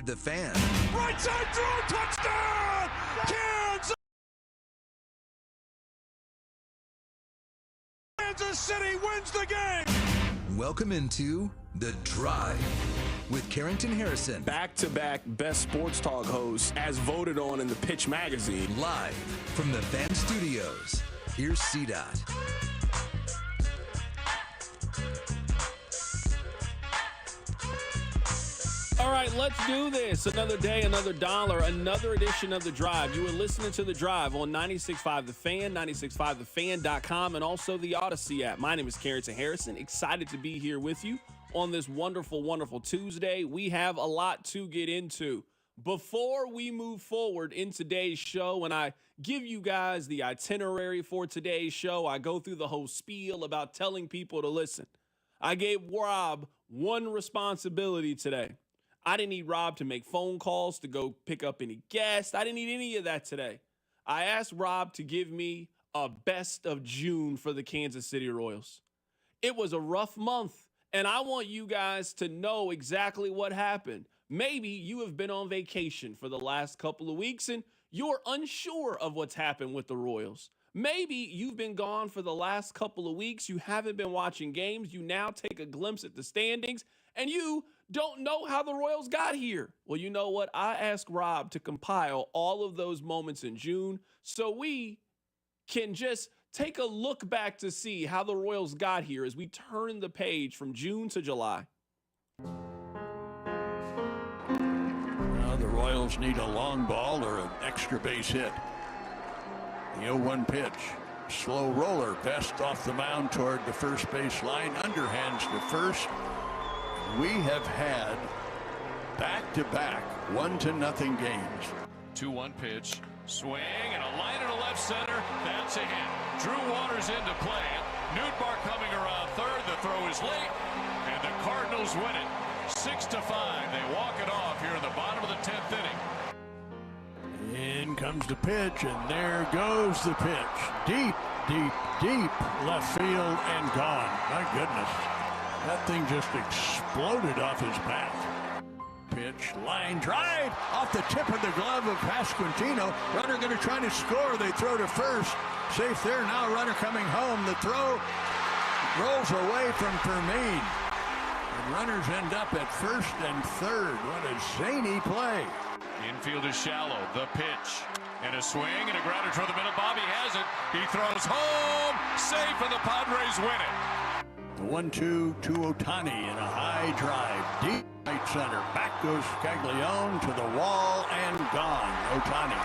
The Fan. Right side throw, touchdown! Kansas City wins the game! Welcome into The Drive with Carrington Harrison. Back-to-back best sports talk hosts as voted on in the Pitch magazine. Live from the Fan Studios. Here's CDOT. All right, let's do this. Another day, another dollar, another edition of The Drive. You are listening to The Drive on 96.5 The Fan, 96.5thefan.com, and also the Odyssey app. My name is Carrington Harrison. Excited to be here with you on this wonderful, wonderful Tuesday. We have a lot to get into. Before we move forward in today's show, and I give you guys the itinerary for today's show, I go through the whole spiel about telling people to listen. I gave Rob one responsibility today. I didn't need Rob to make phone calls, to go pick up any guests. I didn't need any of that today. I asked Rob to give me a best of June for the Kansas City Royals. It was a rough month, and I want you guys to know exactly what happened. Maybe you have been on vacation for the last couple of weeks, and you're unsure of what's happened with the Royals. Maybe you've been gone for the last couple of weeks. You haven't been watching games. You now take a glimpse at the standings, and you don't know how the Royals got here. Well, you know what? I asked Rob to compile all of those moments in June so we can just take a look back to see how the Royals got here as we turn the page from June to July. Well, the Royals need a long ball or an extra base hit. The 0-1 pitch. Slow roller, best off the mound toward the first base line. Underhands to first. We have had back-to-back 1-0 games. 2-1 pitch, swing, and a line into left center. That's a hit. Drew Waters into play. Nootbaar coming around third. The throw is late, and the Cardinals win it 6-5. They walk it off here in the bottom of the 10th inning. In comes the pitch, and there goes the pitch. Deep, deep, deep left field and gone. My goodness. That thing just exploded off his bat. Pitch, line drive, off the tip of the glove of Pasquantino. Runner going to try to score. They throw to first. Safe there now, runner coming home. The throw rolls away from Fermin. And runners end up at first and third. What a zany play. Infield is shallow. The pitch. And a swing and a grounder toward the middle. Bobby has it. He throws home. Safe, and the Padres win it. The 1-2 to Ohtani in a high drive. Deep right center. Back goes Caglione to the wall and gone. Ohtani.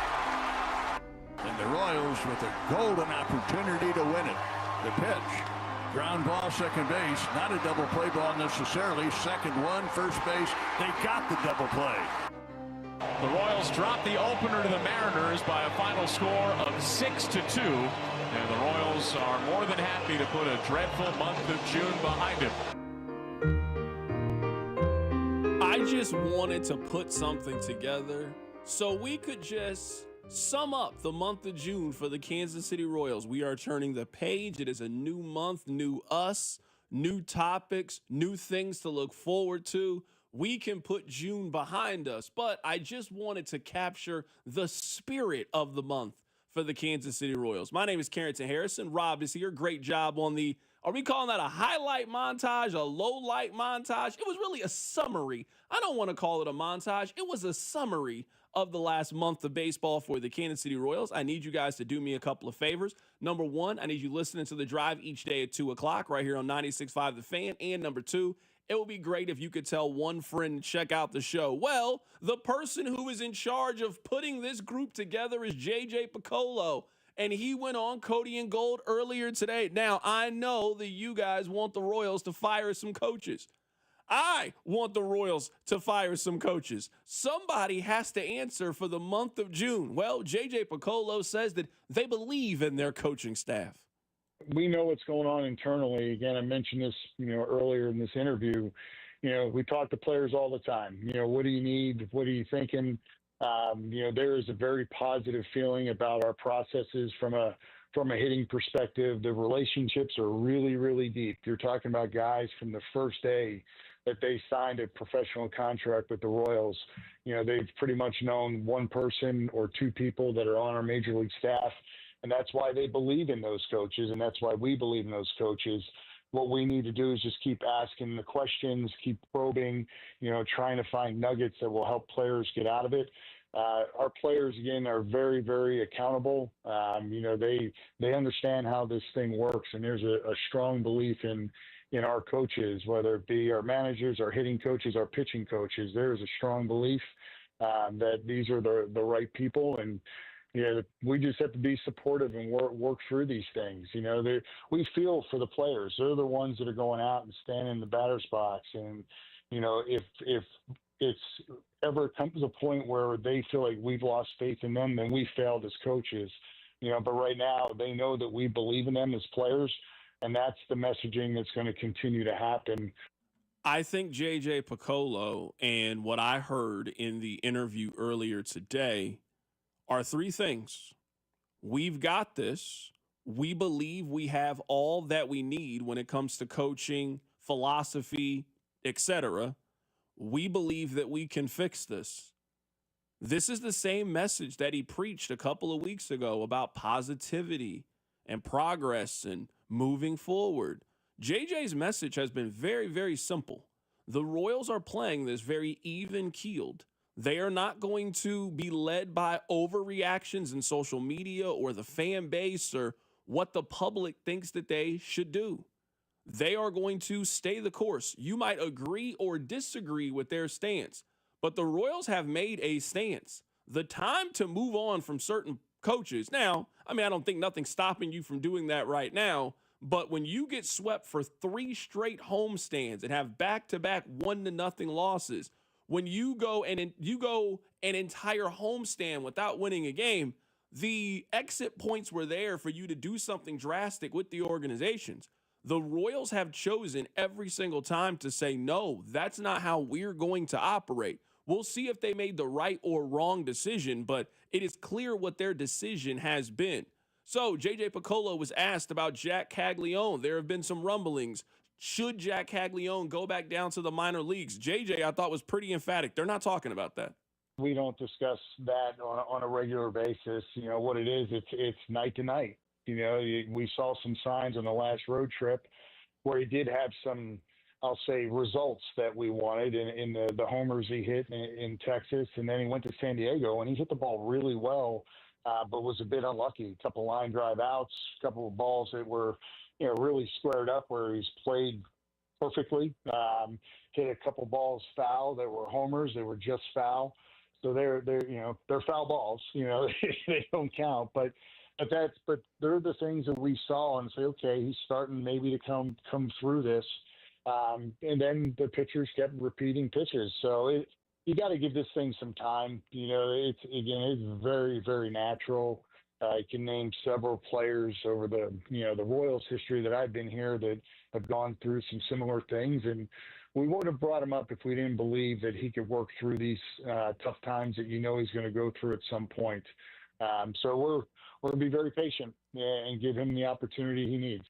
And the Royals with a golden opportunity to win it. The pitch. Ground ball, second base. Not a double play ball necessarily. Second one, first base. They got the double play. The Royals drop the opener to the Mariners by a final score of 6-2. And the Royals are more than happy to put a dreadful month of June behind them. I just wanted to put something together so we could just sum up the month of June for the Kansas City Royals. We are turning the page. It is a new month, new us, new topics, new things to look forward to. We can put June behind us, but I just wanted to capture the spirit of the month for the Kansas City Royals. My name is Carrington Harrison. Rob is here. Great job on the, are we calling that a highlight montage, a low light montage? It was really a summary. I don't want to call it a montage. It was a summary of the last month of baseball for the Kansas City Royals. I need you guys to do me a couple of favors. Number one, I need you listening to The Drive each day at 2 o'clock right here on 96.5 The Fan. And number two, it would be great if you could tell one friend to check out the show. Well, the person who is in charge of putting this group together is JJ Piccolo, and he went on Cody and Gold earlier today. Now, I know that you guys want the Royals to fire some coaches. I want the Royals to fire some coaches. Somebody has to answer for the month of June. Well, JJ Piccolo says that they believe in their coaching staff. We know what's going on internally. Again, I mentioned this, earlier in this interview. We talk to players all the time. What do you need? What are you thinking? There is a very positive feeling about our processes from a hitting perspective. The relationships are really, really deep. You're talking about guys from the first day that they signed a professional contract with the Royals. They've pretty much known one person or two people that are on our major league staff, and that's why they believe in those coaches, and that's why we believe in those coaches. What we need to do is just keep asking the questions, keep probing, trying to find nuggets that will help players get out of it. Our players, again, are very, very accountable. They understand how this thing works, and there's a strong belief in our coaches, whether it be our managers, our hitting coaches, our pitching coaches. There is a strong belief that these are the right people, and we just have to be supportive and work through these things. We feel for the players. They're the ones that are going out and standing in the batter's box, and if it's ever comes to a point where they feel like we've lost faith in them, then we failed as coaches. But right now they know that we believe in them as players, and that's the messaging that's going to continue to happen. I think J.J. Piccolo and what I heard in the interview earlier today are three things. We've got this. We believe we have all that we need when it comes to coaching, philosophy, etc. We believe that we can fix this. This is the same message that he preached a couple of weeks ago about positivity and progress and moving forward. JJ's message has been very, very simple. The Royals are playing this very even-keeled. They are not going to be led by overreactions in social media or the fan base or what the public thinks that they should do. They are going to stay the course. You might agree or disagree with their stance, but the Royals have made a stance. The time to move on from certain coaches. Now, I don't think nothing's stopping you from doing that right now, but when you get swept for 3 straight homestands and have back-to-back 1-0 losses, when you go an entire homestand without winning a game, the exit points were there for you to do something drastic with the organizations. The Royals have chosen every single time to say, no, that's not how we're going to operate. We'll see if they made the right or wrong decision, but it is clear what their decision has been. So J.J. Piccolo was asked about Jack Caglione. There have been some rumblings. Should Jack Caglione go back down to the minor leagues? JJ, I thought, was pretty emphatic. They're not talking about that. We don't discuss that on a regular basis. What it is, it's night to night. We saw some signs on the last road trip where he did have some, I'll say, results that we wanted in the homers he hit in Texas. And then he went to San Diego and he hit the ball really well, but was a bit unlucky. A couple line drive outs, a couple of balls that were, really squared up where he's played perfectly. Hit a couple balls foul that were homers. They were just foul. So they're foul balls. They don't count, but they're the things that we saw and say, okay, he's starting maybe to come through this. And then the pitchers kept repeating pitches. So you got to give this thing some time. It's very, very natural. I can name several players over the Royals history that I've been here that have gone through some similar things. And we wouldn't have brought him up if we didn't believe that he could work through these tough times that he's going to go through at some point. So we're going to be very patient and give him the opportunity he needs.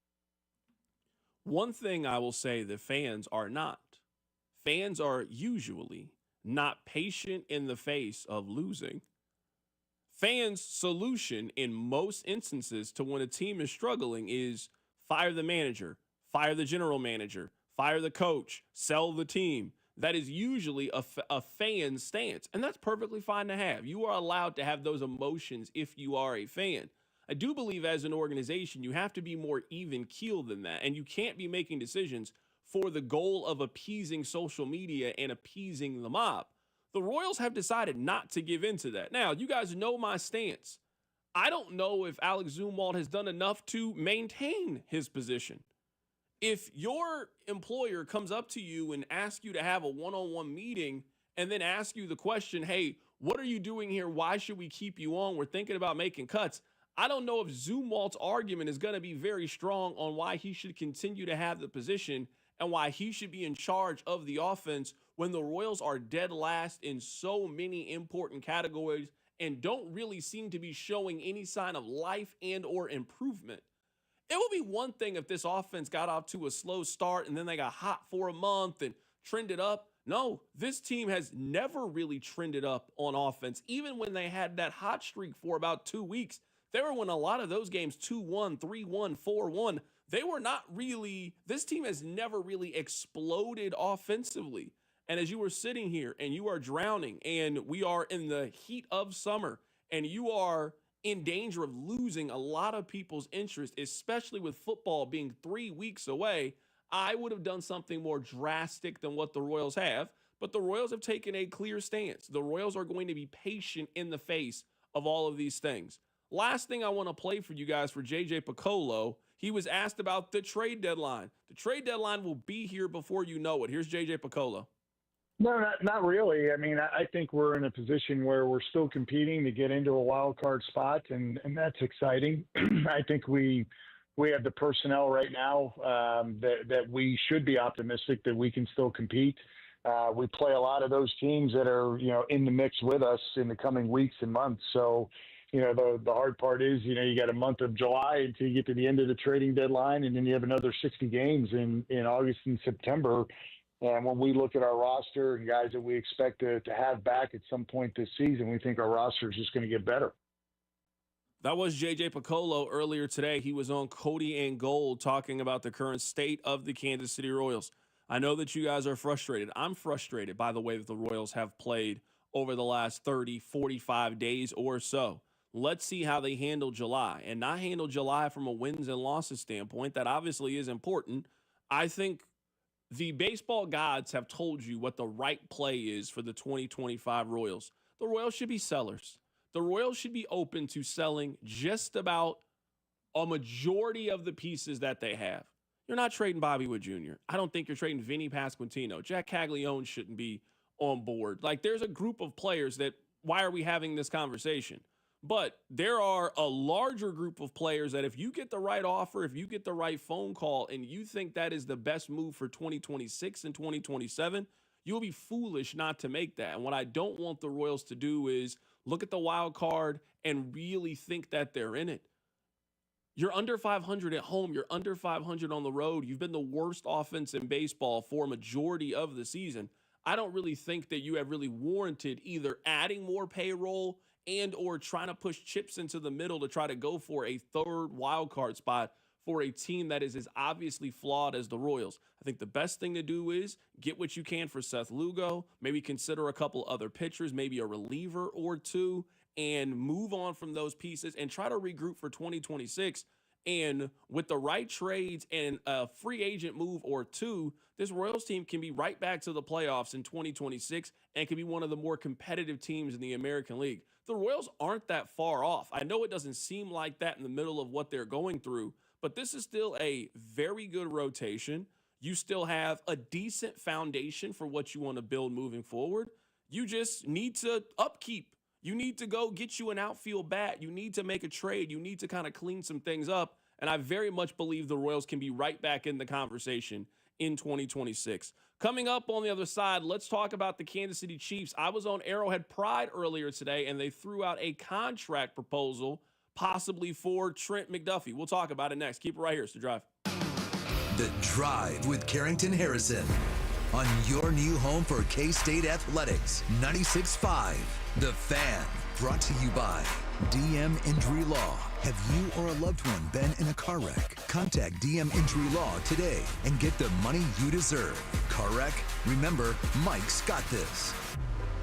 One thing I will say that fans are not. Fans are usually not patient in the face of losing. Fans' solution in most instances to when a team is struggling is fire the manager, fire the general manager, fire the coach, sell the team. That is usually a fan's stance, and that's perfectly fine to have. You are allowed to have those emotions if you are a fan. I do believe as an organization, you have to be more even-keeled than that, and you can't be making decisions for the goal of appeasing social media and appeasing the mob. The Royals have decided not to give in to that. Now, you guys know my stance. I don't know if Alex Zumwalt has done enough to maintain his position. If your employer comes up to you and asks you to have a one-on-one meeting and then asks you the question, hey, what are you doing here? Why should we keep you on? We're thinking about making cuts. I don't know if Zumwalt's argument is going to be very strong on why he should continue to have the position and why he should be in charge of the offense when the Royals are dead last in so many important categories and don't really seem to be showing any sign of life and or improvement. It would be one thing if this offense got off to a slow start and then they got hot for a month and trended up. No, this team has never really trended up on offense. Even when they had that hot streak for about 2 weeks, they were winning a lot of those games 2-1, 3-1, 4-1. They were not really, this team has never really exploded offensively. And as you were sitting here and you are drowning and we are in the heat of summer and you are in danger of losing a lot of people's interest, especially with football being 3 weeks away, I would have done something more drastic than what the Royals have. But the Royals have taken a clear stance. The Royals are going to be patient in the face of all of these things. Last thing I want to play for you guys for JJ Picollo. He was asked about the trade deadline. The trade deadline will be here before you know it. Here's JJ Picollo. No, not really. I mean, I think we're in a position where we're still competing to get into a wild card spot, and that's exciting. I think we have the personnel right now that we should be optimistic that we can still compete. We play a lot of those teams that are, in the mix with us in the coming weeks and months. So, the hard part is, you got a month of July until you get to the end of the trading deadline, and then you have another 60 games in August and September. And when we look at our roster and guys that we expect to have back at some point this season, we think our roster is just going to get better. That was JJ Picollo earlier today. He was on Cody and Gold talking about the current state of the Kansas City Royals. I know that you guys are frustrated. I'm frustrated by the way that the Royals have played over the last 30, 45 days or so. Let's see how they handle July, and not handle July from a wins and losses standpoint. That obviously is important. I think the baseball gods have told you what the right play is for the 2025 Royals. The Royals should be sellers. The Royals should be open to selling just about a majority of the pieces that they have. You're not trading Bobby Wood Jr. I don't think you're trading Vinny Pasquantino. Jack Caglione shouldn't be on board. Like, there's a group of players that, why are we having this conversation? But there are a larger group of players that if you get the right offer, if you get the right phone call, and you think that is the best move for 2026 and 2027, you'll be foolish not to make that. And what I don't want the Royals to do is look at the wild card and really think that they're in it. You're under 500 at home. You're under 500 on the road. You've been the worst offense in baseball for a majority of the season. I don't really think that you have really warranted either adding more payroll and or trying to push chips into the middle to try to go for a third wild card spot for a team that is as obviously flawed as the Royals. I think the best thing to do is get what you can for Seth Lugo, maybe consider a couple other pitchers, maybe a reliever or two, and move on from those pieces and try to regroup for 2026. And with the right trades and a free agent move or two, this Royals team can be right back to the playoffs in 2026 and can be one of the more competitive teams in the American League. The Royals aren't that far off. I know it doesn't seem like that in the middle of what they're going through, but this is still a very good rotation. You still have a decent foundation for what you want to build moving forward. You just need to upkeep. You need to go get you an outfield bat. You need to make a trade. You need to kind of clean some things up. And I very much believe the Royals can be right back in the conversation in 2026. Coming up on the other side, let's talk about the Kansas City Chiefs. I was on Arrowhead Pride earlier today, and they threw out a contract proposal possibly for Trent McDuffie. We'll talk about it next. Keep it right here. It's The Drive. The Drive with Carrington Harrison on your new home for K-State Athletics, 96.5. The Fan, brought to you by DM Injury Law. Have you or a loved one been in a car wreck? Contact DM Injury Law today and get the money you deserve. Car wreck? Remember, Mike's got this.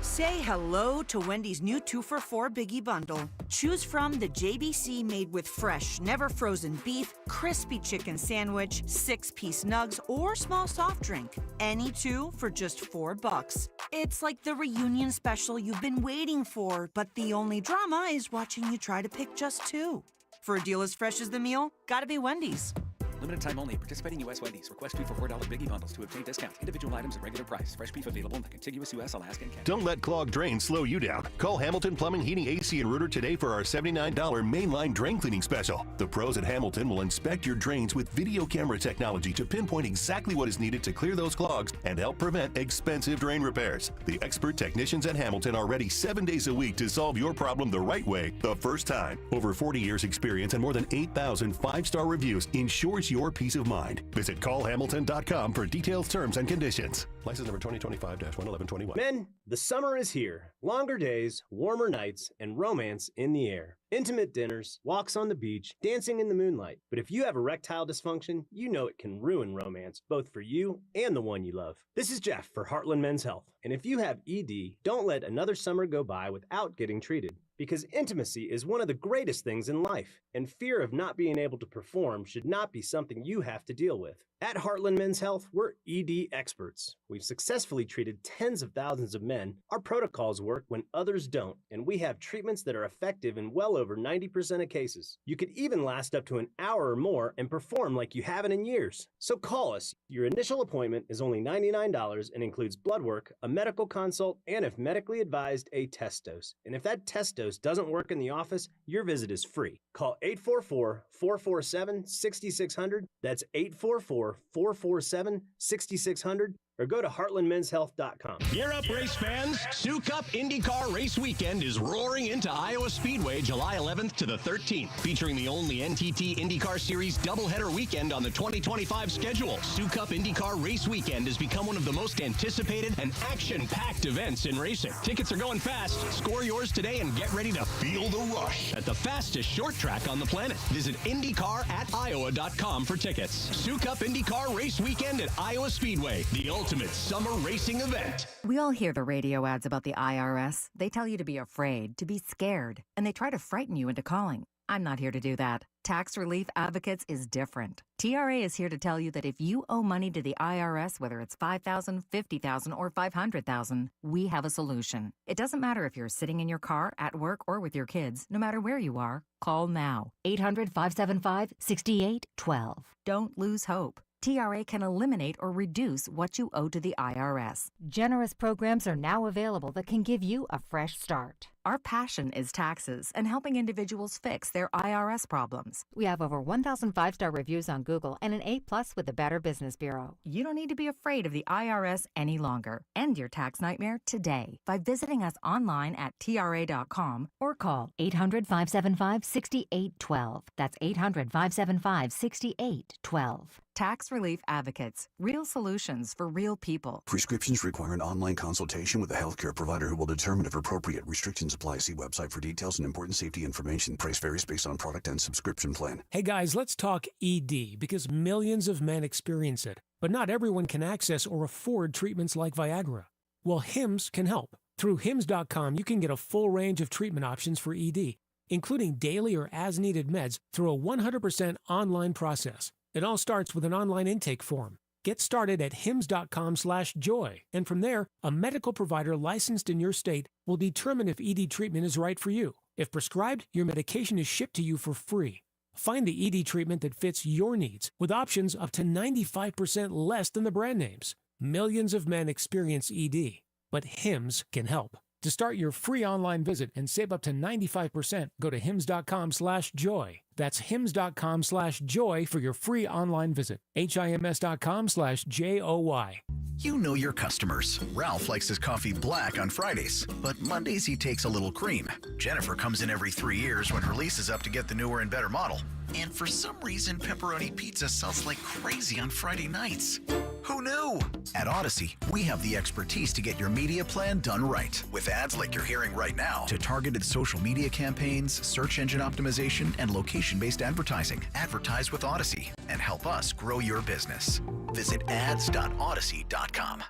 Say hello to Wendy's new 2-for-4 Biggie Bundle. Choose from the JBC made with fresh, never frozen beef, crispy chicken sandwich, 6-piece nugs, or small soft drink. Any two for just $4. It's like the reunion special you've been waiting for, but the only drama is watching you try to pick just two. For a deal as fresh as the meal, gotta be Wendy's. Limited time only. Participating U.S. Wendy's. Request 2 for $4 Biggie Bundles to obtain discount. Individual items at regular price. Fresh beef available in the contiguous U.S., Alaska, and Canada. Don't let clogged drains slow you down. Call Hamilton Plumbing, Heating, AC, and Rooter today for our $79 mainline drain cleaning special. The pros at Hamilton will inspect your drains with video camera technology to pinpoint exactly what is needed to clear those clogs and help prevent expensive drain repairs. The expert technicians at Hamilton are ready 7 days a week to solve your problem the right way, the first time. Over 40 years experience and more than 8,000 5-star reviews ensures you your peace of mind. Visit callhamilton.com for details, terms, and conditions. License number 2025-11121. Men, the summer is here. Longer days, warmer nights, and romance in the air. Intimate dinners, walks on the beach, dancing in the moonlight. But if you have erectile dysfunction, you know it can ruin romance, both for you and the one you love. This is Jeff for Heartland Men's Health. And if you have ED, don't let another summer go by without getting treated. Because intimacy is one of the greatest things in life, and fear of not being able to perform should not be something you have to deal with. At Heartland Men's Health, we're ED experts. We've successfully treated tens of thousands of men. Our protocols work when others don't, and we have treatments that are effective in well over 90% of cases. You could even last up to an hour or more and perform like you haven't in years. So call us. Your initial appointment is only $99 and includes blood work, a medical consult, and if medically advised, a test dose. And if that test dose doesn't work in the office, your visit is free. Call 844-447-6600. That's 844-447-6600. Or go to heartlandmenshealth.com. Gear up, race fans. Sioux Cup IndyCar Race Weekend is roaring into Iowa Speedway July 11th to the 13th, featuring the only NTT IndyCar Series doubleheader weekend on the 2025 schedule. Sioux Cup IndyCar Race Weekend has become one of the most anticipated and action-packed events in racing. Tickets are going fast. Score yours today and get ready to feel the rush at the fastest short track on the planet. Visit IndyCar@Iowa.com for tickets. Sioux Cup IndyCar Race Weekend at Iowa Speedway, the ultimate summer racing event. We all hear the radio ads about the IRS. They tell you to be afraid, to be scared, and they try to frighten you into calling. I'm not here to do that. Tax Relief Advocates is different. TRA is here to tell you that if you owe money to the IRS, whether it's $5,000, $50,000, or $500,000, we have a solution. It doesn't matter if you're sitting in your car, at work, or with your kids. No matter where you are, call now. 800-575-6812. Don't lose hope. TRA can eliminate or reduce what you owe to the IRS. Generous programs are now available that can give you a fresh start. Our passion is taxes and helping individuals fix their IRS problems. We have over 1,000 five-star reviews on Google and an A+ with the Better Business Bureau. You don't need to be afraid of the IRS any longer. End your tax nightmare today by visiting us online at TRA.com or call 800-575-6812. That's 800-575-6812. Tax Relief Advocates. Real solutions for real people. Prescriptions require an online consultation with a healthcare provider who will determine if appropriate. Restrictions apply. See website for details and important safety information. Price varies based on product and subscription plan. Hey guys, let's talk ED because millions of men experience it, but not everyone can access or afford treatments like Viagra. Well, HIMS can help. Through HIMS.com, you can get a full range of treatment options for ED, including daily or as-needed meds through a 100% online process. It all starts with an online intake form. Get started at hims.com/joy, and from there, a medical provider licensed in your state will determine if ED treatment is right for you. If prescribed, your medication is shipped to you for free. Find the ED treatment that fits your needs with options up to 95% less than the brand names. Millions of men experience ED, but HIMS can help. To start your free online visit and save up to 95%, go to hims.com/joy. That's hims.com/joy for your free online visit. HIMS.com/JOY. You know your customers. Ralph likes his coffee black on Fridays, but Mondays he takes a little cream. Jennifer comes in every 3 years when her lease is up to get the newer and better model. And for some reason, pepperoni pizza sells like crazy on Friday nights. Who knew? At Odyssey, we have the expertise to get your media plan done right. With ads like you're hearing right now, to targeted social media campaigns, search engine optimization, and location-based advertising. Advertise with Odyssey and help us grow your business. Visit ads.odyssey.com.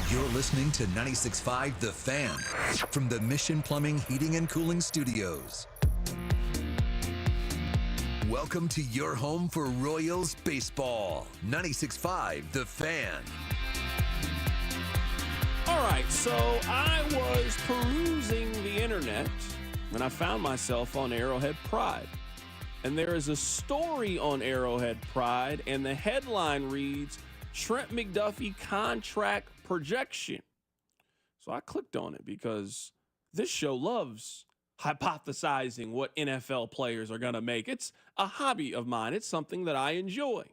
You're listening to 96.5 The Fan from the Mission Plumbing, Heating, and Cooling Studios. Welcome to your home for Royals baseball. 96.5 The Fan. All right, so I was perusing the internet and I found myself on Arrowhead Pride. And there is a story on Arrowhead Pride, and the headline reads, Trent McDuffie contract projection. So I clicked on it because this show loves hypothesizing what NFL players are going to make. It's a hobby of mine. It's something that I enjoy.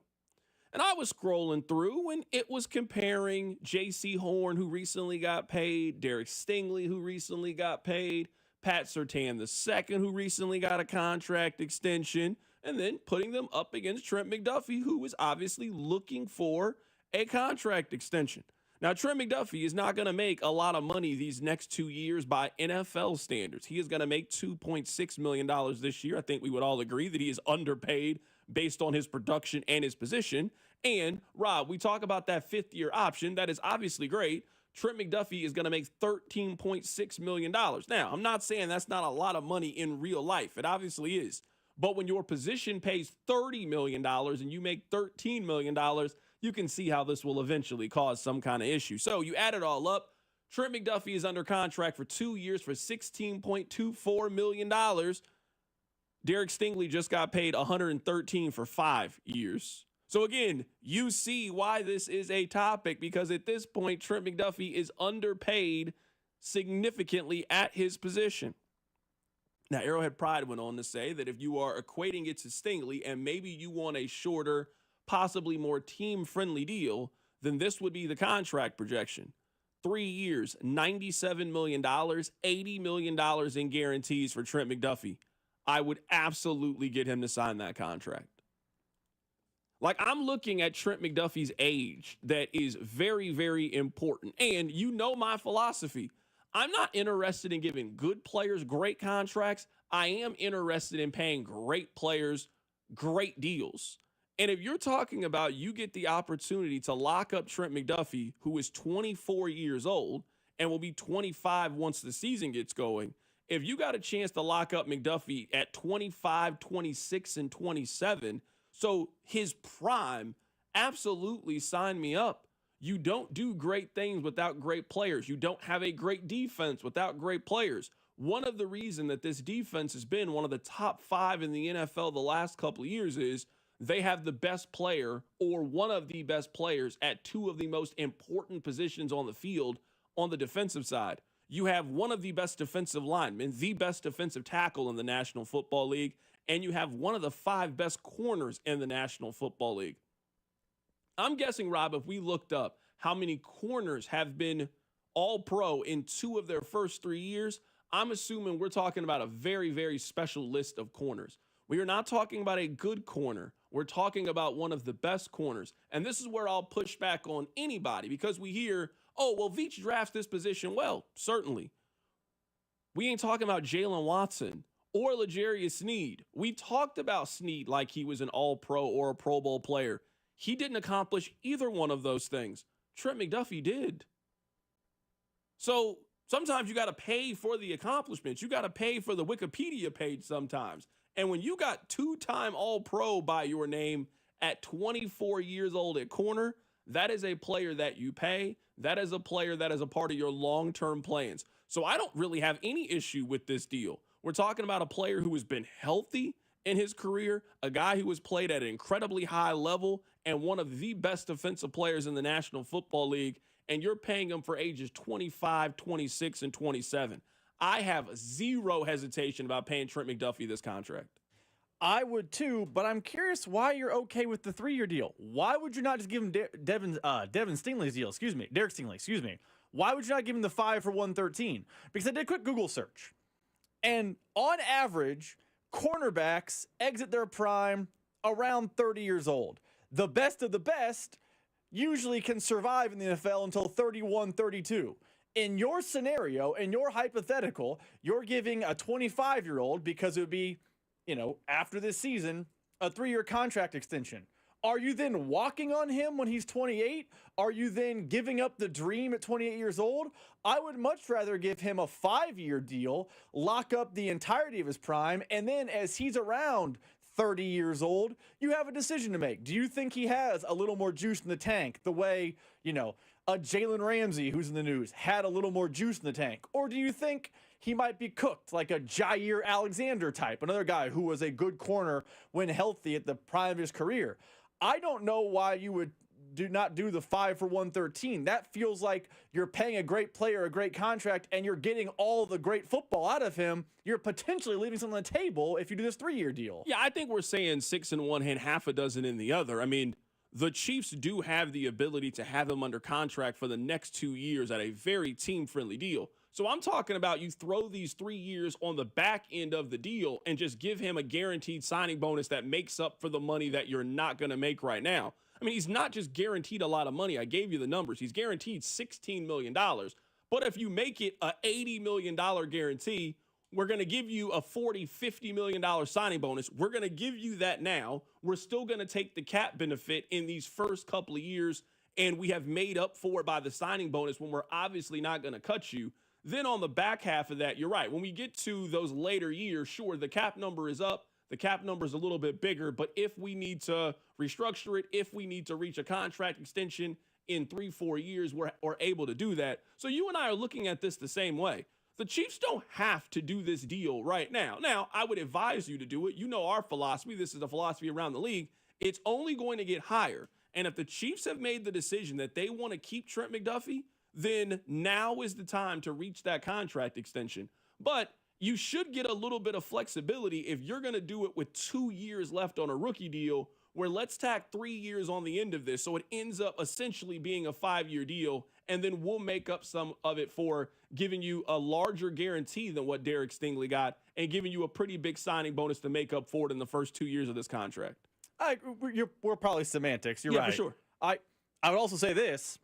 And I was scrolling through, and it was comparing J.C. Horn, who recently got paid, Derek Stingley, who recently got paid, Pat Surtain II, who recently got a contract extension, and then putting them up against Trent McDuffie, who is obviously looking for a contract extension. Now, Trent McDuffie is not going to make a lot of money these next 2 years by NFL standards. He is going to make $2.6 million this year. I think we would all agree that he is underpaid based on his production and his position. And, Rob, we talk about that fifth-year option. That is obviously great. Trent McDuffie is going to make $13.6 million. Now, I'm not saying that's not a lot of money in real life. It obviously is. But when your position pays $30 million and you make $13 million, you can see how this will eventually cause some kind of issue. So you add it all up. Trent McDuffie is under contract for 2 years for $16.24 million. Derek Stingley just got paid $113 for 5 years. So again, you see why this is a topic, because at this point, Trent McDuffie is underpaid significantly at his position. Now, Arrowhead Pride went on to say that if you are equating it to Stingley and maybe you want a shorter, possibly more team-friendly deal, then this would be the contract projection. 3 years, $97 million, $80 million in guarantees for Trent McDuffie. I would absolutely get him to sign that contract. Like, I'm looking at Trent McDuffie's age that is very, very important. And you know my philosophy. I'm not interested in giving good players great contracts. I am interested in paying great players great deals. And if you're talking about you get the opportunity to lock up Trent McDuffie, who is 24 years old and will be 25 once the season gets going, if you got a chance to lock up McDuffie at 25, 26, and 27, so his prime, absolutely sign me up. You don't do great things without great players. You don't have a great defense without great players. One of the reasons that this defense has been one of the top 5 in the NFL the last couple of years is they have the best player or one of the best players at 2 of the most important positions on the field on the defensive side. You have one of the best defensive linemen, the best defensive tackle in the National Football League, and you have one of the 5 best corners in the National Football League. I'm guessing, Rob, if we looked up how many corners have been all-pro in 2 of their first 3 years, I'm assuming we're talking about a very, very special list of corners. We are not talking about a good corner. We're talking about one of the best corners. And this is where I'll push back on anybody, because we hear, oh, well, Veach drafts this position well. Certainly. We ain't talking about Jalen Watson or L'Jarius Sneed. We talked about Sneed like he was an all-pro or a Pro Bowl player. He didn't accomplish either one of those things. Trent McDuffie did. So sometimes you got to pay for the accomplishments. You got to pay for the Wikipedia page sometimes. And when you got 2-time All-Pro by your name at 24 years old at corner, that is a player that you pay. That is a player that is a part of your long-term plans. So I don't really have any issue with this deal. We're talking about a player who has been healthy in his career, a guy who has played at an incredibly high level, and one of the best defensive players in the National Football League, and you're paying him for ages 25, 26, and 27. I have zero hesitation about paying Trent McDuffie this contract. I would too, but I'm curious why you're okay with the 3-year deal. Why would you not just give him Devin Stingley's deal? Derek Stingley. Why would you not give him the 5 for $113? Because I did a quick Google search, and on average, cornerbacks exit their prime around 30 years old. The best of the best usually can survive in the NFL until 31, 32. In your scenario, in your hypothetical, you're giving a 25-year-old, because it would be, after this season, a 3-year contract extension. Are you then walking on him when he's 28? Are you then giving up the dream at 28 years old? I would much rather give him a 5-year deal, lock up the entirety of his prime, and then as he's around 30 years old, you have a decision to make. Do you think he has a little more juice in the tank the way, a Jalen Ramsey, who's in the news, had a little more juice in the tank? Or do you think he might be cooked like a Jair Alexander type, another guy who was a good corner when healthy at the prime of his career? I don't know why you would not do the 5 for $113. That feels like you're paying a great player a great contract and you're getting all the great football out of him. You're potentially leaving something on the table if you do this 3-year deal. Yeah, I think we're saying 6 in one hand, half a dozen in the other. I mean, the Chiefs do have the ability to have him under contract for the next 2 years at a very team-friendly deal. So I'm talking about you throw these 3 years on the back end of the deal and just give him a guaranteed signing bonus that makes up for the money that you're not going to make right now. I mean, he's not just guaranteed a lot of money. I gave you the numbers. He's guaranteed $16 million. But if you make it a $80 million guarantee, we're going to give you a $40, $50 million signing bonus. We're going to give you that now. We're still going to take the cap benefit in these first couple of years, and we have made up for it by the signing bonus when we're obviously not going to cut you. Then on the back half of that, you're right. When we get to those later years, sure, the cap number is up. The cap number is a little bit bigger, but if we need to restructure it, if we need to reach a contract extension in 3-4 years, we're able to do that. So you and I are looking at this the same way. The Chiefs don't have to do this deal right now. Now, I would advise you to do it. You know our philosophy. This is a philosophy around the league. It's only going to get higher. And if the Chiefs have made the decision that they want to keep Trent McDuffie, then now is the time to reach that contract extension. But you should get a little bit of flexibility if you're going to do it with 2 years left on a rookie deal, where let's tack 3 years on the end of this. So it ends up essentially being a 5-year deal, and then we'll make up some of it for giving you a larger guarantee than what Derek Stingley got and giving you a pretty big signing bonus to make up for it in the first 2 years of this contract. We're probably semantics. You're right. For sure. I would also say this.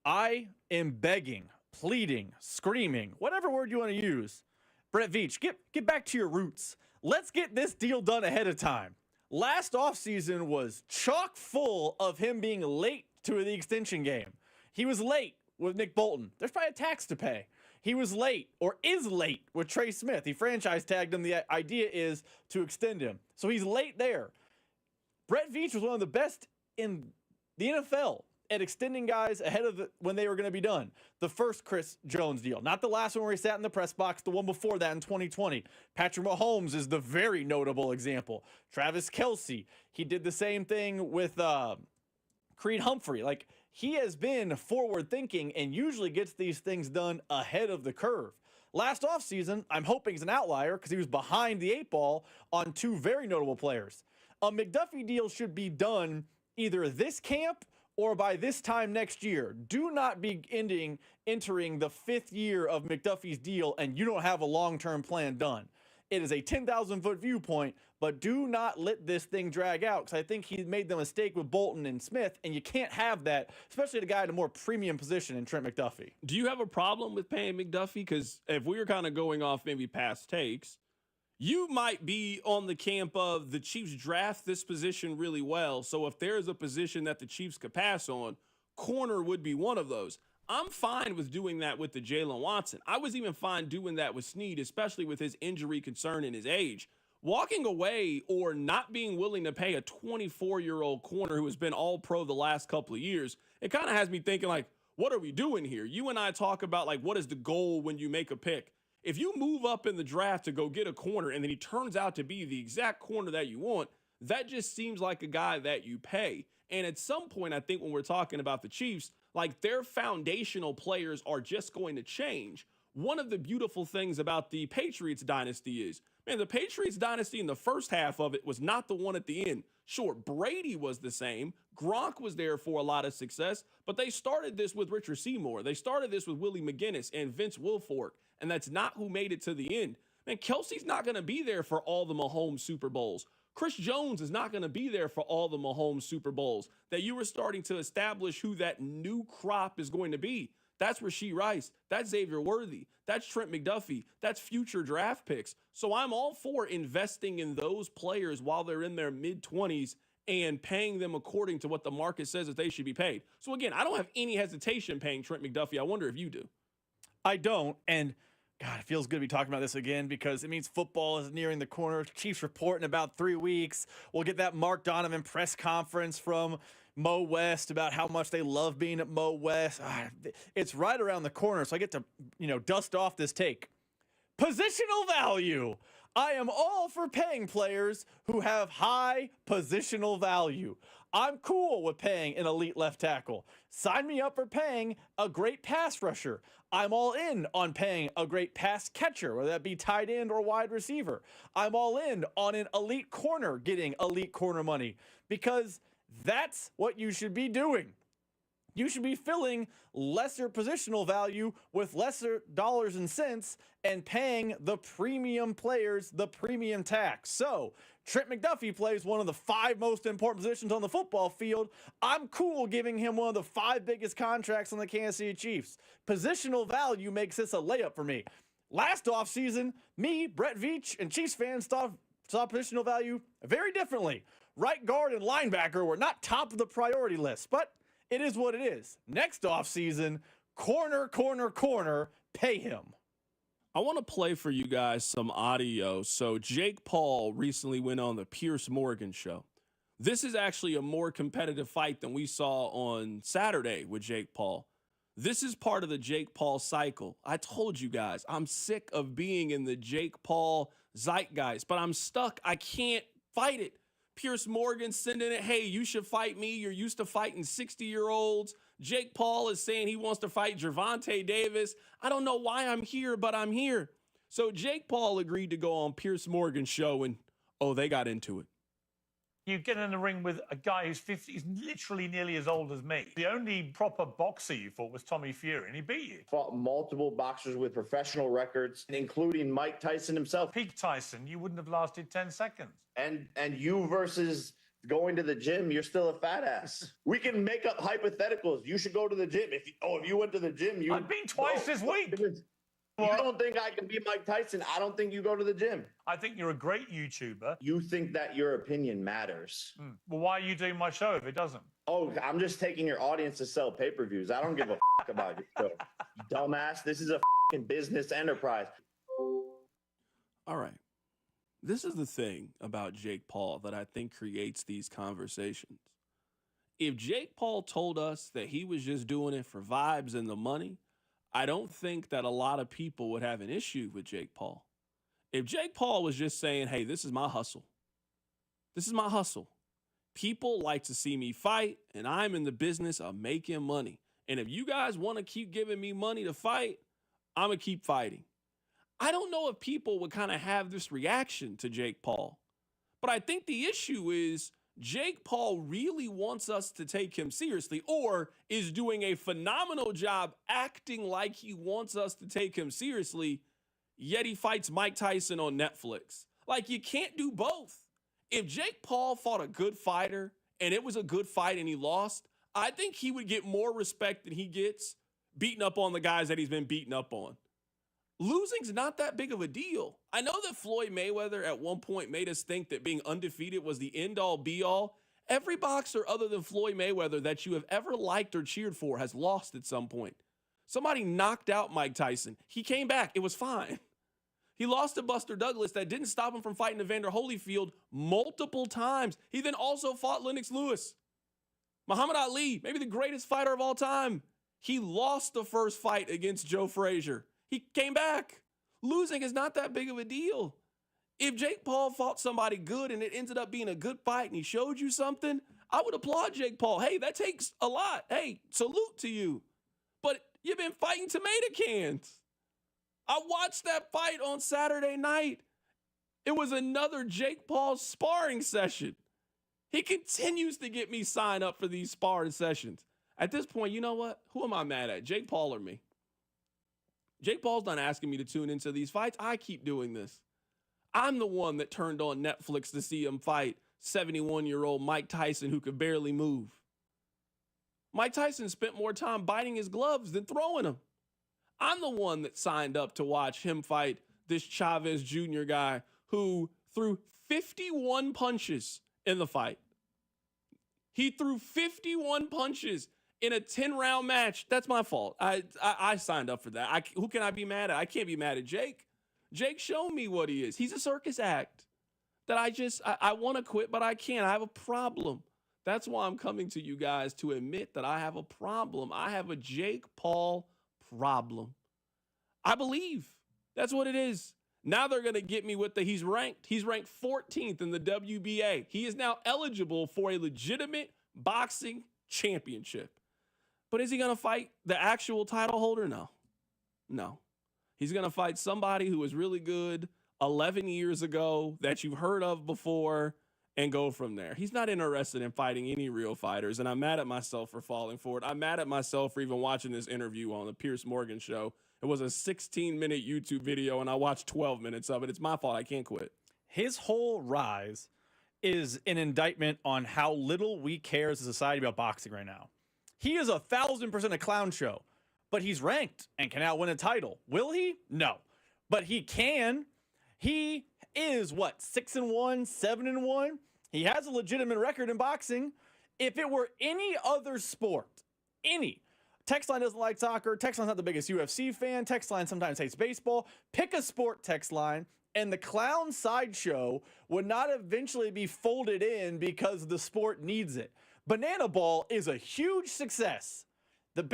I am begging, pleading, screaming, whatever word you want to use. Brett Veach, get back to your roots. Let's get this deal done ahead of time. Last offseason was chock full of him being late to the extension game. He was late with Nick Bolton. There's probably a tax to pay. He was late or is late with Trey Smith. He franchise tagged him. The idea is to extend him. So he's late there. Brett Veach was one of the best in the NFL at extending guys ahead of when they were going to be done. The first Chris Jones deal, not the last one where he sat in the press box, the one before that in 2020. Patrick Mahomes is the very notable example. Travis Kelce, he did the same thing with Creed Humphrey. Like, he has been forward thinking and usually gets these things done ahead of the curve. Last offseason, I'm hoping he's an outlier because he was behind the 8 ball on 2 very notable players. A McDuffie deal should be done either this camp or by this time next year. Do not be entering the 5th year of McDuffie's deal and you don't have a long-term plan done. It is a 10,000-foot viewpoint, but do not let this thing drag out, because I think he made the mistake with Bolton and Smith, and you can't have that, especially the guy in a more premium position in Trent McDuffie. Do you have a problem with paying McDuffie? Because if we were kind of going off maybe past takes, you might be on the camp of the Chiefs draft this position really well. So if there's a position that the Chiefs could pass on, corner would be one of those. I'm fine with doing that with the Jalen Watson. I was even fine doing that with Snead, especially with his injury concern and his age. Walking away or not being willing to pay a 24-year-old corner who has been all pro the last couple of years, it kind of has me thinking, like, what are we doing here? You and I talk about, like, what is the goal when you make a pick? If you move up in the draft to go get a corner and then he turns out to be the exact corner that you want, that just seems like a guy that you pay. And at some point, I think when we're talking about the Chiefs, like, their foundational players are just going to change. One of the beautiful things about the Patriots dynasty is, man, the Patriots dynasty in the first half of it was not the one at the end. Sure, Brady was the same. Gronk was there for a lot of success, but they started this with Richard Seymour. They started this with Willie McGinnis and Vince Wilfork, and that's not who made it to the end. Man, Kelsey's not going to be there for all the Mahomes Super Bowls. Chris Jones is not going to be there for all the Mahomes Super Bowls. That you were starting to establish who that new crop is going to be. That's Rashee Rice. That's Xavier Worthy. That's Trent McDuffie. That's future draft picks. So I'm all for investing in those players while they're in their mid-20s and paying them according to what the market says that they should be paid. So again, I don't have any hesitation paying Trent McDuffie. I wonder if you do. I don't, and God, it feels good to be talking about this again because it means football is nearing the corner. Chiefs report in about 3 weeks. We'll get that Mark Donovan press conference from Mo West about how much they love being at Mo West. It's right around the corner, so I get to, dust off this take. Positional value. I am all for paying players who have high positional value. I'm cool with paying an elite left tackle. Sign me up for paying a great pass rusher. I'm all in on paying a great pass catcher, whether that be tight end or wide receiver. I'm all in on an elite corner getting elite corner money because that's what you should be doing. You should be filling lesser positional value with lesser dollars and cents and paying the premium players the premium tax. So Trent McDuffie plays one of the 5 most important positions on the football field. I'm cool giving him one of the 5 biggest contracts on the Kansas City Chiefs. Positional value makes this a layup for me. Last offseason, me, Brett Veach, and Chiefs fans saw positional value very differently. Right guard and linebacker were not top of the priority list, but it is what it is. Next offseason, corner, pay him. I want to play for you guys some audio. So Jake Paul recently went on the Piers Morgan show. This is actually a more competitive fight than we saw on Saturday with Jake Paul. This is part of the Jake Paul cycle. I told you guys, I'm sick of being in the Jake Paul zeitgeist, but I'm stuck. I can't fight it. Piers Morgan sending it, hey, you should fight me. You're used to fighting 60-year-olds. Jake Paul is saying he wants to fight Gervonta Davis. I don't know why I'm here, but I'm here. So Jake Paul agreed to go on Piers Morgan's show, and, they got into it. You get in the ring with a guy who's 50, he's literally nearly as old as me. The only proper boxer you fought was Tommy Fury, and he beat you. Fought multiple boxers with professional records, including Mike Tyson himself. Peak Tyson, you wouldn't have lasted 10 seconds. And you versus going to the gym, you're still a fat ass. We can make up hypotheticals. You should go to the gym. If you went to the gym, I've been twice this week. You don't think I can be Mike Tyson? I don't think you go to the gym. I think you're a great YouTuber. You think that your opinion matters. Well, why are you doing my show if it doesn't? Oh, I'm just taking your audience to sell pay-per-views. I don't give a about your show. You dumbass. This is a business enterprise. All right. This is the thing about Jake Paul that I think creates these conversations. If Jake Paul told us that he was just doing it for vibes and the money, I don't think that a lot of people would have an issue with Jake Paul. If Jake Paul was just saying, hey, this is my hustle. This is my hustle. People like to see me fight, and I'm in the business of making money. And if you guys want to keep giving me money to fight, I'm going to keep fighting. I don't know if people would kind of have this reaction to Jake Paul. But I think the issue is Jake Paul really wants us to take him seriously, or is doing a phenomenal job acting like he wants us to take him seriously, yet he fights Mike Tyson on Netflix. Like, you can't do both. If Jake Paul fought a good fighter and it was a good fight and he lost, I think he would get more respect than he gets beating up on the guys that he's been beating up on. Losing's not that big of a deal. I know that Floyd Mayweather at one point made us think that being undefeated was the end-all, be-all. Every boxer other than Floyd Mayweather that you have ever liked or cheered for has lost at some point. Somebody knocked out Mike Tyson. He came back. It was fine. He lost to Buster Douglas. That didn't stop him from fighting Evander Holyfield multiple times. He then also fought Lennox Lewis. Muhammad Ali, maybe the greatest fighter of all time. He lost the first fight against Joe Frazier. He came back. Losing is not that big of a deal. If Jake Paul fought somebody good and it ended up being a good fight and he showed you something, I would applaud Jake Paul. Hey, that takes a lot. Hey, salute to you. But you've been fighting tomato cans. I watched that fight on Saturday night. It was another Jake Paul sparring session. He continues to get me signed up for these sparring sessions. At this point, you know what? Who am I mad at, Jake Paul or me? Jake Paul's not asking me to tune into these fights. I keep doing this. I'm the one that turned on Netflix to see him fight 71-year-old Mike Tyson who could barely move. Mike Tyson spent more time biting his gloves than throwing them. I'm the one that signed up to watch him fight this Chavez Jr. guy who threw 51 punches in the fight. He threw 51 punches in a 10-round match. That's my fault. I signed up for that. Who can I be mad at? I can't be mad at Jake. Jake showed me what he is. He's a circus act that I want to quit, but I can't. I have a problem. That's why I'm coming to you guys to admit that I have a problem. I have a Jake Paul problem. I believe that's what it is. Now they're going to get me with he's ranked 14th in the WBA. He is now eligible for a legitimate boxing championship. But is he going to fight the actual title holder? No. He's going to fight somebody who was really good 11 years ago that you've heard of before, and go from there. He's not interested in fighting any real fighters, and I'm mad at myself for falling for it. I'm mad at myself for even watching this interview on the Piers Morgan show. It was a 16-minute YouTube video, and I watched 12 minutes of it. It's my fault. I can't quit. His whole rise is an indictment on how little we care as a society about boxing right now. He is 1,000% a clown show, but he's ranked and can now win a title. Will he? No. But he can. He is, 6-1, 7-1? He has a legitimate record in boxing. If it were any other sport, Textline doesn't like soccer. Textline's not the biggest UFC fan. Textline sometimes hates baseball. Pick a sport, Textline, and the clown sideshow would not eventually be folded in because the sport needs it. Banana Ball is a huge success. The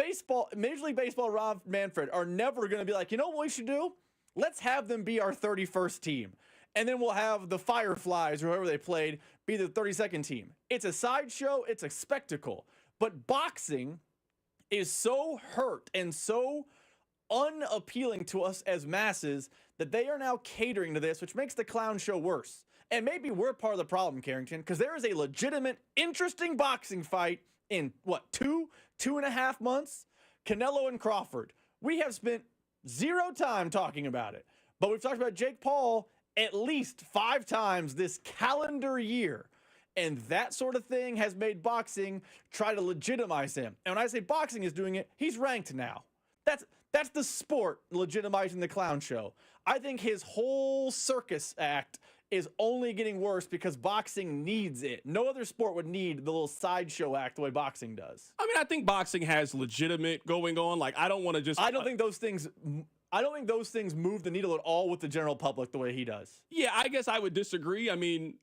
Major League Baseball, Rob Manfred, are never going to be like, you know what we should do? Let's have them be our 31st team. And then we'll have the Fireflies, or whoever they played, be the 32nd team. It's a sideshow. It's a spectacle. But boxing is so hurt and so unappealing to us as masses that they are now catering to this, which makes the clown show worse. And maybe we're part of the problem, Carrington, because there is a legitimate, interesting boxing fight in, 2.5 months? Canelo and Crawford. We have spent zero time talking about it. But we've talked about Jake Paul at least 5 times this calendar year. And that sort of thing has made boxing try to legitimize him. And when I say boxing is doing it, he's ranked now. That's the sport legitimizing the clown show. I think his whole circus act is only getting worse because boxing needs it. No other sport would need the little sideshow act the way boxing does. I mean, I think boxing has legitimate going on. Like, I don't want to just... I don't think those things move the needle at all with the general public the way he does. Yeah, I guess I would disagree. I mean,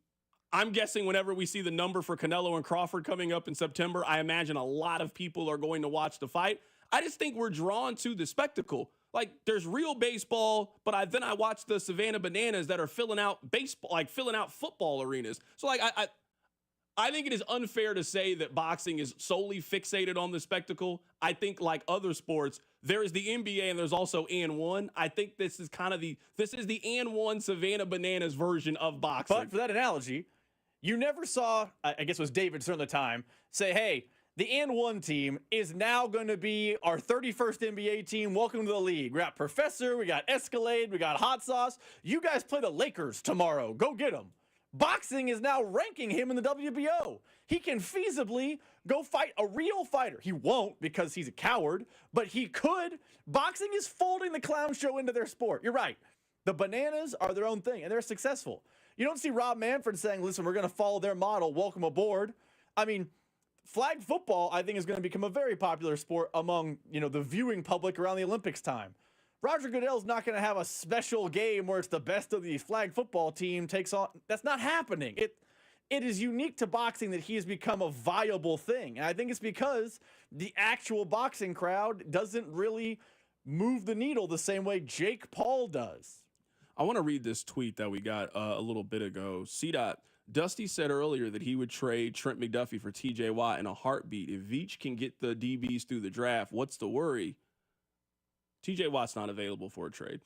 I'm guessing whenever we see the number for Canelo and Crawford coming up in September, I imagine a lot of people are going to watch the fight. I just think we're drawn to the spectacle. Like, there's real baseball, but then I watch the Savannah Bananas that are filling out football arenas. So, like, I think it is unfair to say that boxing is solely fixated on the spectacle. I think, like other sports, there is the NBA and there's also AN1. I think this is the AN1 Savannah Bananas version of boxing. But for that analogy, you never saw, I guess it was David Stern at the time, say, hey, the AN1 team is now going to be our 31st NBA team. Welcome to the league. We got Professor, we got Escalade, we got Hot Sauce. You guys play the Lakers tomorrow. Go get them. Boxing is now ranking him in the WBO. He can feasibly go fight a real fighter. He won't because he's a coward, but he could. Boxing is folding the clown show into their sport. You're right. The Bananas are their own thing, and they're successful. You don't see Rob Manfred saying, listen, we're going to follow their model. Welcome aboard. I mean, flag football, I think, is going to become a very popular sport among, the viewing public around the Olympics time. Roger Goodell's not going to have a special game where it's the best of the flag football team takes on. That's not happening. It is unique to boxing that he has become a viable thing. And I think it's because the actual boxing crowd doesn't really move the needle the same way Jake Paul does. I want to read this tweet that we got a little bit ago. C-Dot. Dusty said earlier that he would trade Trent McDuffie for TJ Watt in a heartbeat. If Veach can get the DBs through the draft, what's the worry? TJ Watt's not available for a trade.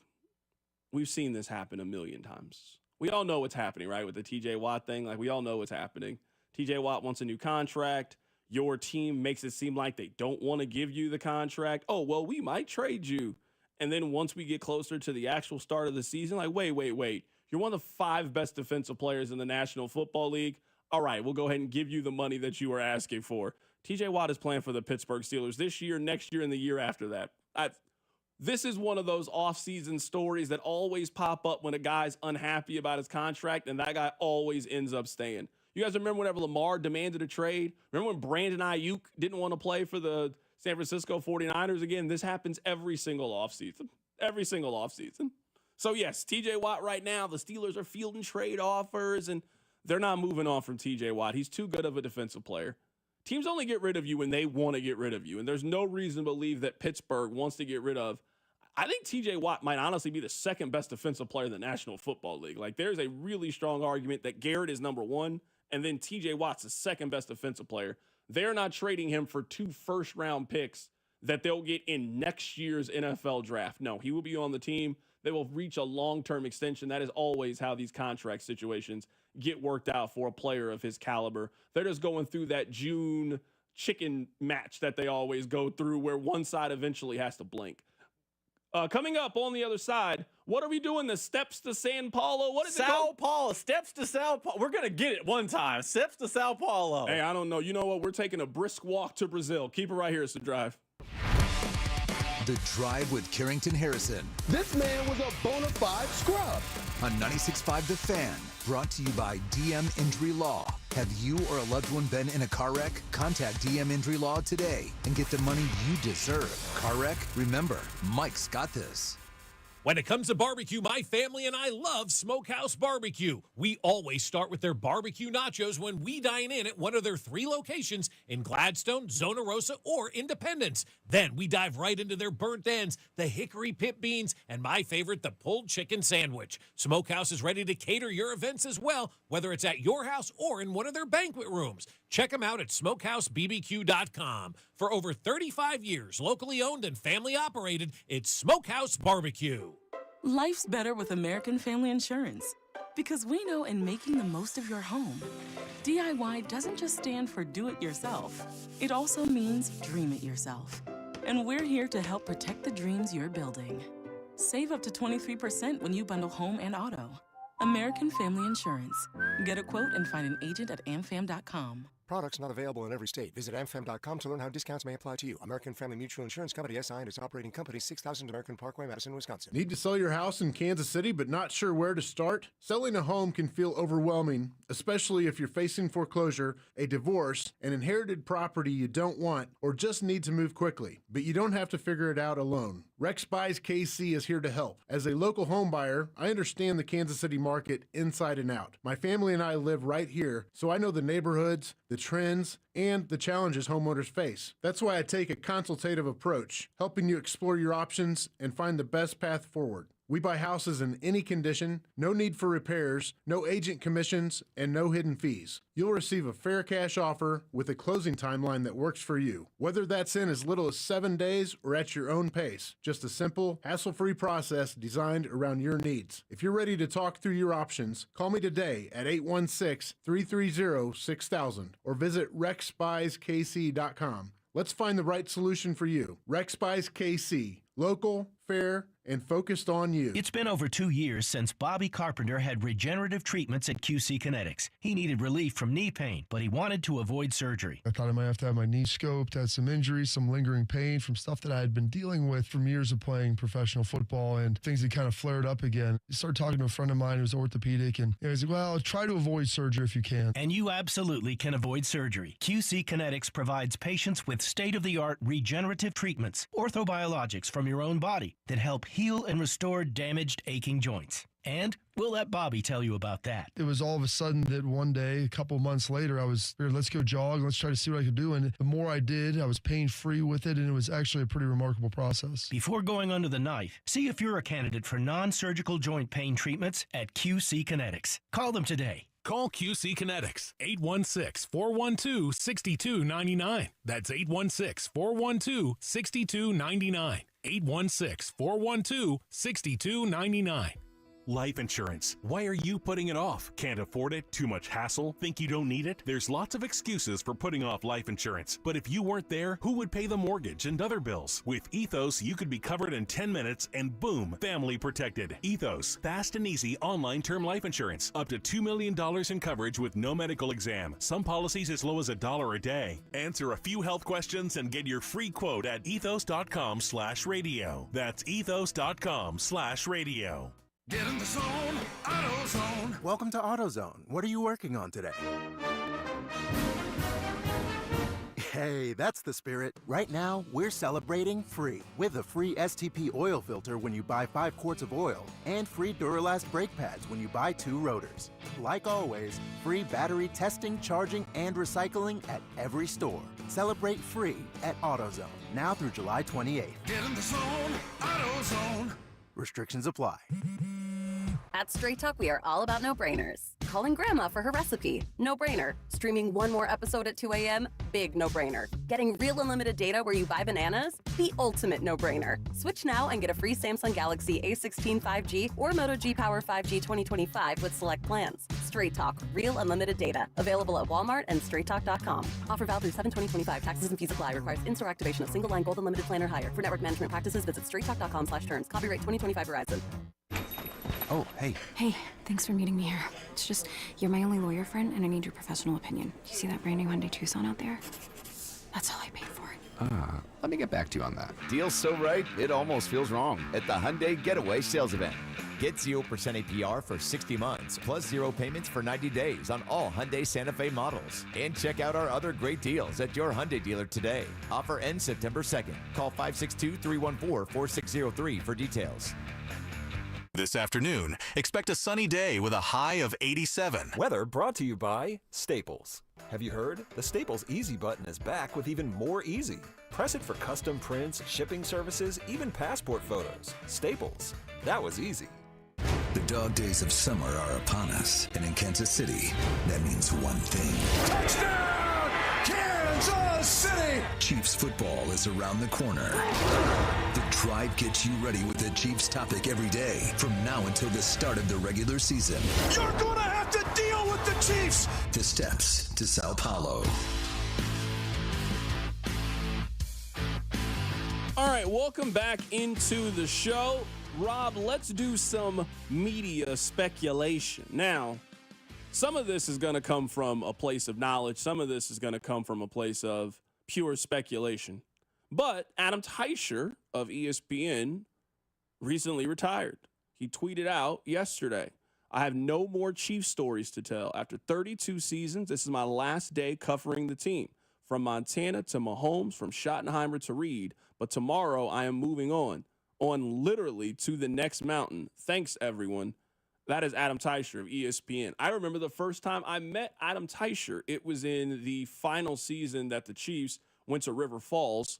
We've seen this happen a million times. We all know what's happening, right? With the TJ Watt thing, like we all know what's happening. TJ Watt wants a new contract. Your team makes it seem like they don't want to give you the contract. Oh, well, we might trade you. And then once we get closer to the actual start of the season, like, wait. You're one of the 5 best defensive players in the National Football League. All right, we'll go ahead and give you the money that you were asking for. TJ Watt is playing for the Pittsburgh Steelers this year, next year, and the year after that. This is one of those off-season stories that always pop up when a guy's unhappy about his contract, and that guy always ends up staying. You guys remember whenever Lamar demanded a trade? Remember when Brandon Ayuk didn't want to play for the San Francisco 49ers again? This happens every single offseason. Every single offseason. So, yes, TJ Watt right now, the Steelers are fielding trade offers, and they're not moving on from TJ Watt. He's too good of a defensive player. Teams only get rid of you when they want to get rid of you, and there's no reason to believe that Pittsburgh wants to get rid of. I think TJ Watt might honestly be the second best defensive player in the National Football League. Like, there's a really strong argument that Garrett is number 1, and then TJ Watt's the second best defensive player. They're not trading him for 2 first-round picks that they'll get in next year's NFL draft. No, he will be on the team. they will reach a long-term extension. That is always how these contract situations get worked out for a player of his caliber. They're just going through that June chicken match that they always go through where one side eventually has to blink. Coming up on the other side, what are we doing? The Steps to San Paulo? What is it called? Sao Paulo. Steps to Sao Paulo. We're going to get it one time. Steps to Sao Paulo. Hey, I don't know. You know what? We're taking a brisk walk to Brazil. Keep it right here. It's The Drive. The Drive with Carrington Harrison. This man was a bona fide scrub. On 96.5 The Fan, brought to you by DM Injury Law. Have you or a loved one been in a car wreck? Contact DM Injury Law today and get the money you deserve. Car wreck? Remember, Mike's got this. When it comes to barbecue, my family and I love Smokehouse Barbecue. We always start with their barbecue nachos when we dine in at one of their 3 locations in Gladstone, Zona Rosa, or Independence. Then we dive right into their burnt ends, the hickory pit beans, and my favorite, the pulled chicken sandwich. Smokehouse is ready to cater your events as well, whether it's at your house or in one of their banquet rooms. Check them out at smokehousebbq.com. For over 35 years, locally owned and family operated, it's Smokehouse Barbecue. Life's better with American Family Insurance. Because we know in making the most of your home, DIY doesn't just stand for do it yourself. It also means dream it yourself. And we're here to help protect the dreams you're building. Save up to 23% when you bundle home and auto. American Family Insurance. Get a quote and find an agent at amfam.com. Products not available in every state. Visit amfam.com to learn how discounts may apply to you. American Family Mutual Insurance Company, SI, and its operating company, 6000 American Parkway, Madison, Wisconsin. Need to sell your house in Kansas City but not sure where to start? Selling a home can feel overwhelming, especially if you're facing foreclosure, a divorce, an inherited property you don't want, or just need to move quickly. But you don't have to figure it out alone. Rex Buys KC is here to help. As a local home buyer, I understand the Kansas City market inside and out. My family and I live right here, so I know the neighborhoods, the trends, and the challenges homeowners face. That's why I take a consultative approach, helping you explore your options and find the best path forward. We buy houses in any condition, no need for repairs, no agent commissions, and no hidden fees. You'll receive a fair cash offer with a closing timeline that works for you. Whether that's in as little as 7 days or at your own pace, just a simple, hassle-free process designed around your needs. If you're ready to talk through your options, call me today at 816-330-6000 or visit rexbuyskc.com. Let's find the right solution for you. Rex Buys KC. Local, fair, and focused on you. It's been over 2 years since Bobby Carpenter had regenerative treatments at QC Kinetics. He needed relief from knee pain, but he wanted to avoid surgery. I thought I might have to have my knee scoped, had some injuries, some lingering pain from stuff that I had been dealing with from years of playing professional football, and things had kind of flared up again. I started talking to a friend of mine who's orthopedic, and he was like, well, try to avoid surgery if you can. And you absolutely can avoid surgery. QC Kinetics provides patients with state-of-the-art regenerative treatments, orthobiologics from your own body that help heal and restore damaged, aching joints. And we'll let Bobby tell you about that. It was all of a sudden that one day, a couple months later, I was, let's go jog, let's try to see what I could do. And the more I did, I was pain-free with it, and it was actually a pretty remarkable process. Before going under the knife, see if you're a candidate for non-surgical joint pain treatments at QC Kinetics. Call them today. Call QC Kinetics, 816-412-6299. That's 816-412-6299. 816-412-6299. Life insurance. Why are you putting it off? Can't afford it? Too much hassle? Think you don't need it? There's lots of excuses for putting off life insurance. But if you weren't there, who would pay the mortgage and other bills? With Ethos, you could be covered in 10 minutes and boom, family protected. Ethos, fast and easy online term life insurance. Up to $2 million in coverage with no medical exam. Some policies as low as $1 a day. Answer a few health questions and get your free quote at ethos.com/radio. That's ethos.com/radio. Get in the zone, AutoZone. Welcome to AutoZone. What are you working on today? Hey, that's the spirit. Right now, we're celebrating free with a free STP oil filter when you buy 5 quarts of oil and free Duralast brake pads when you buy 2 rotors. Like always, free battery testing, charging, and recycling at every store. Celebrate free at AutoZone, now through July 28th. Get in the zone, AutoZone. Restrictions apply. At Straight Talk, we are all about no-brainers. Calling grandma for her recipe? No-brainer. Streaming one more episode at 2 a.m.? Big no-brainer. Getting real unlimited data where you buy bananas? The ultimate no-brainer. Switch now and get a free Samsung Galaxy A16 5G or Moto G Power 5G 2025 with select plans. Straight Talk. Real unlimited data. Available at Walmart and straighttalk.com. Offer valid through 7/20/25. Taxes and fees apply. Requires in-store activation of single line gold unlimited plan or higher. For network management practices, visit straighttalk.com/terms. Copyright 2025 Verizon. Oh, hey. Hey, thanks for meeting me here. It's just, you're my only lawyer friend, and I need your professional opinion. You see that brand new Hyundai Tucson out there? That's all I paid for it. Let me get back to you on that. Deal's so right, it almost feels wrong at the Hyundai Getaway Sales Event. Get 0% APR for 60 months, plus 0 payments for 90 days on all Hyundai Santa Fe models. And check out our other great deals at your Hyundai dealer today. Offer ends September 2nd. Call 562-314-4603 for details. This afternoon, expect a sunny day with a high of 87. Weather brought to you by Staples. Have you heard? The Staples Easy button is back with even more easy. Press it for custom prints, shipping services, even passport photos. Staples. That was easy. The dog days of summer are upon us, and in Kansas City, that means one thing. Touchdown, Kansas City! Chiefs football is around the corner. The Drive gets you ready with the Chiefs topic every day from now until the start of the regular season. You're gonna have to deal with the Chiefs! The steps to Sao Paulo. All right, welcome back into the show. Rob, let's do some media speculation. Now, some of this is going to come from a place of knowledge. Some of this is going to come from a place of pure speculation. But Adam Teicher of ESPN recently retired. He tweeted out yesterday, I have no more Chiefs stories to tell. After 32 seasons, this is my last day covering the team. From Montana to Mahomes, from Schottenheimer to Reed. But tomorrow I am moving on literally to the next mountain. Thanks, everyone. That is Adam Teicher of ESPN. I remember the first time I met Adam Teicher. It was in the final season that the Chiefs went to River Falls.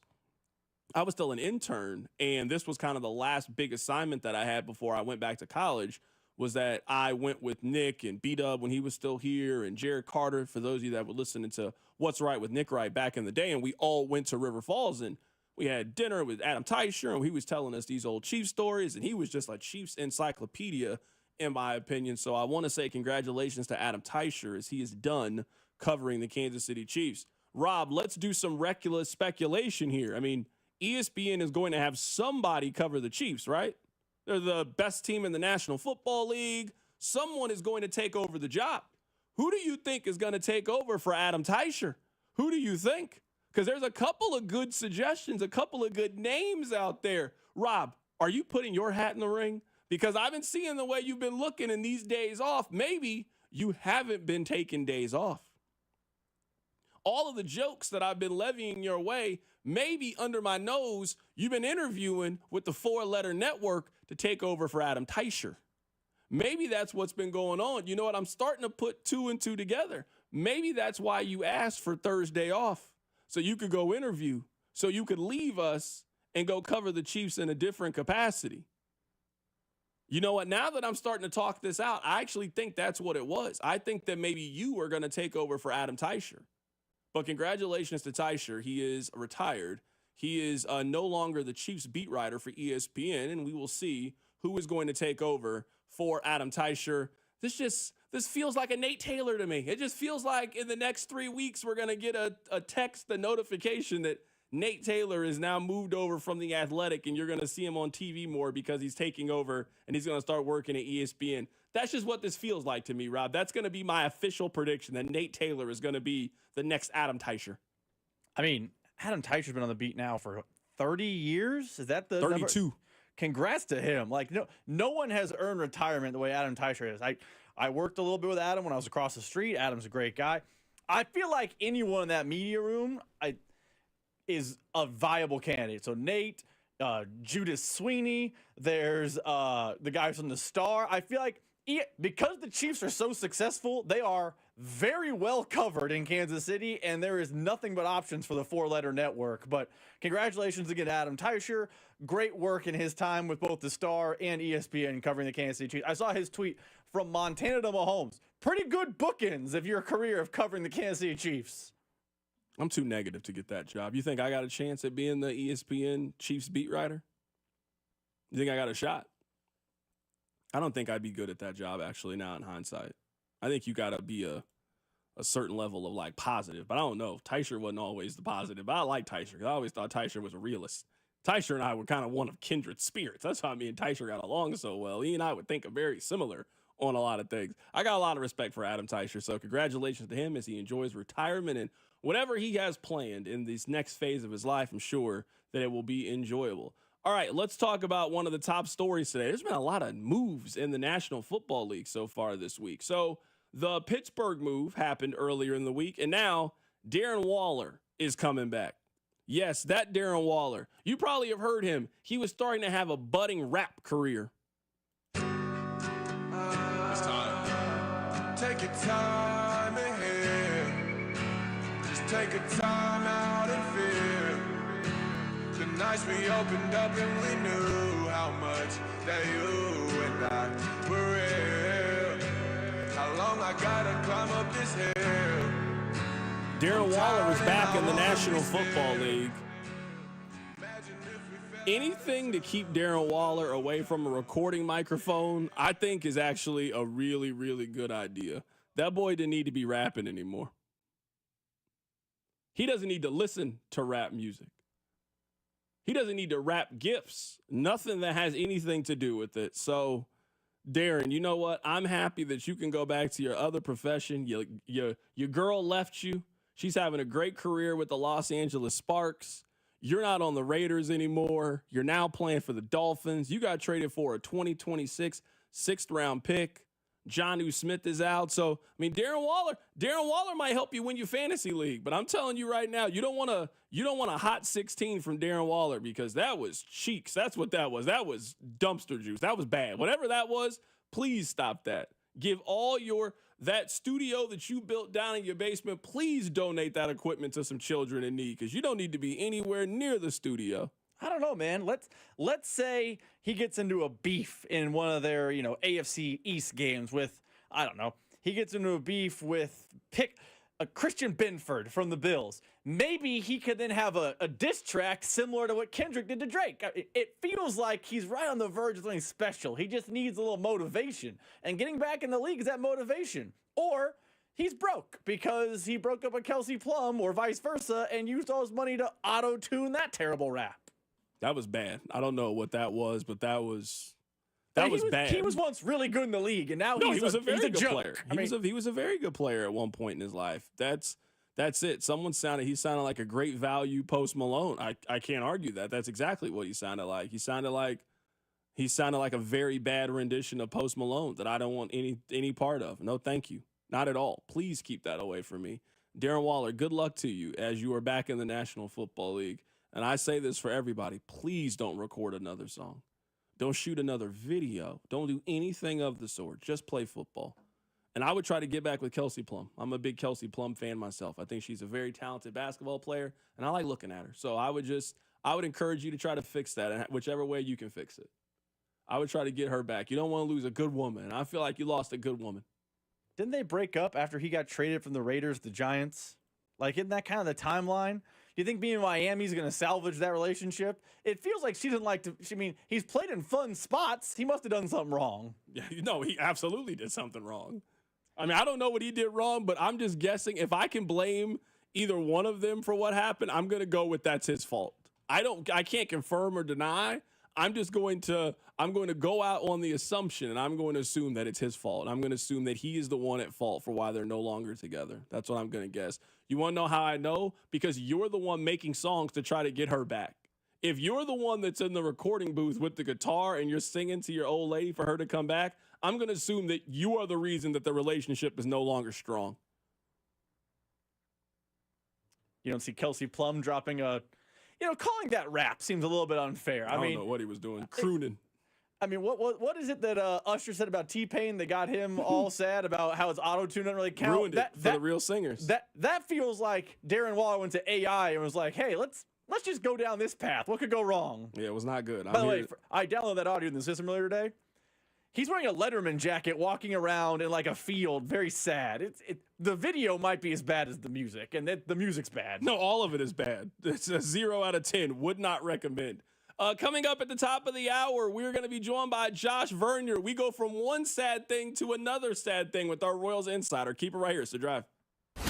I was still an intern, and this was kind of the last big assignment that I had before I went back to college, was that I went with Nick and B-Dub when he was still here, and Jared Carter, for those of you that were listening to What's Right with Nick Wright back in the day, and we all went to River Falls, and we had dinner with Adam Teicher, and he was telling us these old Chiefs stories, and he was just like Chiefs encyclopedia, in my opinion. So I want to say congratulations to Adam Teicher as he is done covering the Kansas City Chiefs. Rob, let's do some reckless speculation here. I mean, ESPN is going to have somebody cover the Chiefs, right? They're the best team in the National Football League. Someone is going to take over the job. Who do you think is going to take over for Adam Teicher? Who do you think? Because there's a couple of good suggestions, a couple of good names out there. Rob, are you putting your hat in the ring? Because I've been seeing the way you've been looking in these days off. Maybe you haven't been taking days off. All of the jokes that I've been levying your way, maybe under my nose, you've been interviewing with the 4-letter network to take over for Adam Teicher. Maybe that's what's been going on. You know what? I'm starting to put 2 and 2 together. Maybe that's why you asked for Thursday off. So you could go interview, so you could leave us and go cover the Chiefs in a different capacity. You know what? Now that I'm starting to talk this out, I actually think that's what it was. I think that maybe you are going to take over for Adam Teicher. But congratulations to Teicher. He is retired. He is no longer the Chiefs beat writer for ESPN, and we will see who is going to take over for Adam Teicher. This feels like a Nate Taylor to me. It just feels like in the next 3 weeks, we're going to get a text, a notification that Nate Taylor is now moved over from The Athletic, and you're going to see him on TV more because he's taking over and he's going to start working at ESPN. That's just what this feels like to me, Rob. That's going to be my official prediction, that Nate Taylor is going to be the next Adam Teicher. I mean, Adam Teicher's been on the beat now for 30 years. Is that the 32? Number? Congrats to him. Like, no one has earned retirement the way Adam Teicher is. I worked a little bit with Adam when I was across the street. Adam's a great guy. I feel like anyone in that media room is a viable candidate. So Nate, Judas Sweeney, there's the guys from the Star. I feel like because the Chiefs are so successful, they are very well covered in Kansas City, and there is nothing but options for the four-letter network. But congratulations again, Adam Teicher. Great work in his time with both the Star and ESPN covering the Kansas City Chiefs. I saw his tweet from Montana to Mahomes. Pretty good bookends of your career of covering the Kansas City Chiefs. I'm too negative to get that job. You think I got a chance at being the ESPN Chiefs beat writer? You think I got a shot? I don't think I'd be good at that job, actually, now in hindsight. I think you got to be a certain level of, like, positive. But I don't know. Teicher wasn't always the positive. But I like Teicher because I always thought Teicher was a realist. Teicher and I were kind of one of kindred spirits. That's why me and Teicher got along so well. He and I would think very similar on a lot of things. I got a lot of respect for Adam Teicher, so congratulations to him as he enjoys retirement and whatever he has planned in this next phase of his life. I'm sure that it will be enjoyable. All right, let's talk about one of the top stories today. There's been a lot of moves in the National Football League so far this week. So the Pittsburgh move happened earlier in the week, and now Darren Waller is coming back. Yes, that Darren Waller. You probably have heard him. He was starting to have a budding rap career. It's time. Take your time ahead. Just take a time out and feel the nights we opened up and we knew how much that you and I were real. How long I gotta climb up this hill. Darren Waller is back in the National Football League. Anything to keep Darren Waller away from a recording microphone, I think is actually a really, really good idea. That boy didn't need to be rapping anymore. He doesn't need to listen to rap music. He doesn't need to rap gifts. Nothing that has anything to do with it. So, Darren, you know what? I'm happy that you can go back to your other profession. Your girl left you. She's having a great career with the Los Angeles Sparks. You're not on the Raiders anymore. You're now playing for the Dolphins. You got traded for a 2026 sixth-round pick. Jonnu Smith is out. So, I mean, Darren Waller might help you win your fantasy league. But I'm telling you right now, you don't want a hot 16 from Darren Waller because that was cheeks. That's what that was. That was dumpster juice. That was bad. Whatever that was, please stop that. Give all that studio that you built down in your basement, please donate that equipment to some children in need because you don't need to be anywhere near the studio. I don't know, man. Let's say he gets into a beef in one of their, AFC East games with, I don't know, he gets into a beef with Christian Benford from the Bills. Maybe he could then have a diss track similar to what Kendrick did to Drake. It feels like he's right on the verge of something special. He just needs a little motivation. And getting back in the league is that motivation. Or he's broke because he broke up with Kelsey Plum or vice versa and used all his money to auto-tune that terrible rap. That was bad. I don't know what that was, but that was bad. He was once really good in the league, and now he was a very good joke. player. He was a very good player at one point in his life. That's it. He sounded like a great value Post Malone. I can't argue that. That's exactly what he sounded like. He sounded like a very bad rendition of Post Malone that I don't want any part of. No, thank you. Not at all. Please keep that away from me. Darren Waller, good luck to you as you are back in the National Football League. And I say this for everybody. Please don't record another song. Don't shoot another video. Don't do anything of the sort. Just play football. And I would try to get back with Kelsey Plum. I'm a big Kelsey Plum fan myself. I think she's a very talented basketball player, and I like looking at her. So I would encourage you to try to fix that, and whichever way you can fix it. I would try to get her back. You don't want to lose a good woman, and I feel like you lost a good woman. Didn't they break up after he got traded from the Raiders to the Giants? Like, isn't that kind of the timeline? Do you think being in Miami is going to salvage that relationship? It feels like she doesn't like to. He's played in fun spots. He must have done something wrong. Yeah, he absolutely did something wrong. I don't know what he did wrong, but I'm just guessing. If I can blame either one of them for what happened, I'm going to go with that's his fault. I can't confirm or deny. I'm going to go out on the assumption, and I'm going to assume that it's his fault. I'm going to assume that he is the one at fault for why they're no longer together. That's what I'm going to guess. You want to know how I know? Because you're the one making songs to try to get her back. If you're the one that's in the recording booth with the guitar and you're singing to your old lady for her to come back, I'm going to assume that you are the reason that the relationship is no longer strong. You don't see Kelsey Plum dropping calling that rap seems a little bit unfair. I don't know what he was doing. Crooning. I mean, what is it that Usher said about T-Pain that got him all sad about how his auto-tune doesn't really count? Ruined it for the real singers. That feels like Darren Waller went to AI and was like, hey, let's just go down this path. What could go wrong? Yeah, it was not good. By the way, I downloaded that audio in the system earlier today. He's wearing a Letterman jacket walking around in like a field, very sad. The video might be as bad as the music, and the music's bad. No, all of it is bad. It's a 0 out of 10. Would not recommend. Coming up at the top of the hour, we're going to be joined by Josh Vernier. We go from one sad thing to another sad thing with our Royals Insider. Keep it right here. It's The Drive.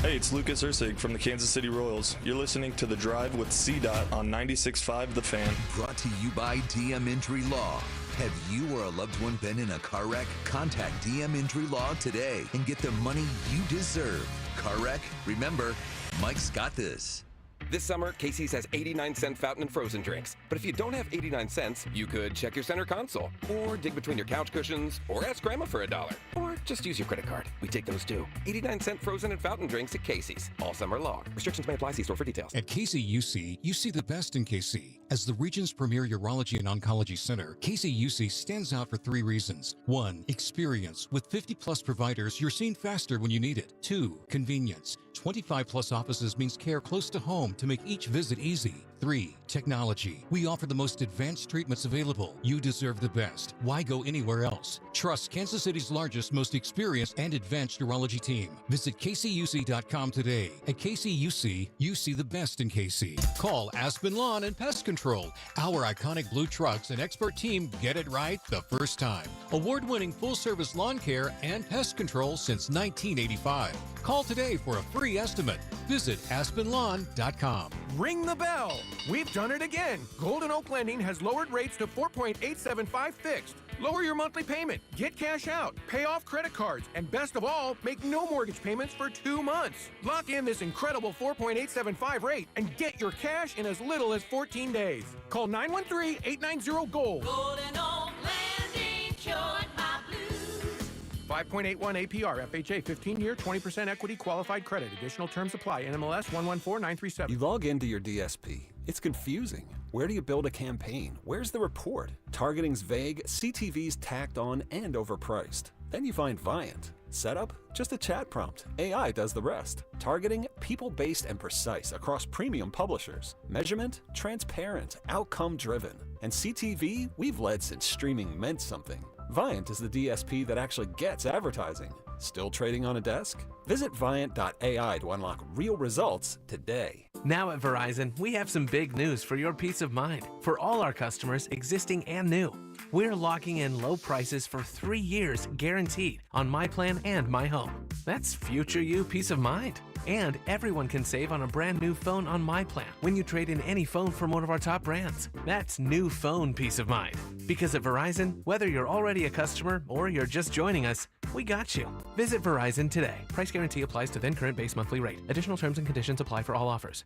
Hey, it's Lucas Ursig from the Kansas City Royals. You're listening to The Drive with C-Dot on 96.5 The Fan. Brought to you by DM Injury Law. Have you or a loved one been in a car wreck? Contact DM Injury Law today and get the money you deserve. Car wreck? Remember, Mike's got this. This summer, Casey's has 89-cent fountain and frozen drinks. But if you don't have 89 cents, you could check your center console, or dig between your couch cushions, or ask Grandma for $1, or just use your credit card. We take those too. 89-cent frozen and fountain drinks at Casey's, all summer long. Restrictions may apply. See store for details. At KCUC, you see the best in KC. As the region's premier urology and oncology center, KCUC stands out for 3 reasons. 1, experience. With 50-plus providers, you're seen faster when you need it. 2, convenience. 25-plus offices means care close to home to make each visit easy. 3, technology. We offer the most advanced treatments available. You deserve the best. Why go anywhere else? Trust Kansas City's largest, most experienced and advanced urology team. Visit kcuc.com today. At KCUC, you see the best in KC. Call Aspen Lawn and Pest Control. Our iconic blue trucks and expert team get it right the first time. Award-winning full-service lawn care and pest control since 1985. Call today for a free estimate. Visit aspenlawn.com. Ring the bell. We've done it again. Golden Oak Lending has lowered rates to 4.875 fixed. Lower your monthly payment, get cash out, pay off credit cards, and best of all, make no mortgage payments for 2 months. Lock in this incredible 4.875 rate and get your cash in as little as 14 days. Call 913-890-GOLD. Golden Oak Lending, cured my blues. 5.81 APR, FHA, 15-year, 20% equity, qualified credit. Additional terms apply. NMLS 114937. You log into your DSP. It's confusing. Where do you build a campaign? Where's the report? Targeting's vague, CTV's tacked on and overpriced. Then you find Viant. Setup? Just a chat prompt. AI does the rest. Targeting? People-based and precise across premium publishers. Measurement? Transparent, outcome-driven. And CTV? We've led since streaming meant something. Viant is the DSP that actually gets advertising. Still trading on a desk? Visit Viant.ai to unlock real results today. Now at Verizon, we have some big news for your peace of mind. For all our customers, existing and new, we're locking in low prices for 3 years guaranteed on My Plan and My Home. That's future you peace of mind. And everyone can save on a brand new phone on My Plan when you trade in any phone from one of our top brands. That's new phone peace of mind. Because at Verizon, whether you're already a customer or you're just joining us, we got you. Visit Verizon today. Price guarantee applies to then current base monthly rate. Additional terms and conditions apply for all offers.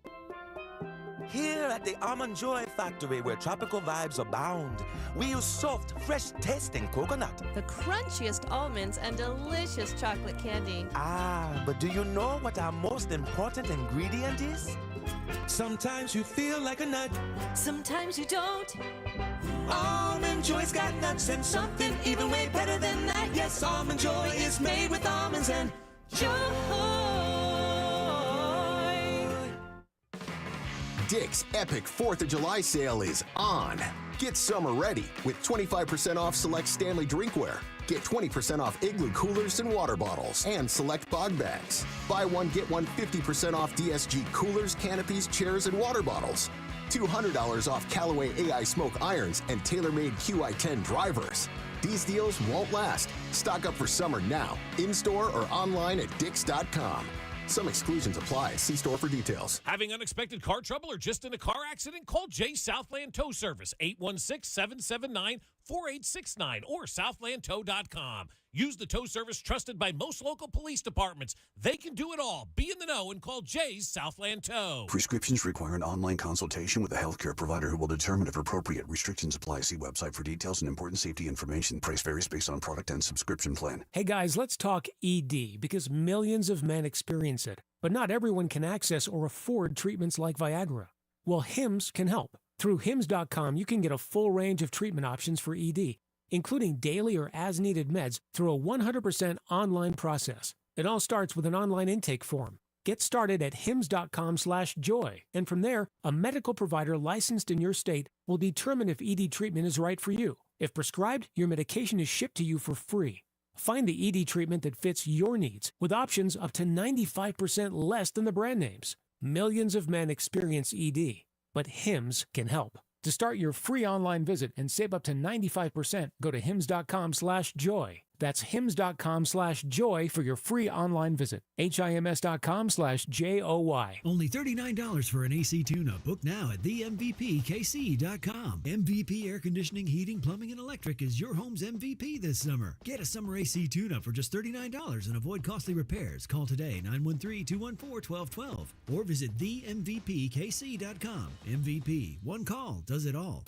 Here at the Almond Joy Factory, where tropical vibes abound, we use soft, fresh-tasting coconut. The crunchiest almonds and delicious chocolate candy. Ah, but do you know what our most important ingredient is? Sometimes you feel like a nut. Sometimes you don't. Almond Joy's got nuts and something even way better than that. Yes, Almond Joy is made with almonds and joy. Dick's epic 4th of July sale is on. Get summer ready with 25% off select Stanley drinkware. Get 20% off Igloo coolers and water bottles and select bog bags. Buy one, get one 50% off DSG coolers, canopies, chairs, and water bottles. $200 off Callaway AI smoke irons and TaylorMade QI10 drivers. These deals won't last. Stock up for summer now, in-store or online at Dicks.com. Some exclusions apply. See store for details. Having unexpected car trouble or just in a car accident? Call Jay Southland Tow Service, 816-779-4869 or southlandtow.com. Use the tow service trusted by most local police departments. They can do it all. Be in the know and call Jay's Southland Tow. Prescriptions require an online consultation with a healthcare provider who will determine if appropriate. Restrictions apply. See website for details and important safety information. Price varies based on product and subscription plan. Hey guys, let's talk ED because millions of men experience it, but not everyone can access or afford treatments like Viagra. Well, Hims can help. Through Hims.com, you can get a full range of treatment options for ED. including daily or as-needed meds through a 100% online process. It all starts with an online intake form. Get started at hims.com/joy, and from there, a medical provider licensed in your state will determine if ED treatment is right for you. If prescribed, your medication is shipped to you for free. Find the ED treatment that fits your needs with options up to 95% less than the brand names. Millions of men experience ED, but Hims can help. To start your free online visit and save up to 95%, go to hims.com/joy. That's hims.com/joy for your free online visit. HIMS.com/JOY. Only $39 for an AC tune-up. Book now at themvpkc.com. MVP Air Conditioning, Heating, Plumbing, and Electric is your home's MVP this summer. Get a summer AC tune-up for just $39 and avoid costly repairs. Call today, 913-214-1212, or visit themvpkc.com. MVP, one call does it all.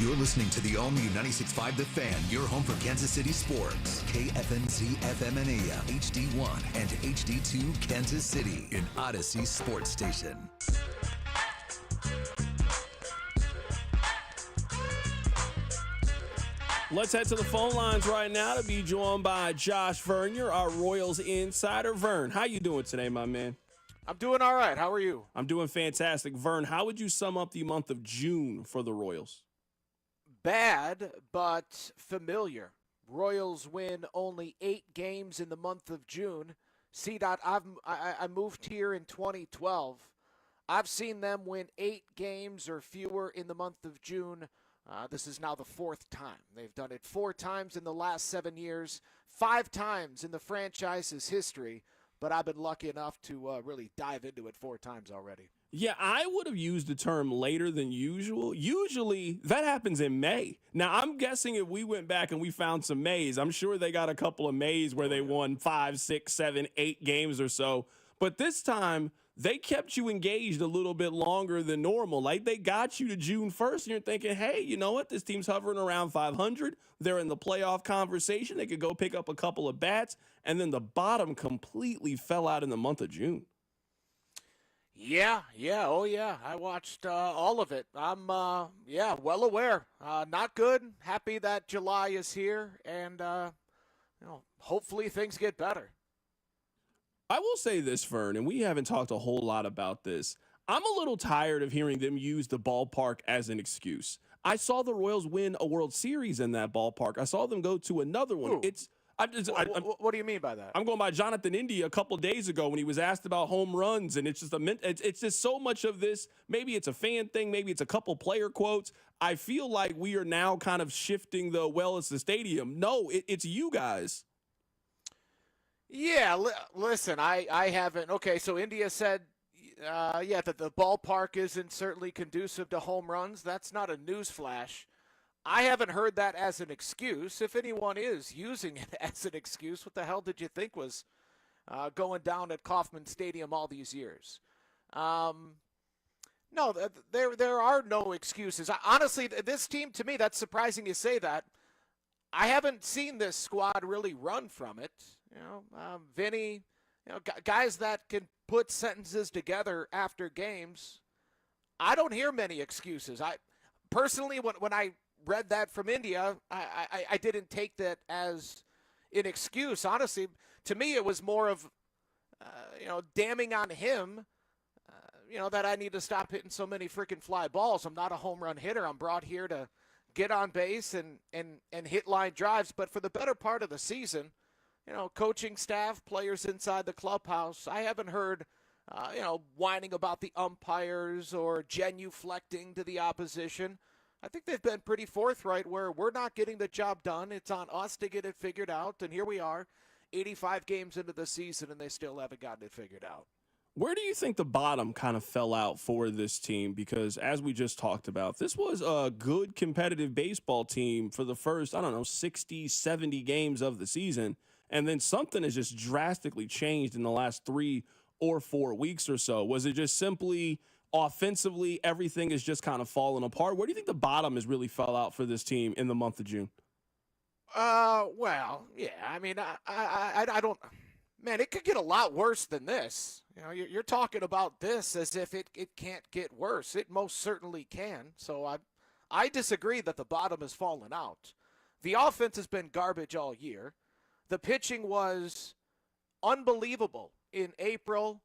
You're listening to the all-new 96.5 The Fan, your home for Kansas City sports. KFNZ FM and AM, HD1 and HD2 Kansas City, an Odyssey sports station. Let's head to the phone lines right now to be joined by Josh Vernier, our Royals insider. Vern, how you doing today, my man? I'm doing all right. How are you? I'm doing fantastic. Vern, how would you sum up the month of June for the Royals? Bad, but familiar. Royals win only 8 games in the month of June. I moved here in 2012. I've seen them win 8 games or fewer in the month of June. This is now the 4th time. They've done it 4 times in the last 7 years, 5 times in the franchise's history, but I've been lucky enough to really dive into it 4 times already. Yeah, I would have used the term later than usual. Usually, that happens in May. Now, I'm guessing if we went back and we found some Mays, I'm sure they got a couple of Mays where they won 5, 6, 7, 8 games or so. But this time, they kept you engaged a little bit longer than normal. Like, they got you to June 1st, and you're thinking, hey, you know what? This team's hovering around 500. They're in the playoff conversation. They could go pick up a couple of bats. And then the bottom completely fell out in the month of June. Yeah, oh yeah. I watched all of it. I'm, well aware. Not good. Happy that July is here, and hopefully things get better. I will say this, Vern, and we haven't talked a whole lot about this. I'm a little tired of hearing them use the ballpark as an excuse. I saw the Royals win a World Series in that ballpark. I saw them go to another one. Ooh. What do you mean by that? I'm going by Jonathan India a couple days ago when he was asked about home runs, and it's just so much of this. Maybe it's a fan thing, maybe it's a couple player quotes. I feel like we are now kind of shifting it's the stadium. No, it's you guys. Yeah, listen, I haven't. Okay, so India said, that the ballpark isn't certainly conducive to home runs. That's not a news flash. I haven't heard that as an excuse. If anyone is using it as an excuse, what the hell did you think was going down at Kauffman Stadium all these years? No, there are no excuses. Honestly, this team, to me, that's surprising you say that. I haven't seen this squad really run from it. Vinny, guys that can put sentences together after games. I don't hear many excuses. I personally, when I read that from India, I didn't take that as an excuse. Honestly, to me, it was more of, damning on him, that I need to stop hitting so many freaking fly balls. I'm not a home run hitter. I'm brought here to get on base and hit line drives. But for the better part of the season, coaching staff, players inside the clubhouse, I haven't heard, whining about the umpires or genuflecting to the opposition. I think they've been pretty forthright where we're not getting the job done. It's on us to get it figured out. And here we are, 85 games into the season, and they still haven't gotten it figured out. Where do you think the bottom kind of fell out for this team? Because as we just talked about, this was a good competitive baseball team for the first, 60, 70 games of the season. And then something has just drastically changed in the last 3 or 4 weeks or so. Was it just simply offensively, everything is just kind of falling apart? Where do you think the bottom has really fell out for this team in the month of June? Well, yeah. I mean, I don't. Man, it could get a lot worse than this. You're talking about this as if it can't get worse. It most certainly can. So I disagree that the bottom has fallen out. The offense has been garbage all year. The pitching was unbelievable in April,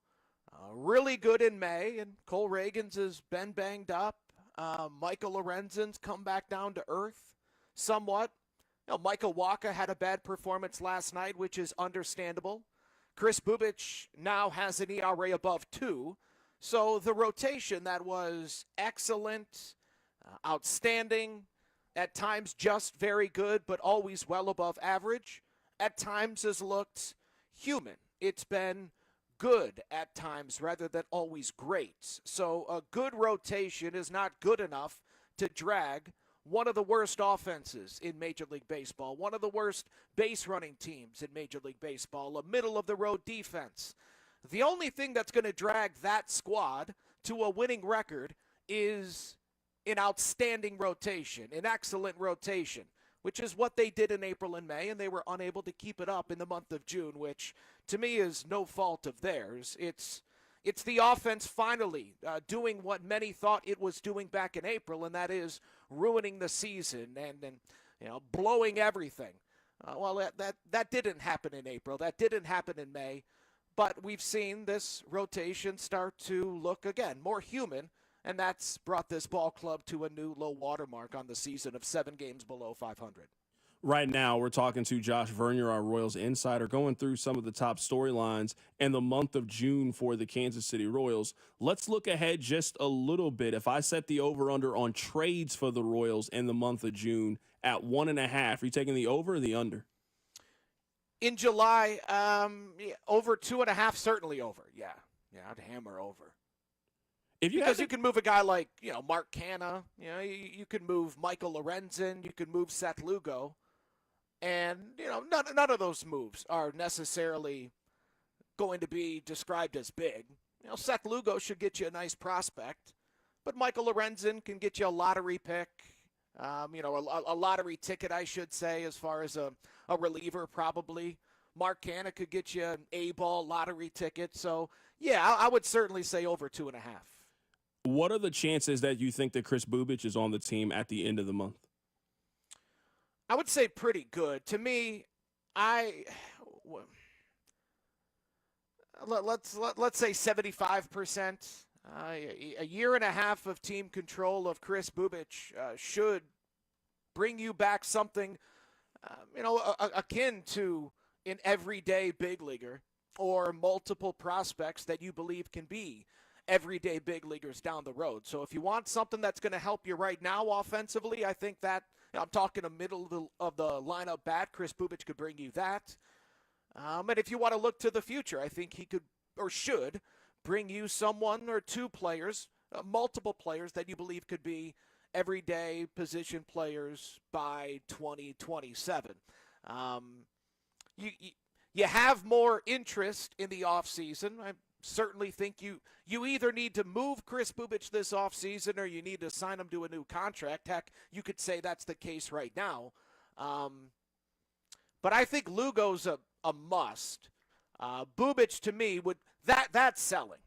really good in May, and Cole Reagans has been banged up. Michael Lorenzen's come back down to earth somewhat. Michael Wacha had a bad performance last night, which is understandable. Chris Bubic now has an ERA above 2. So the rotation that was excellent, outstanding, at times just very good, but always well above average, at times has looked human. It's been good at times rather than always great. So a good rotation is not good enough to drag one of the worst offenses in Major League Baseball, one of the worst base running teams in Major League Baseball, a middle-of-the-road defense. The only thing that's going to drag that squad to a winning record is an outstanding rotation, an excellent rotation, which is what they did in April and May, and they were unable to keep it up in the month of June, which to me is no fault of theirs. It's the offense finally doing what many thought it was doing back in April, and that is ruining the season and blowing everything. That didn't happen in April. That didn't happen in May. But we've seen this rotation start to look, again, more human, and that's brought this ball club to a new low watermark on the season of 7 games below 500. Right now, we're talking to Josh Vernier, our Royals insider, going through some of the top storylines in the month of June for the Kansas City Royals. Let's look ahead just a little bit. If I set the over-under on trades for the Royals in the month of June at 1.5, are you taking the over or the under? In July, over 2.5, certainly over. Yeah, I'd hammer over. Because you can move a guy like, Mark Canha, you can move Michael Lorenzen, you can move Seth Lugo, and, none of those moves are necessarily going to be described as big. Seth Lugo should get you a nice prospect, but Michael Lorenzen can get you a lottery pick, a lottery ticket, I should say, as far as a reliever probably. Mark Canha could get you an A-ball lottery ticket. So, yeah, I would certainly say over 2.5. What are the chances that you think that Chris Bubic is on the team at the end of the month? I would say pretty good. To me, let's say 75%. A year and a half of team control of Chris Bubic should bring you back something, akin to an everyday big leaguer or multiple prospects that you believe can be everyday big leaguers down the road. So if you want something that's going to help you right now offensively, I think that, I'm talking a middle of the lineup bat, Chris Bubic could bring you that. And if you want to look to the future, I think he could or should bring you someone or two players, multiple players that you believe could be everyday position players by 2027. You have more interest in the offseason. I certainly think you either need to move Chris Bubic this offseason or you need to sign him to a new contract. Heck, you could say that's the case right now. But I think Lugo's a must. Bubic, to me, that's selling.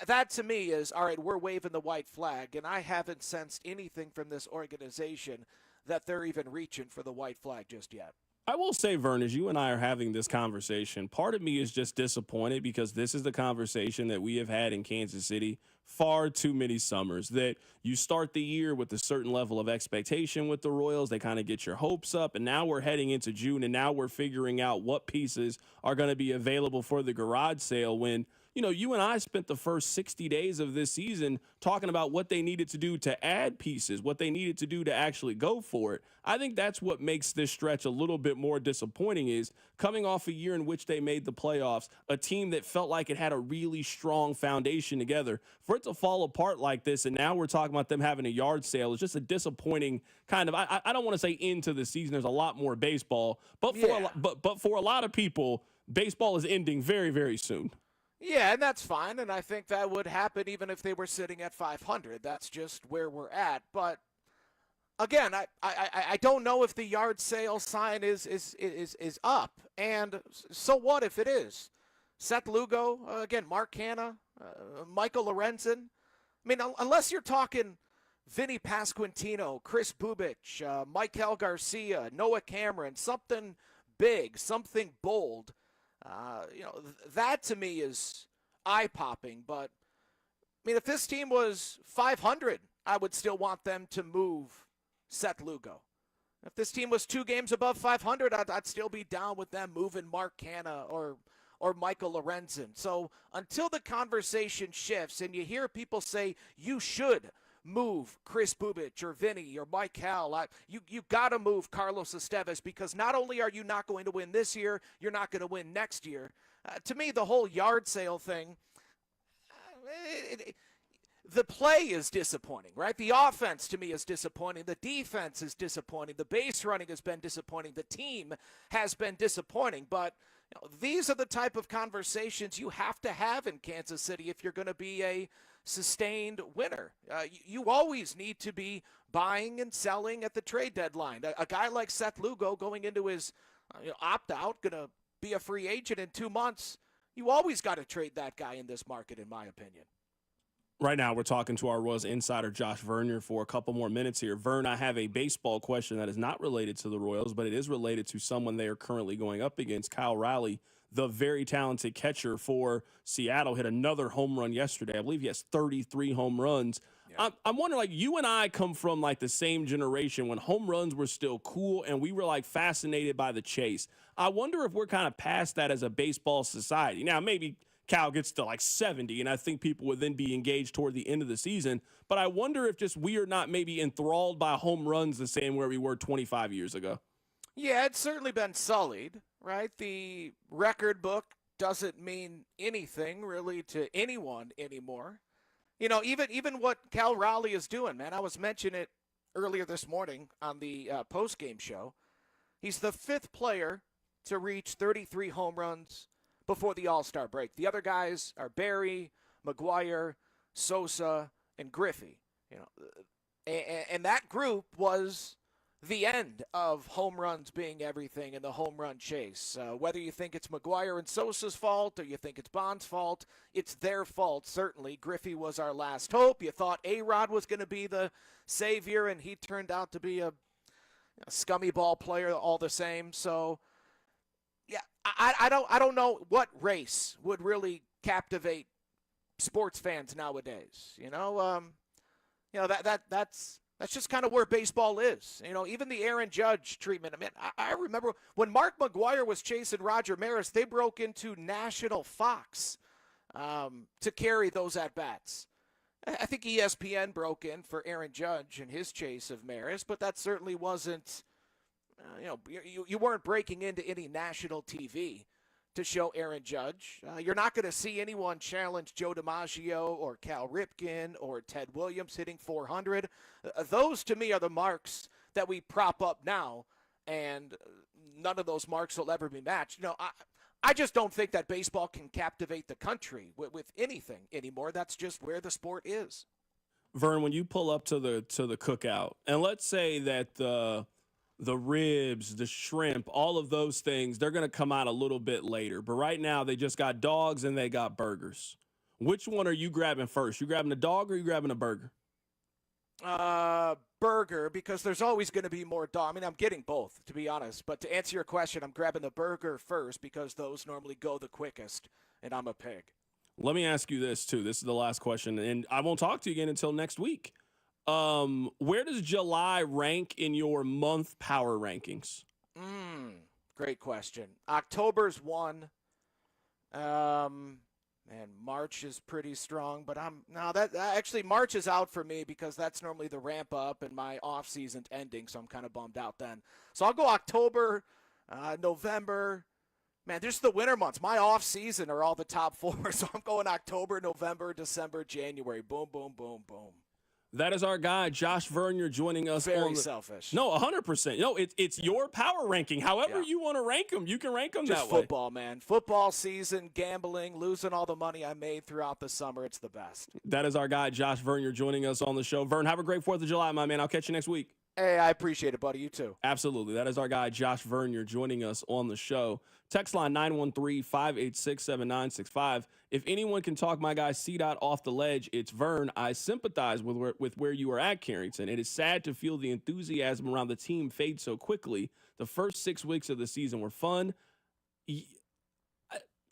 That to me is, all right, we're waving the white flag, and I haven't sensed anything from this organization that they're even reaching for the white flag just yet. I will say, Vern, as you and I are having this conversation, part of me is just disappointed because this is the conversation that we have had in Kansas City far too many summers, that you start the year with a certain level of expectation with the Royals. They kind of get your hopes up, and now we're heading into June, and now we're figuring out what pieces are going to be available for the garage sale when, you and I spent the first 60 days of this season talking about what they needed to do to add pieces, what they needed to do to actually go for it. I think that's what makes this stretch a little bit more disappointing is coming off a year in which they made the playoffs, a team that felt like it had a really strong foundation together. For it to fall apart like this, and now we're talking about them having a yard sale, is just a disappointing kind of, I don't want to say end to the season. There's a lot more baseball, but for a lot of people, baseball is ending very, very soon. Yeah, and that's fine, and I think that would happen even if they were sitting at 500. That's just where we're at. But again, I don't know if the yard sale sign is up, and so what if it is? Seth Lugo, again, Mark Canha, Michael Lorenzen. I mean, unless you're talking Vinny Pasquantino, Chris Bubic, Maikel Garcia, Noah Cameron, something big, something bold. That to me is eye-popping. But, I mean, if this team was 500, I would still want them to move Seth Lugo. If this team was 2 games above 500, I'd still be down with them moving Mark Canha or Michael Lorenzen. So until the conversation shifts and you hear people say you should move Chris Bubic or Vinny or Mike Howell, you got to move Carlos Estevez, because not only are you not going to win this year, you're not going to win next year. To me, the whole yard sale thing, the play is disappointing, right? The offense, to me, is disappointing. The defense is disappointing. The base running has been disappointing. The team has been disappointing. But these are the type of conversations you have to have in Kansas City if you're going to be a sustained winner. You always need to be buying and selling at the trade deadline. A guy like Seth Lugo going into his opt-out, going to be a free agent in 2 months, you always got to trade that guy in this market, in my opinion. Right now, we're talking to our Royals insider, Josh Vernier, for a couple more minutes here. Vern, I have a baseball question that is not related to the Royals, but it is related to someone they are currently going up against. Kyle Raleigh, the very talented catcher for Seattle, hit another home run yesterday. I believe he has 33 home runs. Yeah. I'm wondering, like, you and I come from, like, the same generation when home runs were still cool and we were, like, fascinated by the chase. I wonder if we're kind of past that as a baseball society. Now, maybe Cal gets to like 70, and I think people would then be engaged toward the end of the season. But I wonder if just we are not maybe enthralled by home runs the same way we were 25 years ago. Yeah, it's certainly been sullied, right? The record book doesn't mean anything really to anyone anymore. Even what Cal Raleigh is doing, man. I was mentioning it earlier this morning on the post-game show. He's the 5th player to reach 33 home runs before the All-Star break. The other guys are Barry, McGuire, Sosa, and Griffey. And that group was the end of home runs being everything in the home run chase. Whether you think it's McGuire and Sosa's fault or you think it's Bond's fault, it's their fault, certainly. Griffey was our last hope. You thought A-Rod was going to be the savior, and he turned out to be a scummy ball player all the same. So, yeah, I don't know what race would really captivate sports fans nowadays. That's just kind of where baseball is. Even the Aaron Judge treatment. I mean, I remember when Mark McGuire was chasing Roger Maris, they broke into National Fox to carry those at bats. I think ESPN broke in for Aaron Judge and his chase of Maris, but that certainly wasn't. You weren't breaking into any national TV to show Aaron Judge. You're not going to see anyone challenge Joe DiMaggio or Cal Ripken or Ted Williams hitting 400. Those, to me, are the marks that we prop up now, and none of those marks will ever be matched. I just don't think that baseball can captivate the country with anything anymore. That's just where the sport is. Vern, when you pull up to the cookout, and let's say that the ribs, the shrimp, all of those things, they're going to come out a little bit later. But right now, they just got dogs and they got burgers. Which one are you grabbing first? You grabbing a dog or you grabbing a burger? Burger, because there's always going to be more dog. I mean, I'm getting both, to be honest. But to answer your question, I'm grabbing the burger first because those normally go the quickest, and I'm a pig. Let me ask you this, too. This is the last question, and I won't talk to you again until next week. Where does July rank in your month power rankings? Great question. October's 1. And March is pretty strong, but actually March is out for me because that's normally the ramp up and my off season's ending, so I'm kind of bummed out then. So I'll go October, November. Man, there's the winter months. My off season are all the top 4, so I'm going October, November, December, January. Boom, boom, boom, boom. That is our guy, Josh Vernier, joining us. Very selfish. No, 100%. No, it's your power ranking. However you want to rank them, you can rank them that way. Just football, man. Football season, gambling, losing all the money I made throughout the summer. It's the best. That is our guy, Josh Vernier, joining us on the show. Vern, have a great 4th of July, my man. I'll catch you next week. Hey, I appreciate it, buddy. You too. Absolutely. That is our guy, Josh Vernier, joining us on the show. Text line 913-586-7965. If anyone can talk my guy C-Dot off the ledge, it's Vern. I sympathize with where you are at, Carrington. It is sad to feel the enthusiasm around the team fade so quickly. The first 6 weeks of the season were fun. I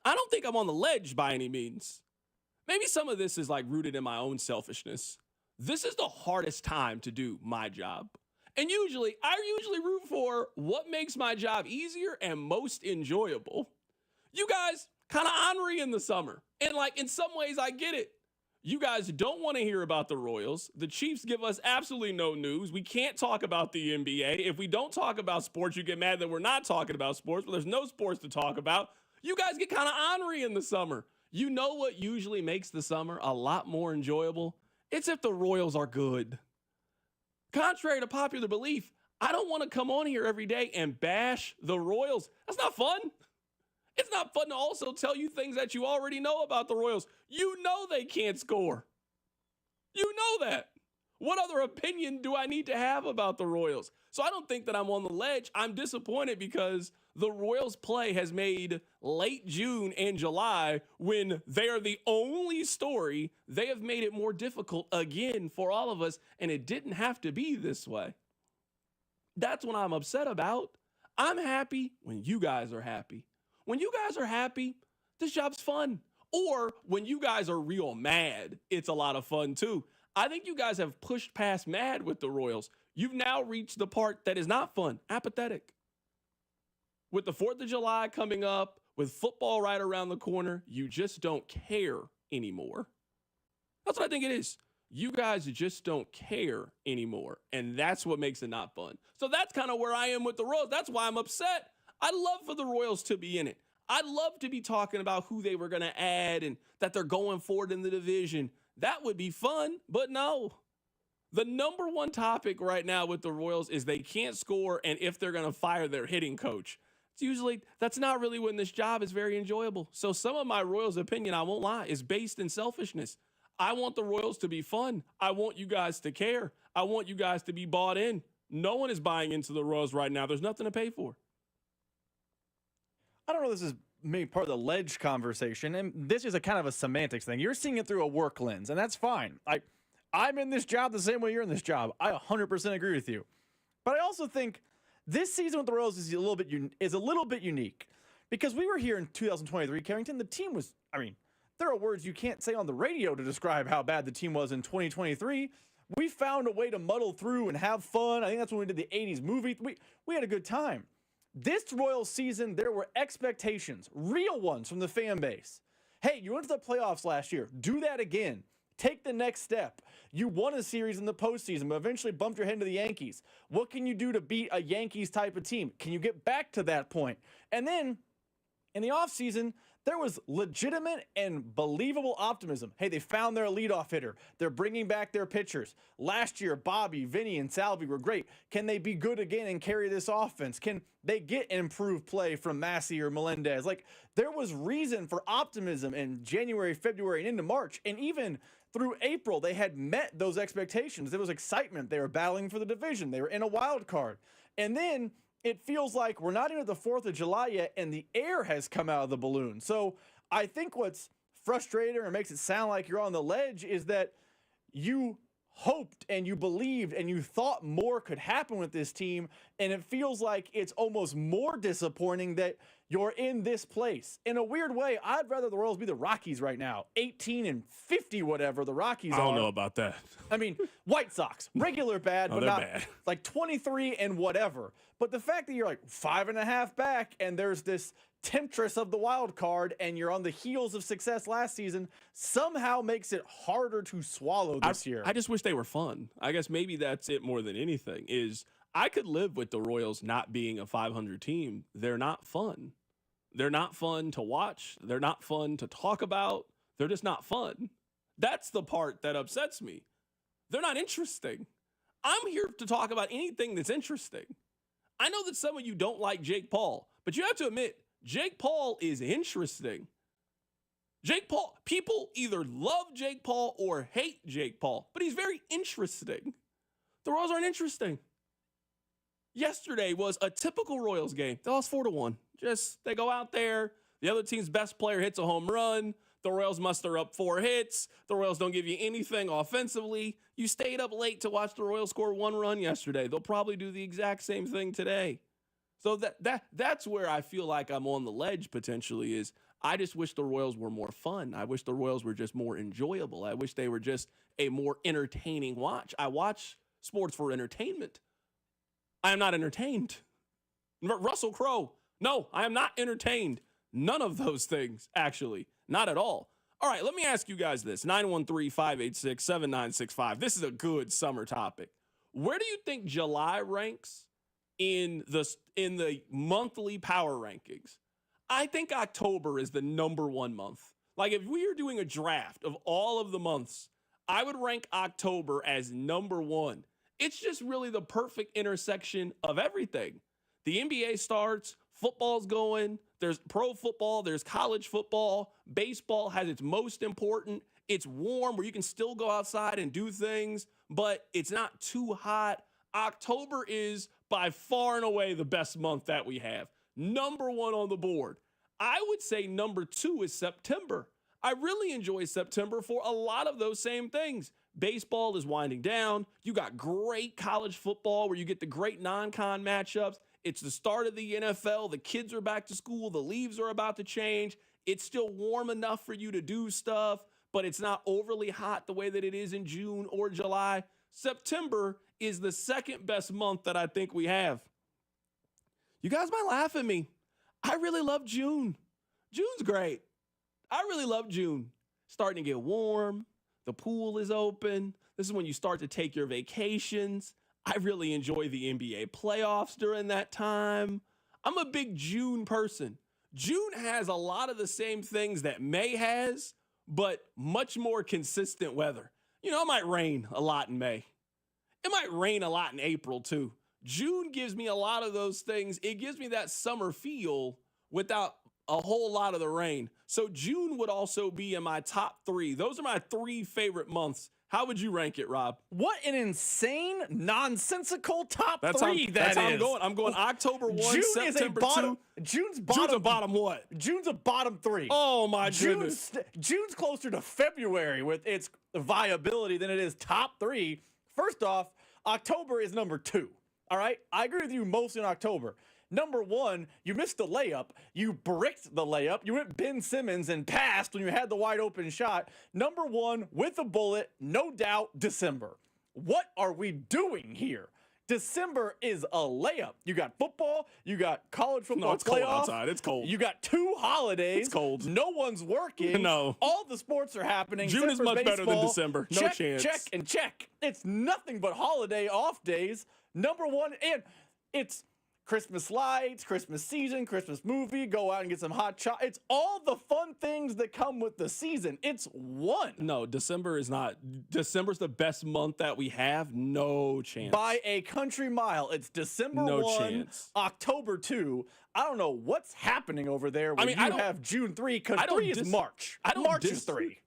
don't think I'm on the ledge by any means. Maybe some of this is like rooted in my own selfishness. This is the hardest time to do my job. And I usually root for what makes my job easier and most enjoyable. You guys kind of ornery in the summer. And like in some ways I get it. You guys don't want to hear about the Royals. The Chiefs give us absolutely no news. We can't talk about the NBA. If we don't talk about sports, you get mad that we're not talking about sports, but there's no sports to talk about. You guys get kind of ornery in the summer. You know what usually makes the summer a lot more enjoyable? It's if the Royals are good. Contrary to popular belief, I don't want to come on here every day and bash the Royals. That's not fun. It's not fun to also tell you things that you already know about the Royals. You know they can't score. You know that. What other opinion do I need to have about the Royals? So I don't think that I'm on the ledge. I'm disappointed because the Royals play has made late June and July, when they are the only story, they have made it more difficult again for all of us, and it didn't have to be this way. That's what I'm upset about. I'm happy when you guys are happy. When you guys are happy, this job's fun. Or when you guys are real mad, it's a lot of fun too. I think you guys have pushed past mad with the Royals. You've now reached the part that is not fun, apathetic. With the 4th of July coming up, with football right around the corner, you just don't care anymore. That's what I think it is. You guys just don't care anymore, and that's what makes it not fun. So that's kind of where I am with the Royals. That's why I'm upset. I'd love for the Royals to be in it. I'd love to be talking about who they were going to add and that they're going forward in the division. That would be fun, but no. The number one topic right now with the Royals is they can't score and if they're going to fire their hitting coach. That's not really when this job is very enjoyable. So some of my Royals opinion, I won't lie, is based in selfishness. I want the Royals to be fun. I want you guys to care. I want you guys to be bought in. No one is buying into the Royals right now. There's nothing to pay for. I don't know if this is maybe part of the ledge conversation, and this is a kind of a semantics thing. You're seeing it through a work lens, and that's fine. I'm in this job the same way you're in this job. I 100% agree with you. But I also think this season with the Royals is a little bit unique because we were here in 2023, Carrington. The team was, there are words you can't say on the radio to describe how bad the team was in 2023. We found a way to muddle through and have fun. I think that's when we did the 80s movie. We had a good time. This Royals season, there were expectations, real ones from the fan base. Hey, you went to the playoffs last year. Do that again. Take the next step. You won a series in the postseason, but eventually bumped your head into the Yankees. What can you do to beat a Yankees type of team? Can you get back to that point? And then in the offseason, there was legitimate and believable optimism. Hey, they found their leadoff hitter. They're bringing back their pitchers. Last year, Bobby, Vinny, and Salvi were great. Can they be good again and carry this offense? Can they get improved play from Massey or Melendez? There was reason for optimism in January, February, and into March. And even through April, they had met those expectations. There was excitement. They were battling for the division. They were in a wild card. And then it feels like we're not even at the 4th of July yet, and the air has come out of the balloon. So I think what's frustrating or makes it sound like you're on the ledge is that you hoped and you believed and you thought more could happen with this team, and it feels like it's almost more disappointing that you're in this place. In a weird way, I'd rather the Royals be the Rockies right now, 18-50, whatever the Rockies are. I don't know about that. White Sox, regular bad, but not bad. 23 and whatever. But the fact that you're 5.5 back and there's this temptress of the wild card and you're on the heels of success last season somehow makes it harder to swallow this year. I just wish they were fun. I guess maybe that's it more than anything, is I could live with the Royals not being a 500 team. They're not fun. They're not fun to watch. They're not fun to talk about. They're just not fun. That's the part that upsets me. They're not interesting. I'm here to talk about anything that's interesting. I know that some of you don't like Jake Paul, but you have to admit, Jake Paul is interesting. Jake Paul, people either love Jake Paul or hate Jake Paul, but he's very interesting. The Royals aren't interesting. yesterday was a typical Royals game. They lost 4-1. They go out there. The other team's best player hits a home run. The Royals muster up 4 hits. The Royals don't give you anything offensively. You stayed up late to watch the Royals score 1 run yesterday. They'll probably do the exact same thing today. So that's where I feel like I'm on the ledge potentially is I just wish the Royals were more fun. I wish the Royals were just more enjoyable. I wish they were just a more entertaining watch. I watch sports for entertainment. I am not entertained. Russell Crowe, no, I am not entertained. None of those things, actually. Not at all. All right, let me ask you guys this. 913-586-7965. This is a good summer topic. Where do you think July ranks in the monthly power rankings? I think October is the number 1 month. Like if we are doing a draft of all of the months, I would rank October as number 1. It's just really the perfect intersection of everything. The NBA starts, football's going, there's pro football, there's college football, baseball has its most important. It's warm where you can still go outside and do things, but it's not too hot. October is by far and away the best month that we have. Number 1 on the board. I would say number 2 is September. I really enjoy September for a lot of those same things. Baseball is winding down. You got great college football where you get the great non-con matchups. It's the start of the NFL. The kids are back to school. The leaves are about to change. It's still warm enough for you to do stuff, but it's not overly hot the way that it is in June or July. September is the second best month that I think we have. You guys might laugh at me. I really love June. June's great. I really love June. Starting to get warm. The pool is open. This is when you start to take your vacations. I really enjoy the NBA playoffs during that time. I'm a big June person. June has a lot of the same things that May has, but much more consistent weather. You know, it might rain a lot in May. It might rain a lot in April too. June gives me a lot of those things. It gives me that summer feel without a whole lot of the rain. So June would also be in my top 3. Those are my 3 favorite months. How would you rank it, Rob? What an insane, nonsensical top 3 that's how I'm going. I'm going October 1, June September is a bottom, 2. June's a bottom what? June's a bottom 3. Oh, my goodness. June's closer to February with its viability than it is top 3. First off, October is number 2. All right? I agree with you mostly in October. Number 1, you missed the layup. You bricked the layup. You went Ben Simmons and passed when you had the wide open shot. Number 1, with a bullet, no doubt, December. What are we doing here? December is a layup. You got football. You got college football No, it's playoff. cold outside. It's cold. You got 2 holidays. It's cold. No one's working. No. All the sports are happening. June is much better than December. No check, chance. Check, and check. It's nothing but holiday off days. Number 1, and it's Christmas lights, Christmas season, Christmas movie, go out and get some hot chocolate. It's all the fun things that come with the season. It's 1. No, December is not. December's the best month that we have. No chance. By a country mile. It's December 1, chance. October 2. I don't know what's happening over there when you have June 3, because 3 is March. March is 3.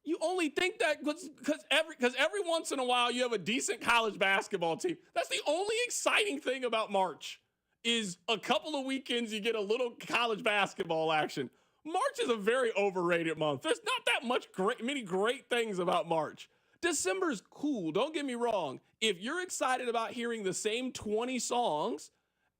You only think that because every once in a while you have a decent college basketball team. That's the only exciting thing about March. Is a couple of weekends you get a little college basketball action. March is a very overrated month. There's not that many great things about March. December's cool, don't get me wrong. If you're excited about hearing the same 20 songs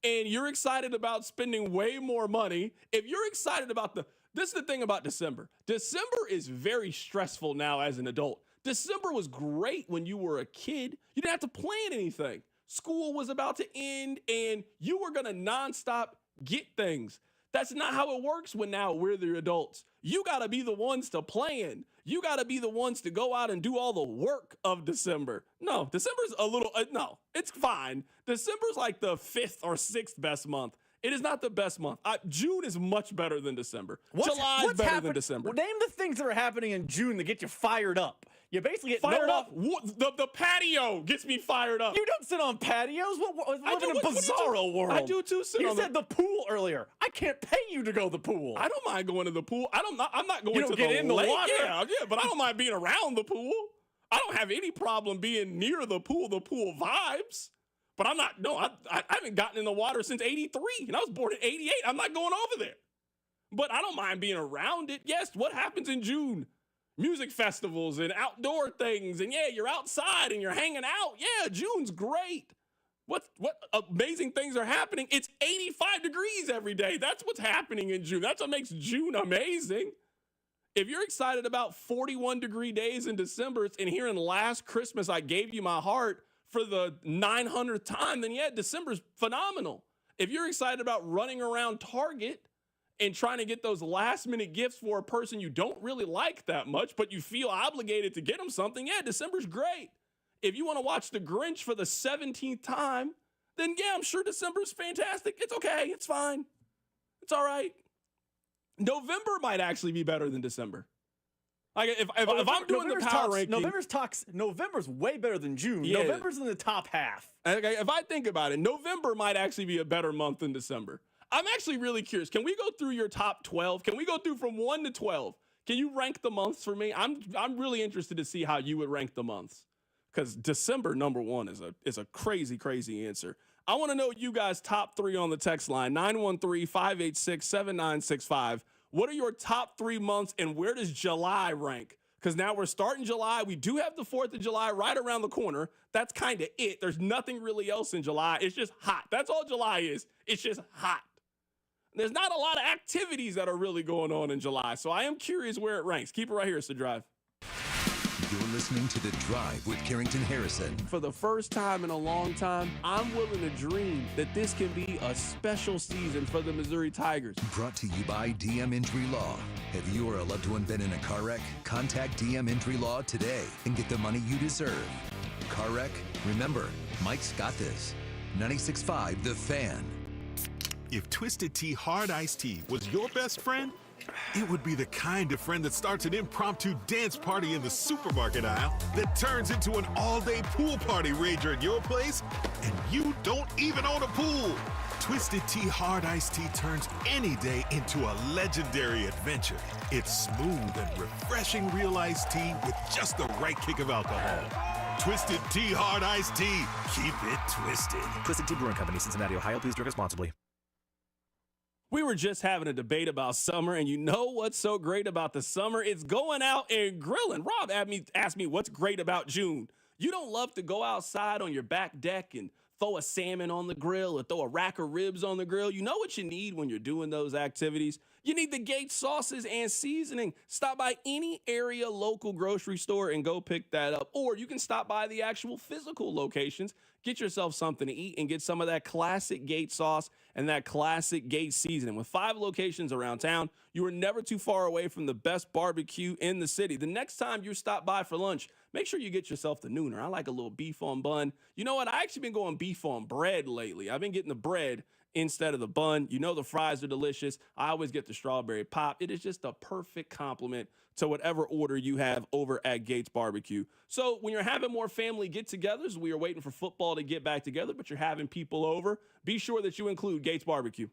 and you're excited about spending way more money, if you're excited about this is the thing about December. December is very stressful now as an adult. December was great when you were a kid. You didn't have to plan anything. School was about to end and you were going to nonstop get things. That's not how it works when now we're the adults. You got to be the ones to plan. You got to be the ones to go out and do all the work of December. No, December's a little, no, it's fine. December's like the 5th or 6th best month. It is not the best month. June is much better than December. July is better than December. Well, name the things that are happening in June that get you fired up. You basically get fired up. The patio gets me fired up. You don't sit on patios. I live in a bizarro world. I do too. You said the pool earlier. I can't pay you to go to the pool. I don't mind going to the pool. I'm not going you don't to get the in the lake. water. Yeah, but I don't mind being around the pool. I don't have any problem being near the pool vibes. But I'm not, no, I haven't gotten in the water since 83, and I was born in 88. I'm not going over there. But I don't mind being around it. Yes, what happens in June? Music festivals and outdoor things, and yeah, you're outside and you're hanging out. Yeah, June's great. What amazing things are happening? It's 85 degrees every day. That's what's happening in June. That's what makes June amazing. If you're excited about 41-degree days in December and hearing last Christmas I gave you my heart for the 900th time, then yeah, December's phenomenal. If you're excited about running around Target and trying to get those last-minute gifts for a person you don't really like that much, but you feel obligated to get them something, yeah, December's great. If you want to watch The Grinch for the 17th time, then yeah, I'm sure December's fantastic. It's okay. It's fine. It's all right. November might actually be better than December. Like if I'm doing the power ranking, November's way better than June. Yeah. November's in the top half. Okay, if I think about it, November might actually be a better month than December. I'm actually really curious. Can we go through your top 12? Can we go through from 1 to 12? Can you rank the months for me? I'm really interested to see how you would rank the months. Because December number 1 is a crazy, crazy answer. I want to know you guys' top 3 on the text line, 913-586-7965. What are your top 3 months, and where does July rank? Because now we're starting July. We do have the 4th of July right around the corner. That's kind of it. There's nothing really else in July. It's just hot. That's all July is. It's just hot. There's not a lot of activities that are really going on in July, so I am curious where it ranks. Keep it right here. It's The Drive. You're listening to The Drive with Carrington Harrison. For the first time in a long time, I'm willing to dream that this can be a special season for the Missouri Tigers. Brought to you by DM Injury Law. Have you or a loved one been in a car wreck? Contact DM Injury Law today and get the money you deserve. Car wreck? Remember, Mike's got this. 96.5 The Fan. If Twisted Tea Hard Iced Tea was your best friend, it would be the kind of friend that starts an impromptu dance party in the supermarket aisle that turns into an all-day pool party rager at your place, and you don't even own a pool. Twisted Tea Hard Iced Tea turns any day into a legendary adventure. It's smooth and refreshing real iced tea with just the right kick of alcohol. Twisted Tea Hard Iced Tea. Keep it twisted. Twisted Tea Brewing Company, Cincinnati, Ohio. Please drink responsibly. We were just having a debate about summer, and you know what's so great about the summer? It's going out and grilling. Rob asked me what's great about June. You don't love to go outside on your back deck and throw a salmon on the grill or throw a rack of ribs on the grill. You know what you need when you're doing those activities? You need the Gates sauces and seasoning. Stop by any area local grocery store and go pick that up. Or you can stop by the actual physical locations, get yourself something to eat, and get some of that classic Gates sauce and that classic Gates seasoning. With 5 locations around town, you are never too far away from the best barbecue in the city. The next time you stop by for lunch, make sure you get yourself the nooner. I like a little beef on bun. You know what? I actually been going beef on bread lately. I've been getting the bread instead of the bun. You know the fries are delicious. I always get the strawberry pop. It is just a perfect complement to whatever order you have over at Gates Barbecue. So when you're having more family get-togethers, we are waiting for football to get back together, but you're having people over, be sure that you include Gates Barbecue.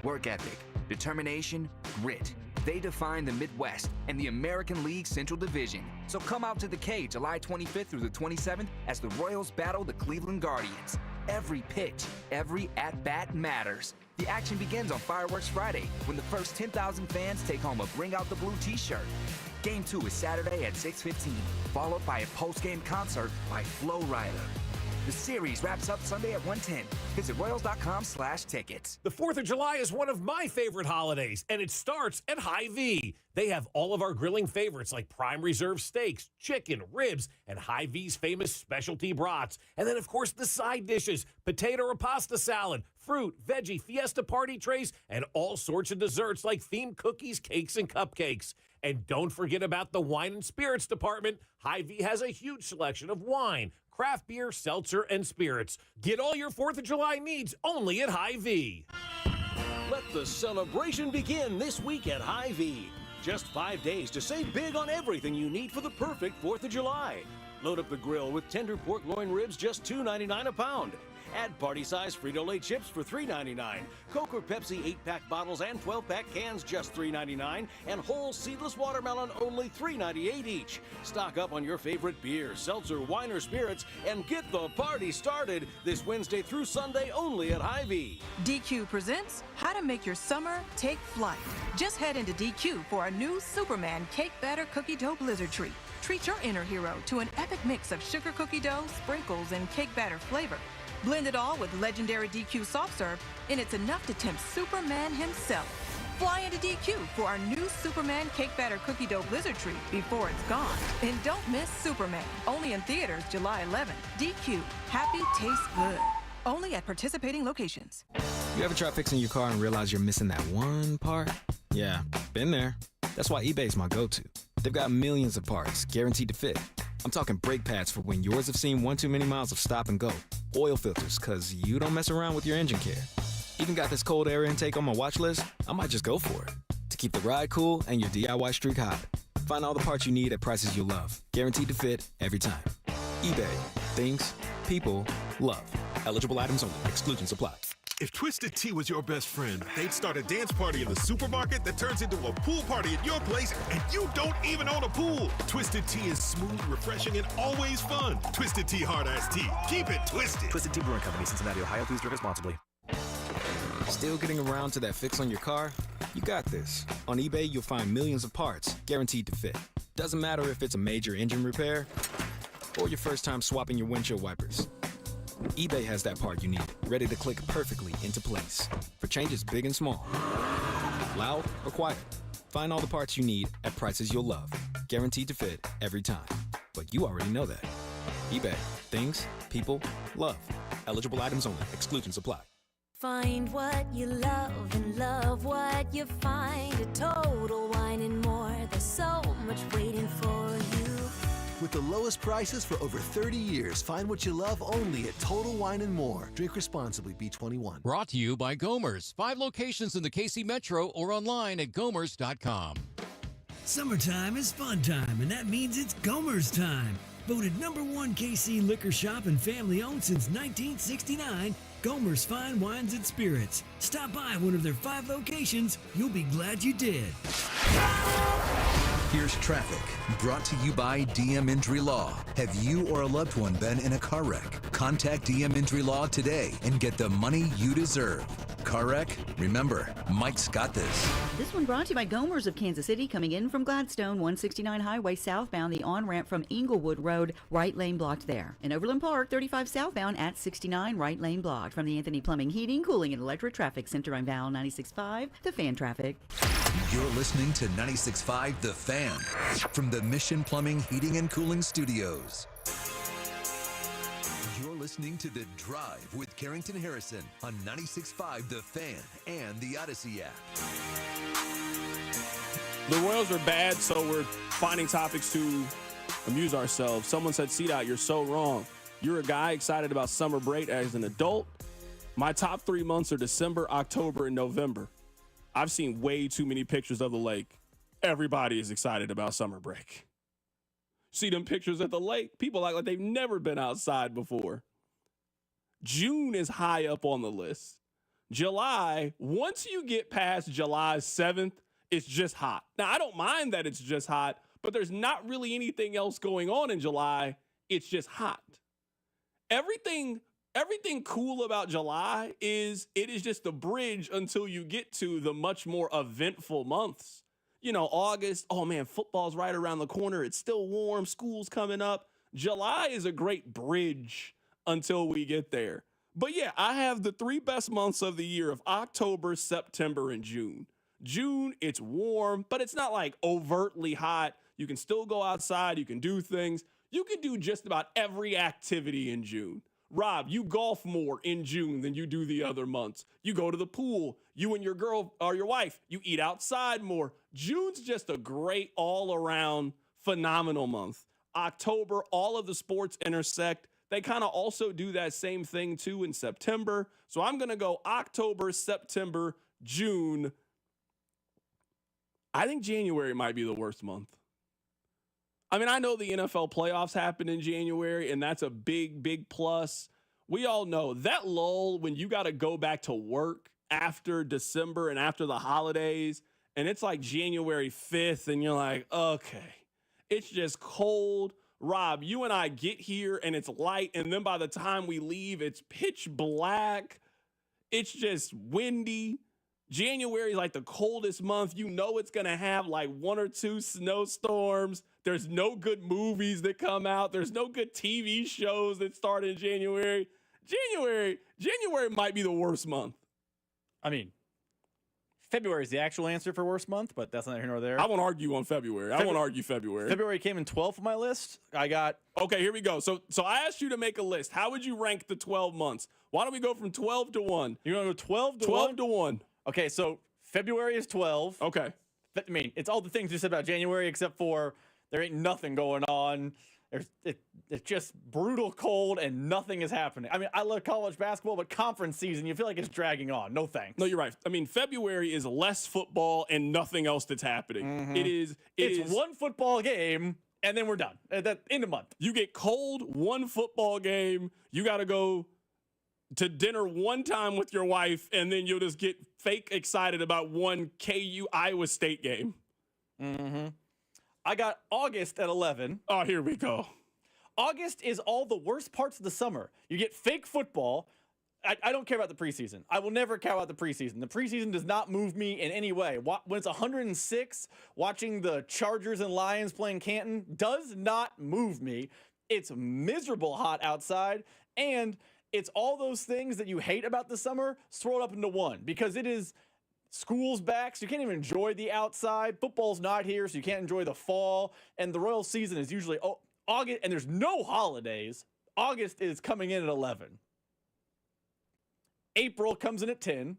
Work ethic, determination, grit. They define the Midwest and the American League Central Division. So come out to the K July 25th through the 27th as the Royals battle the Cleveland Guardians. Every pitch, every at-bat matters. The action begins on Fireworks Friday when the first 10,000 fans take home a Bring Out the Blue t-shirt. Game 2 is Saturday at 6:15, followed by a post-game concert by Flo Rida. The series wraps up Sunday at 1:10. Visit Royals.com/tickets. The 4th of July is one of my favorite holidays, and it starts at Hy-Vee. They have all of our grilling favorites like prime reserve steaks, chicken, ribs, and Hy-Vee's famous specialty brats. And then, of course, the side dishes, potato or pasta salad, fruit, veggie, fiesta party trays, and all sorts of desserts like themed cookies, cakes, and cupcakes. And don't forget about the wine and spirits department. Hy-Vee has a huge selection of wine, craft beer, seltzer, and spirits. Get all your 4th of July needs only at Hy-Vee. Let the celebration begin this week at Hy-Vee. Just 5 days to save big on everything you need for the perfect 4th of July. Load up the grill with tender pork loin ribs, just $2.99 a pound. Add party-size Frito-Lay chips for $3.99. Coke or Pepsi 8-pack bottles and 12-pack cans just $3.99. And whole seedless watermelon only $3.98 each. Stock up on your favorite beer, seltzer, wine, or spirits and get the party started this Wednesday through Sunday only at Hy-Vee. DQ presents How to Make Your Summer Take Flight. Just head into DQ for a new Superman Cake Batter Cookie Dough Blizzard treat. Treat your inner hero to an epic mix of sugar cookie dough, sprinkles, and cake batter flavor. Blend it all with legendary DQ soft serve, and it's enough to tempt Superman himself. Fly into DQ for our new Superman Cake Batter Cookie Dough Blizzard treat before it's gone. And don't miss Superman, only in theaters July 11th. DQ, happy tastes good. Only at participating locations. You ever try fixing your car and realize you're missing that one part? Yeah, been there. That's why eBay's my go-to. They've got millions of parts, guaranteed to fit. I'm talking brake pads for when yours have seen one too many miles of stop and go. Oil filters, cause you don't mess around with your engine care. Even got this cold air intake on my watch list. I might just go for it. To keep the ride cool and your DIY streak hot. Find all the parts you need at prices you'll love. Guaranteed to fit every time. eBay. Things, people, love. Eligible items only. Exclusions apply. If Twisted Tea was your best friend, they'd start a dance party in the supermarket that turns into a pool party at your place, and you don't even own a pool. Twisted Tea is smooth, refreshing, and always fun. Twisted Tea Hard Iced Tea. Keep it twisted. Twisted Tea Brewing Company, Cincinnati, Ohio. Please drink responsibly. Still getting around to that fix on your car? You got this. On eBay, you'll find millions of parts, guaranteed to fit. Doesn't matter if it's a major engine repair or your first time swapping your windshield wipers. eBay has that part you need, ready to click perfectly into place for changes big and small. Loud or quiet, find all the parts you need at prices you'll love, guaranteed to fit every time. But you already know that. eBay. Things, people, love. Eligible items only. Exclusions apply. Find what you love and love what you find at Total Wine and More. There's so much waiting for you. With the lowest prices for over 30 years, find what you love only at Total Wine and More. Drink responsibly, B21. Brought to you by Gomer's. 5 locations in the KC Metro or online at gomers.com. Summertime is fun time, and that means it's Gomer's time. Voted #1 KC liquor shop and family owned since 1969, Gomer's Fine Wines and Spirits. Stop by one of their 5 locations. You'll be glad you did. Here's traffic, brought to you by DM Injury Law. Have you or a loved one been in a car wreck? Contact DM Injury Law today and get the money you deserve. Car wreck? Remember, Mike's got this. This one brought to you by Gomer's of Kansas City, coming in from Gladstone, 169 Highway southbound, the on-ramp from Inglewood Road, right lane blocked there. In Overland Park, 35 southbound at 69, right lane blocked. From the Anthony Plumbing, Heating, Cooling, and Electric Traffic Center on Val 96.5, The Fan Traffic. You're listening to 96.5 The Fan from the Mission Plumbing, Heating, and Cooling Studios. You're listening to The Drive with Carrington Harrison on 96.5 The Fan and the Odyssey app. The Royals are bad, so we're finding topics to amuse ourselves. Someone said, CDOT, you're so wrong. You're a guy excited about summer break as an adult. My top 3 months are December, October, and November. I've seen way too many pictures of the lake. Everybody is excited about summer break. See them pictures at the lake? People act like they've never been outside before. June is high up on the list. July, once you get past July 7th, it's just hot. Now, I don't mind that it's just hot, but there's not really anything else going on in July. It's just hot. Everything cool about July is it is just the bridge until you get to the much more eventful months. You know, August, oh man, football's right around the corner. It's still warm. School's coming up. July is a great bridge until we get there. But yeah, I have the 3 best months of the year of October, September, and June. June, it's warm, but it's not like overtly hot. You can still go outside. You can do things. You can do just about every activity in June. Rob, you golf more in June than you do the other months. You go to the pool. You and your girl or your wife, you eat outside more. June's just a great all-around phenomenal month. October, all of the sports intersect. They kind of also do that same thing too in September. So I'm going to go October, September, June. I think January might be the worst month. I mean, I know the NFL playoffs happen in January, and that's a big, big plus. we all know that lull when you got to go back to work after December and after the holidays, and it's like January 5th, and you're like, okay, it's just cold. Rob, you and I get here, and it's light, and then by the time we leave, it's pitch black. It's just windy. January is like the coldest month. You know it's going to have like 1 or 2 snowstorms. There's no good movies that come out. There's no good TV shows that start in January. January might be the worst month. I mean, February is the actual answer for worst month, but that's neither here nor there. I won't argue on February. I won't argue February. February came in 12th on my list. I got... Okay, here we go. So I asked you to make a list. How would you rank the 12 months? Why don't we go from 12 to 1? You're going to go 12 to 12 1? to 1. Okay, so February is 12. Okay. I mean, it's all the things you said about January, except for there ain't nothing going on. It's just brutal cold and nothing is happening. I mean, I love college basketball, but conference season, you feel like it's dragging on. No thanks. No, you're right. I mean, February is less football and nothing else that's happening. Mm-hmm. It's one football game, and then we're done. At end of month. You get cold, one football game. You got to go to dinner one time with your wife, and then you'll just get fake excited about one KU Iowa State game. Mm-hmm. I got August at 11. Oh, here we go. August is all the worst parts of the summer. You get fake football. I don't care about the preseason. I will never care about the preseason. The preseason does not move me in any way. When it's 106, watching the Chargers and Lions playing Canton does not move me. It's miserable hot outside, and it's all those things that you hate about the summer swirled up into one, because it is school's back, so you can't even enjoy the outside. Football's not here, so you can't enjoy the fall. And the Royal season is usually August, and there's no holidays. August is coming in at 11. April comes in at 10.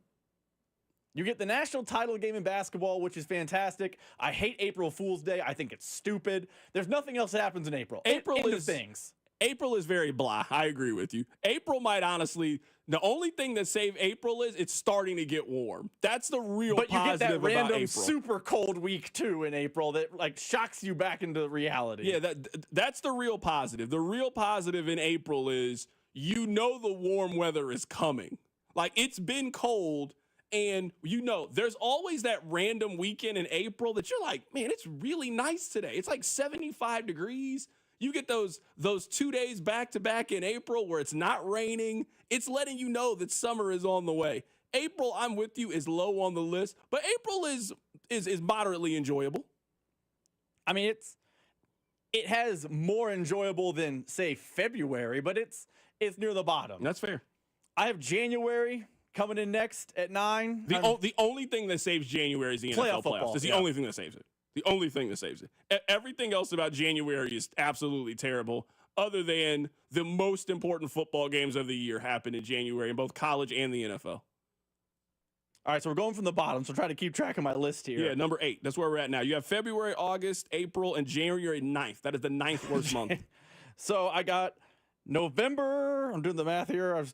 You get the national title game in basketball, which is fantastic. I hate April Fool's Day. I think it's stupid. There's nothing else that happens in April. April is very blah. I agree with you. April might honestly, the only thing that saved April is it's starting to get warm. That's the real positive about April. But you get that random super cold week too in April that like shocks you back into reality. Yeah, that's the real positive. The real positive in April is you know the warm weather is coming. Like, it's been cold, and you know there's always that random weekend in April that you're like, man, it's really nice today. It's like 75 degrees. You get those 2 days back-to-back in April where it's not raining. It's letting you know that summer is on the way. April, I'm with you, is low on the list, but April is moderately enjoyable. I mean, it has more enjoyable than, say, February, but it's near the bottom. That's fair. I have January coming in next at 9. The only thing that saves January is the NFL playoffs. It's the only thing that saves it. The only thing that saves it. Everything else about January is absolutely terrible, other than the most important football games of the year happen in January in both college and the NFL. All right, so we're going from the bottom, so try to keep track of my list here. Yeah, number 8. That's where we're at now. You have February, August, April, and January 9th. That is the 9th worst month. So I got November. I'm doing the math here.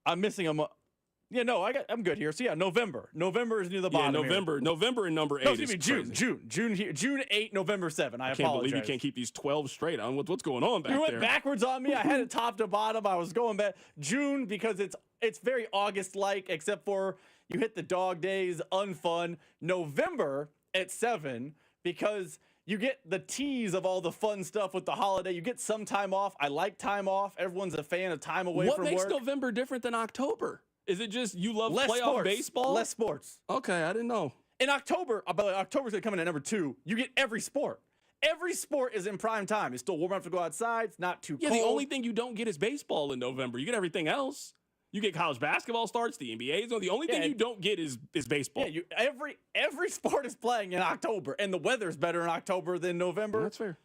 I'm missing a month. Yeah, no, I'm good here. So yeah, November. November is near the bottom. Yeah, November and number 8 is crazy. June 8, November 7. I can't believe you can't keep these 12 straight on. What's going on back there? You went backwards on me. I had it top to bottom. I was going back. June, because it's very August-like, except for you hit the dog days, unfun. November at 7, because you get the tease of all the fun stuff with the holiday. You get some time off. I like time off. Everyone's a fan of time away from work. What makes November different than October? Is it just you love less playoff sports. baseball? Less sports. Okay, I didn't know. In October, October's going to come in at number 2. You get every sport. Every sport is in prime time. It's still warm enough to go outside. It's not too cold. Yeah, the only thing you don't get is baseball in November. You get everything else. You get college basketball starts, the NBA. So the only thing you don't get is baseball. Yeah, every sport is playing in October, and the weather's better in October than November. That's fair.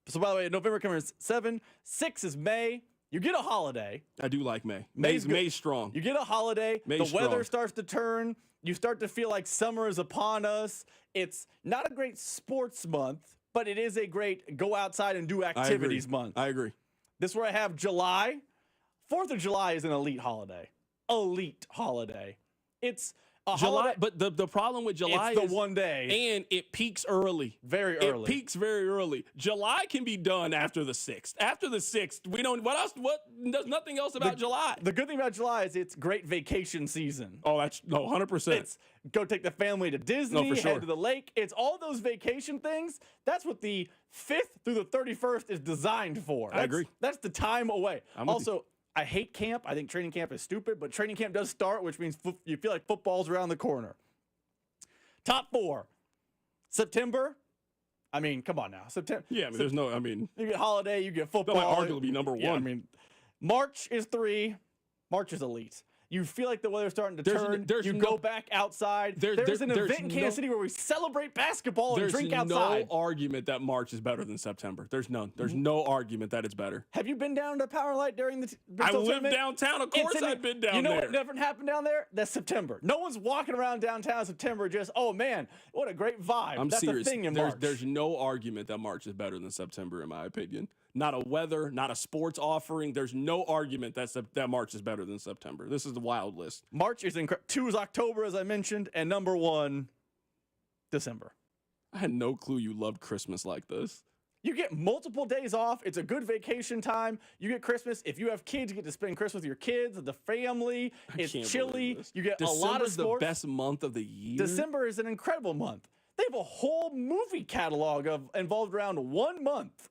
So by the way, November comes in 7. 6 is May. You get a holiday. I do like May. May's strong. You get a holiday. The weather starts to turn. You start to feel like summer is upon us. It's not a great sports month, but it is a great go outside and do activities month. I agree. This is where I have July. 4th of July is an elite holiday. Elite holiday. It's July, but the problem with July it's is the one day. And it peaks early. Very early. It peaks very early. July can be done after the 6th. After the 6th, we don't, what else, there's nothing else about July. The good thing about July is it's great vacation season. Oh, 100%. It's go take the family to Disney, for sure. head to the lake. It's all those vacation things. That's what the 5th through the 31st is designed for. I agree. That's the time away. I'm with Also, I hate camp. I think training camp is stupid, but training camp does start, which means you feel like football's around the corner. Top 4. September. I mean, come on now. September. Yeah, there's no, you get holiday, you get football. That might arguably be number 1. Yeah, March is 3. March is elite. You feel like the weather's starting to turn. You go back outside. There's an event in Kansas City where we celebrate basketball and drink outside. There's no argument that March is better than September. There's none. There's no argument that it's better. Have you been down to Power Light during the I live tournament? downtown. Of course I've been down there. You know what never happened down there? That's September. No one's walking around downtown in September just, oh, man, what a great vibe. I'm That's serious. a thing in March. There's no argument that March is better than September, in my opinion. Not a weather, not a sports offering. There's no argument that March is better than September. This is the wild list. March is incredible. 2 is October, as I mentioned, and number 1, December. I had no clue you loved Christmas like this. You get multiple days off. It's a good vacation time. You get Christmas. If you have kids, you get to spend Christmas with your kids, the family. It's chilly. You get a lot of sports. December's the best month of the year. December is an incredible month. They have a whole movie catalog involved around 1 month.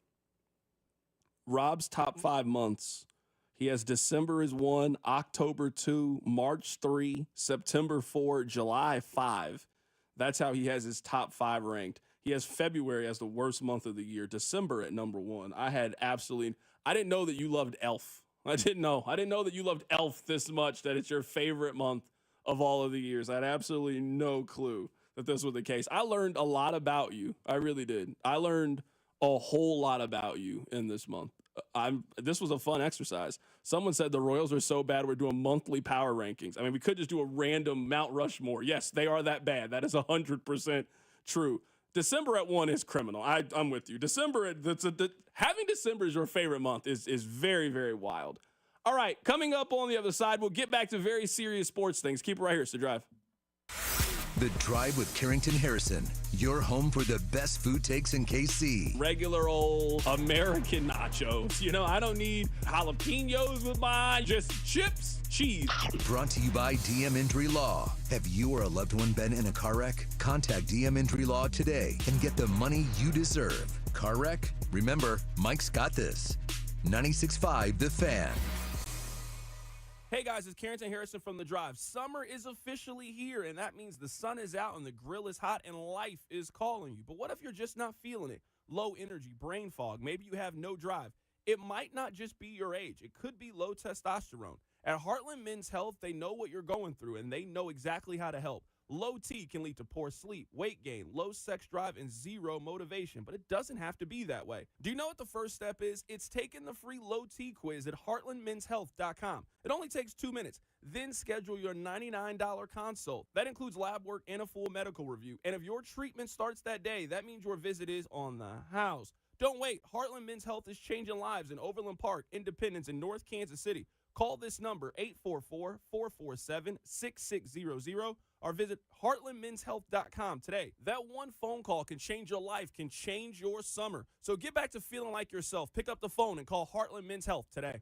Rob's top 5 months. He has December is 1, October 2, March 3, September 4, July 5. That's how he has his top 5 ranked. He has February as the worst month of the year, December at number 1. I didn't know that you loved Elf. I didn't know that you loved Elf this much, that it's your favorite month of all of the years. I had absolutely no clue that this was the case. I learned a lot about you. I really did. I learned a whole lot about you in this month. This was a fun exercise. Someone said the Royals are so bad we're doing monthly power rankings. I mean, we could just do a random Mount Rushmore. Yes, they are that bad. That is 100% true. December at 1 is criminal. I'm with you. Having December as your favorite month is very, very wild. All right, coming up on the other side, we'll get back to very serious sports things. Keep it right here. It's The Drive. The Drive with Carrington Harrison, your home for the best food takes in KC. Regular old American nachos. You know, I don't need jalapenos with mine, just chips, cheese. Brought to you by DM Injury Law. Have you or a loved one been in a car wreck? Contact DM Injury Law today and get the money you deserve. Car wreck? Remember, Mike's got this. 96.5 The Fan. Hey guys, it's Carrington Harrison from The Drive. Summer is officially here, and that means the sun is out and the grill is hot and life is calling you. But what if you're just not feeling it? Low energy, brain fog, maybe you have no drive. It might not just be your age. It could be low testosterone. At Heartland Men's Health, they know what you're going through, and they know exactly how to help. Low T can lead to poor sleep, weight gain, low sex drive, and zero motivation, but it doesn't have to be that way. Do you know what the first step is? It's taking the free Low T quiz at heartlandmenshealth.com. It only takes 2 minutes. Then schedule your $99 consult. That includes lab work and a full medical review. And if your treatment starts that day, that means your visit is on the house. Don't wait. Heartland Men's Health is changing lives in Overland Park, Independence, and North Kansas City. Call this number, 844-447-6600, or visit heartlandmenshealth.com today. That one phone call can change your life, can change your summer. So get back to feeling like yourself. Pick up the phone and call Heartland Men's Health today.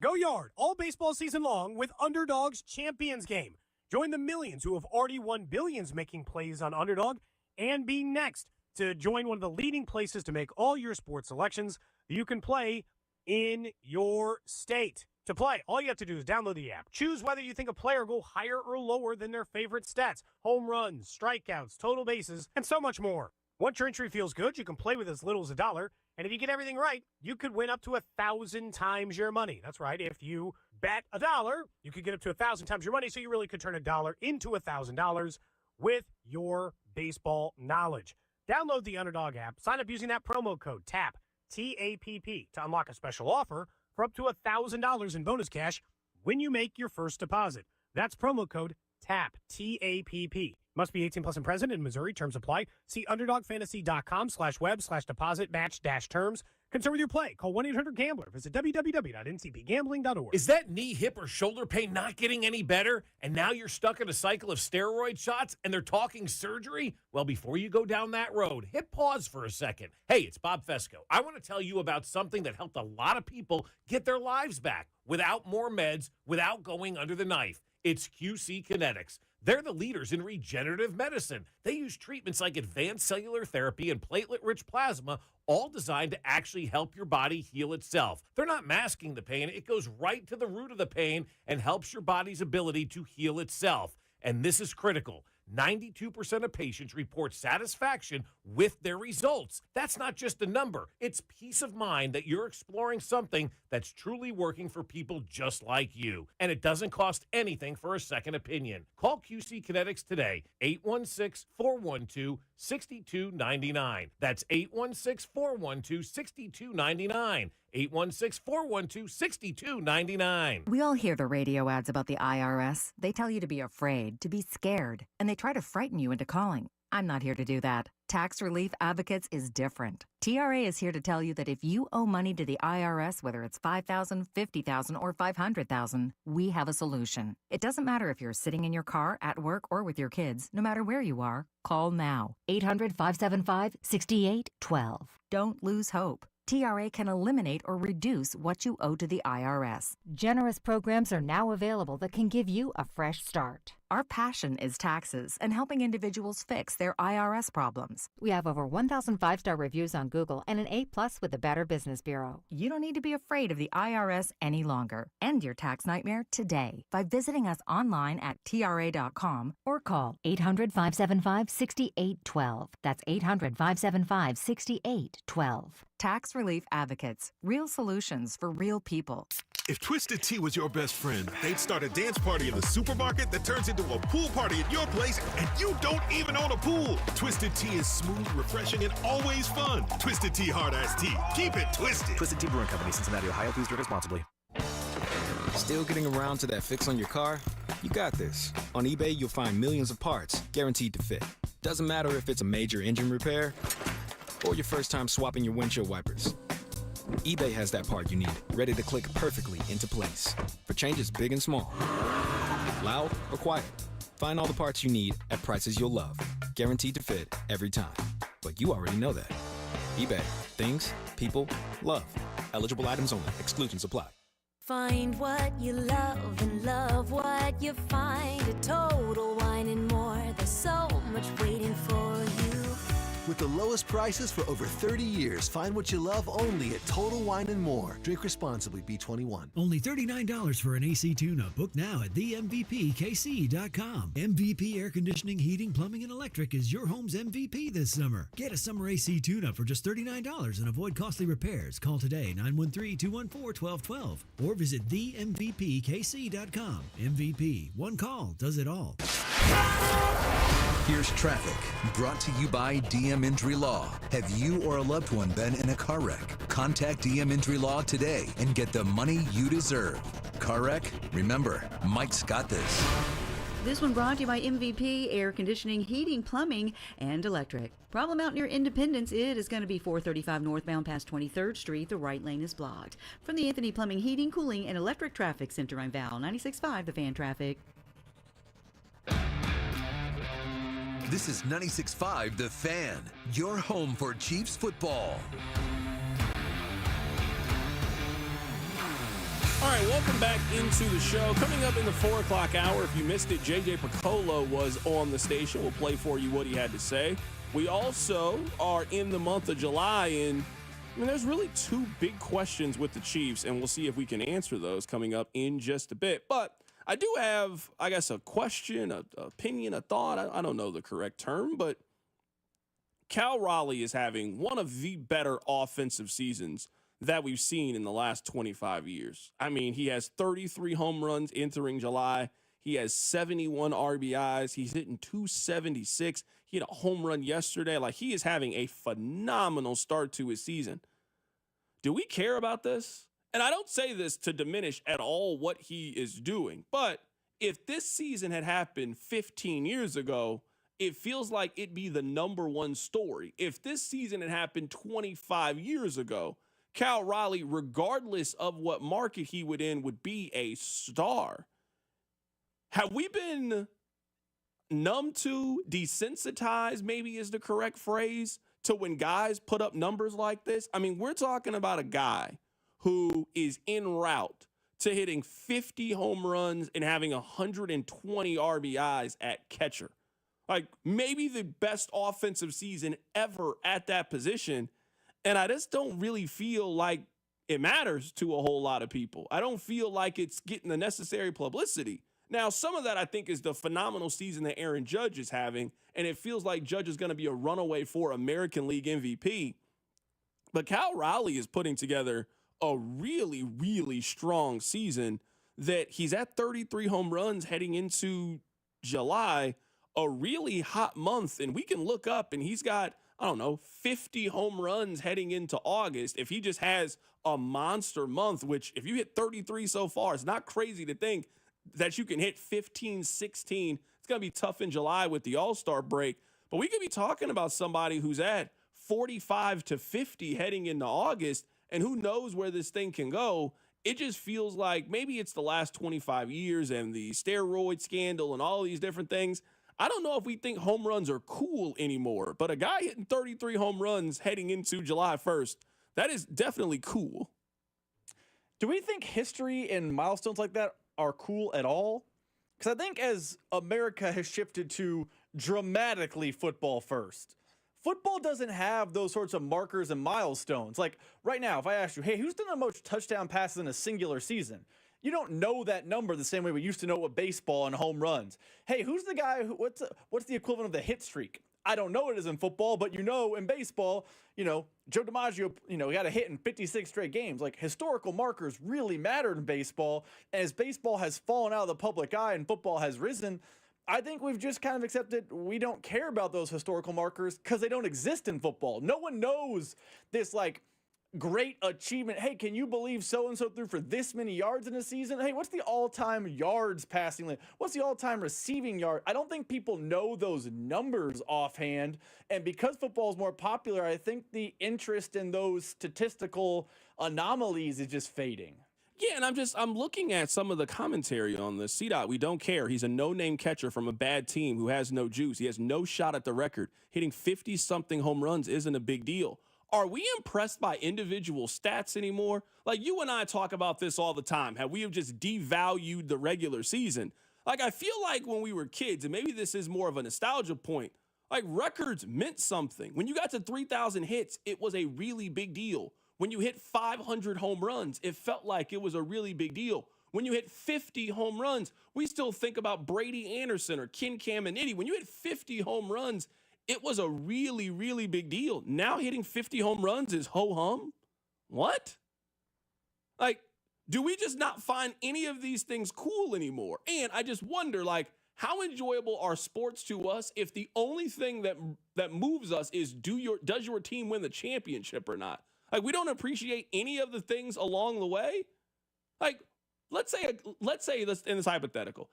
Go Yard all baseball season long with Underdog's Champions Game. Join the millions who have already won billions making plays on Underdog and be next to join one of the leading places to make all your sports selections you can play in your state. To play, all you have to do is download the app. Choose whether you think a player will go higher or lower than their favorite stats, home runs, strikeouts, total bases, and so much more. Once your entry feels good, you can play with as little as $1, and if you get everything right, you could win up to 1,000 times your money. That's right. If you bet $1, you could get up to 1,000 times your money, so you really could turn $1 into $1,000 with your baseball knowledge. Download the Underdog app. Sign up using that promo code TAPP, T-A-P-P, to unlock a special offer for up to $1,000 in bonus cash when you make your first deposit. That's promo code TAPP, T-A-P-P. Must be 18 plus and present in Missouri. Terms apply. See UnderdogFantasy.com/web/deposit match-terms. Concerned with your play? Call 1-800-GAMBLER. Visit www.ncpgambling.org. Is that knee, hip, or shoulder pain not getting any better? And now you're stuck in a cycle of steroid shots and they're talking surgery? Well, before you go down that road, hit pause for a second. Hey, it's Bob Fesco. I want to tell you about something that helped a lot of people get their lives back without more meds, without going under the knife. It's QC Kinetics. They're the leaders in regenerative medicine. They use treatments like advanced cellular therapy and platelet-rich plasma, all designed to actually help your body heal itself. They're not masking the pain. It goes right to the root of the pain and helps your body's ability to heal itself. And this is critical. 92% of patients report satisfaction with their results. That's not just a number. It's peace of mind that you're exploring something that's truly working for people just like you. And it doesn't cost anything for a second opinion. Call QC Kinetics today, 816-412-6299. That's 816-412-6299. 816-412-6299. We all hear the radio ads about the IRS. They tell you to be afraid, to be scared, and they try to frighten you into calling. I'm not here to do that. Tax Relief Advocates is different. TRA is here to tell you that if you owe money to the IRS, whether it's $5,000, $50,000, or $500,000, we have a solution. It doesn't matter if you're sitting in your car, at work, or with your kids. No matter where you are, call now. 800-575-6812. Don't lose hope. TRA can eliminate or reduce what you owe to the IRS. Generous programs are now available that can give you a fresh start. Our passion is taxes and helping individuals fix their IRS problems. We have over 1,000 5-star reviews on Google and an A+ with the Better Business Bureau. You don't need to be afraid of the IRS any longer. End your tax nightmare today by visiting us online at TRA.com or call 800-575-6812. That's 800-575-6812. Tax Relief Advocates. Real solutions for real people. If Twisted Tea was your best friend, they'd start a dance party in the supermarket that turns into a pool party at your place, and you don't even own a pool. Twisted Tea is smooth, refreshing, and always fun. Twisted Tea Hard Iced Tea. Keep it twisted. Twisted Tea Brewing Company, Cincinnati, Ohio. Please drink responsibly. Still getting around to that fix on your car? You got this. On eBay, you'll find millions of parts guaranteed to fit. Doesn't matter if it's a major engine repair or your first time swapping your windshield wipers. eBay has that part you need, ready to click perfectly into place for changes big and small, loud or quiet. Find all the parts you need at prices you'll love, guaranteed to fit every time. But you already know that. eBay, things, people, love. Eligible items only. Exclusions apply. Find what you love and love what you find. A Total Wine and More. There's so much waiting for you. With the lowest prices for over 30 years, find what you love only at Total Wine and More. Drink responsibly, B21. Only $39 for an AC tune-up. Book now at themvpkc.com. MVP Air Conditioning, Heating, Plumbing, and Electric is your home's MVP this summer. Get a summer AC tune-up for just $39 and avoid costly repairs. Call today, 913-214-1212, or visit themvpkc.com. MVP, one call does it all. Here's traffic, brought to you by DM Injury Law. Have you or a loved one been in a car wreck? Contact DM Injury Law today and get the money you deserve. Car wreck? Remember, Mike's got this. This one brought to you by MVP Air Conditioning, Heating, Plumbing, and Electric. Problem out near Independence, it is going to be 435 northbound past 23rd Street. The right lane is blocked. From the Anthony Plumbing, Heating, Cooling, and Electric Traffic Center, I'm Val, 96.5 The Fan Traffic. This is 96.5 The Fan, your home for Chiefs football. All right, welcome back into the show. Coming up in the 4 o'clock hour, if you missed it, JJ Piccolo was on the station. We'll play for you what he had to say. We also are in the month of July, and there's really two big questions with the Chiefs, and we'll see if we can answer those coming up in just a bit. But I do have, I guess, a question, an opinion, a thought. I don't know the correct term, but Cal Raleigh is having one of the better offensive seasons that we've seen in the last 25 years. I mean, he has 33 home runs entering July. He has 71 RBIs. He's hitting 276. He had a home run yesterday. Like, he is having a phenomenal start to his season. Do we care about this? And I don't say this to diminish at all what he is doing, but if this season had happened 15 years ago, it feels like it'd be the number one story. If this season had happened 25 years ago, Cal Raleigh, regardless of what market he would in, would be a star. Have we been numb to, desensitized, maybe is the correct phrase, to when guys put up numbers like this? I mean, we're talking about a guy who is en route to hitting 50 home runs and having 120 RBIs at catcher. Like, maybe the best offensive season ever at that position. And I just don't really feel like it matters to a whole lot of people. I don't feel like it's getting the necessary publicity. Now, some of that I think is the phenomenal season that Aaron Judge is having, and it feels like Judge is going to be a runaway for American League MVP. But Cal Raleigh is putting together a really, really strong season that he's at 33 home runs heading into July, a really hot month. And we can look up and he's got, 50 home runs heading into August. If he just has a monster month, which if you hit 33 so far, it's not crazy to think that you can hit 15, 16. It's going to be tough in July with the All-Star break. But we could be talking about somebody who's at 45 to 50 heading into August, and who knows where this thing can go. It just feels like maybe it's the last 25 years and the steroid scandal and all these different things. I don't know if we think home runs are cool anymore, but a guy hitting 33 home runs heading into July 1st, that is definitely cool. Do we think history and milestones like that are cool at all? Because I think as America has shifted to dramatically football first, football doesn't have those sorts of markers and milestones. Like right now, if I asked you, hey, who's done the most touchdown passes in a singular season? You don't know that number the same way we used to know what baseball and home runs. Hey, who's the guy who, what's the equivalent of the hit streak? I don't know it is in football, but in baseball, Joe DiMaggio, he got a hit in 56 straight games. Like, historical markers really mattered in baseball. And as baseball has fallen out of the public eye and football has risen, I think we've just kind of accepted we don't care about those historical markers because they don't exist in football. No one knows this, great achievement. Hey, can you believe so-and-so threw for this many yards in a season? Hey, what's the all-time yards passing? What's the all-time receiving yard? I don't think people know those numbers offhand. And because football is more popular, I think the interest in those statistical anomalies is just fading. Yeah, and I'm looking at some of the commentary on this. CDOT, we don't care. He's a no-name catcher from a bad team who has no juice. He has no shot at the record. Hitting 50-something home runs isn't a big deal. Are we impressed by individual stats anymore? Like, you and I talk about this all the time. Have we just devalued the regular season? Like, I feel like when we were kids, and maybe this is more of a nostalgia point, like, records meant something. When you got to 3,000 hits, it was a really big deal. When you hit 500 home runs, it felt like it was a really big deal. When you hit 50 home runs, we still think about Brady Anderson or Ken Caminiti. When you hit 50 home runs, it was a really, really big deal. Now hitting 50 home runs is ho-hum? What? Like, do we just not find any of these things cool anymore? And I just wonder, how enjoyable are sports to us if the only thing that moves us is does your team win the championship or not? Like, we don't appreciate any of the things along the way? Like, let's say in this hypothetical,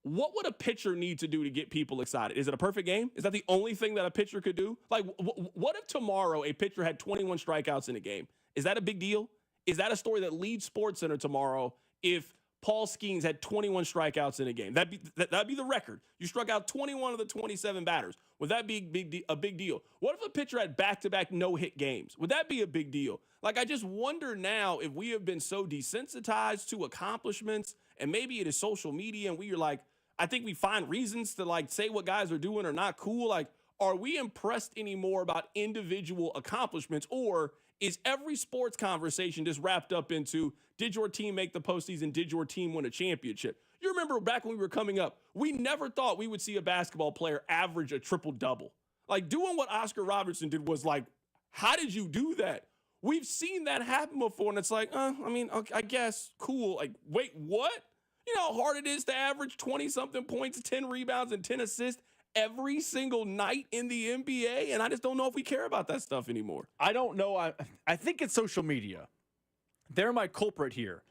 what would a pitcher need to do to get people excited? Is it a perfect game? Is that the only thing that a pitcher could do? Like, what if tomorrow a pitcher had 21 strikeouts in a game? Is that a big deal? Is that a story that leads SportsCenter tomorrow if Paul Skeens had 21 strikeouts in a game? That'd be the record. You struck out 21 of the 27 batters. Would that be a big deal? What if a pitcher had back-to-back no-hit games? Would that be a big deal? Like, I just wonder now if we have been so desensitized to accomplishments, and maybe it is social media, and we are like, I think we find reasons to say what guys are doing are not cool. Like, are we impressed anymore about individual accomplishments, or is every sports conversation just wrapped up into, did your team make the postseason? Did your team win a championship? You remember back when we were coming up, we never thought we would see a basketball player average a triple-double. Like, doing what Oscar Robertson did was how did you do that? We've seen that happen before, and it's I guess, cool. Like, wait, what? You know how hard it is to average 20-something points, 10 rebounds, and 10 assists every single night in the NBA? And I just don't know if we care about that stuff anymore. I don't know. I think it's social media. They're my culprit here.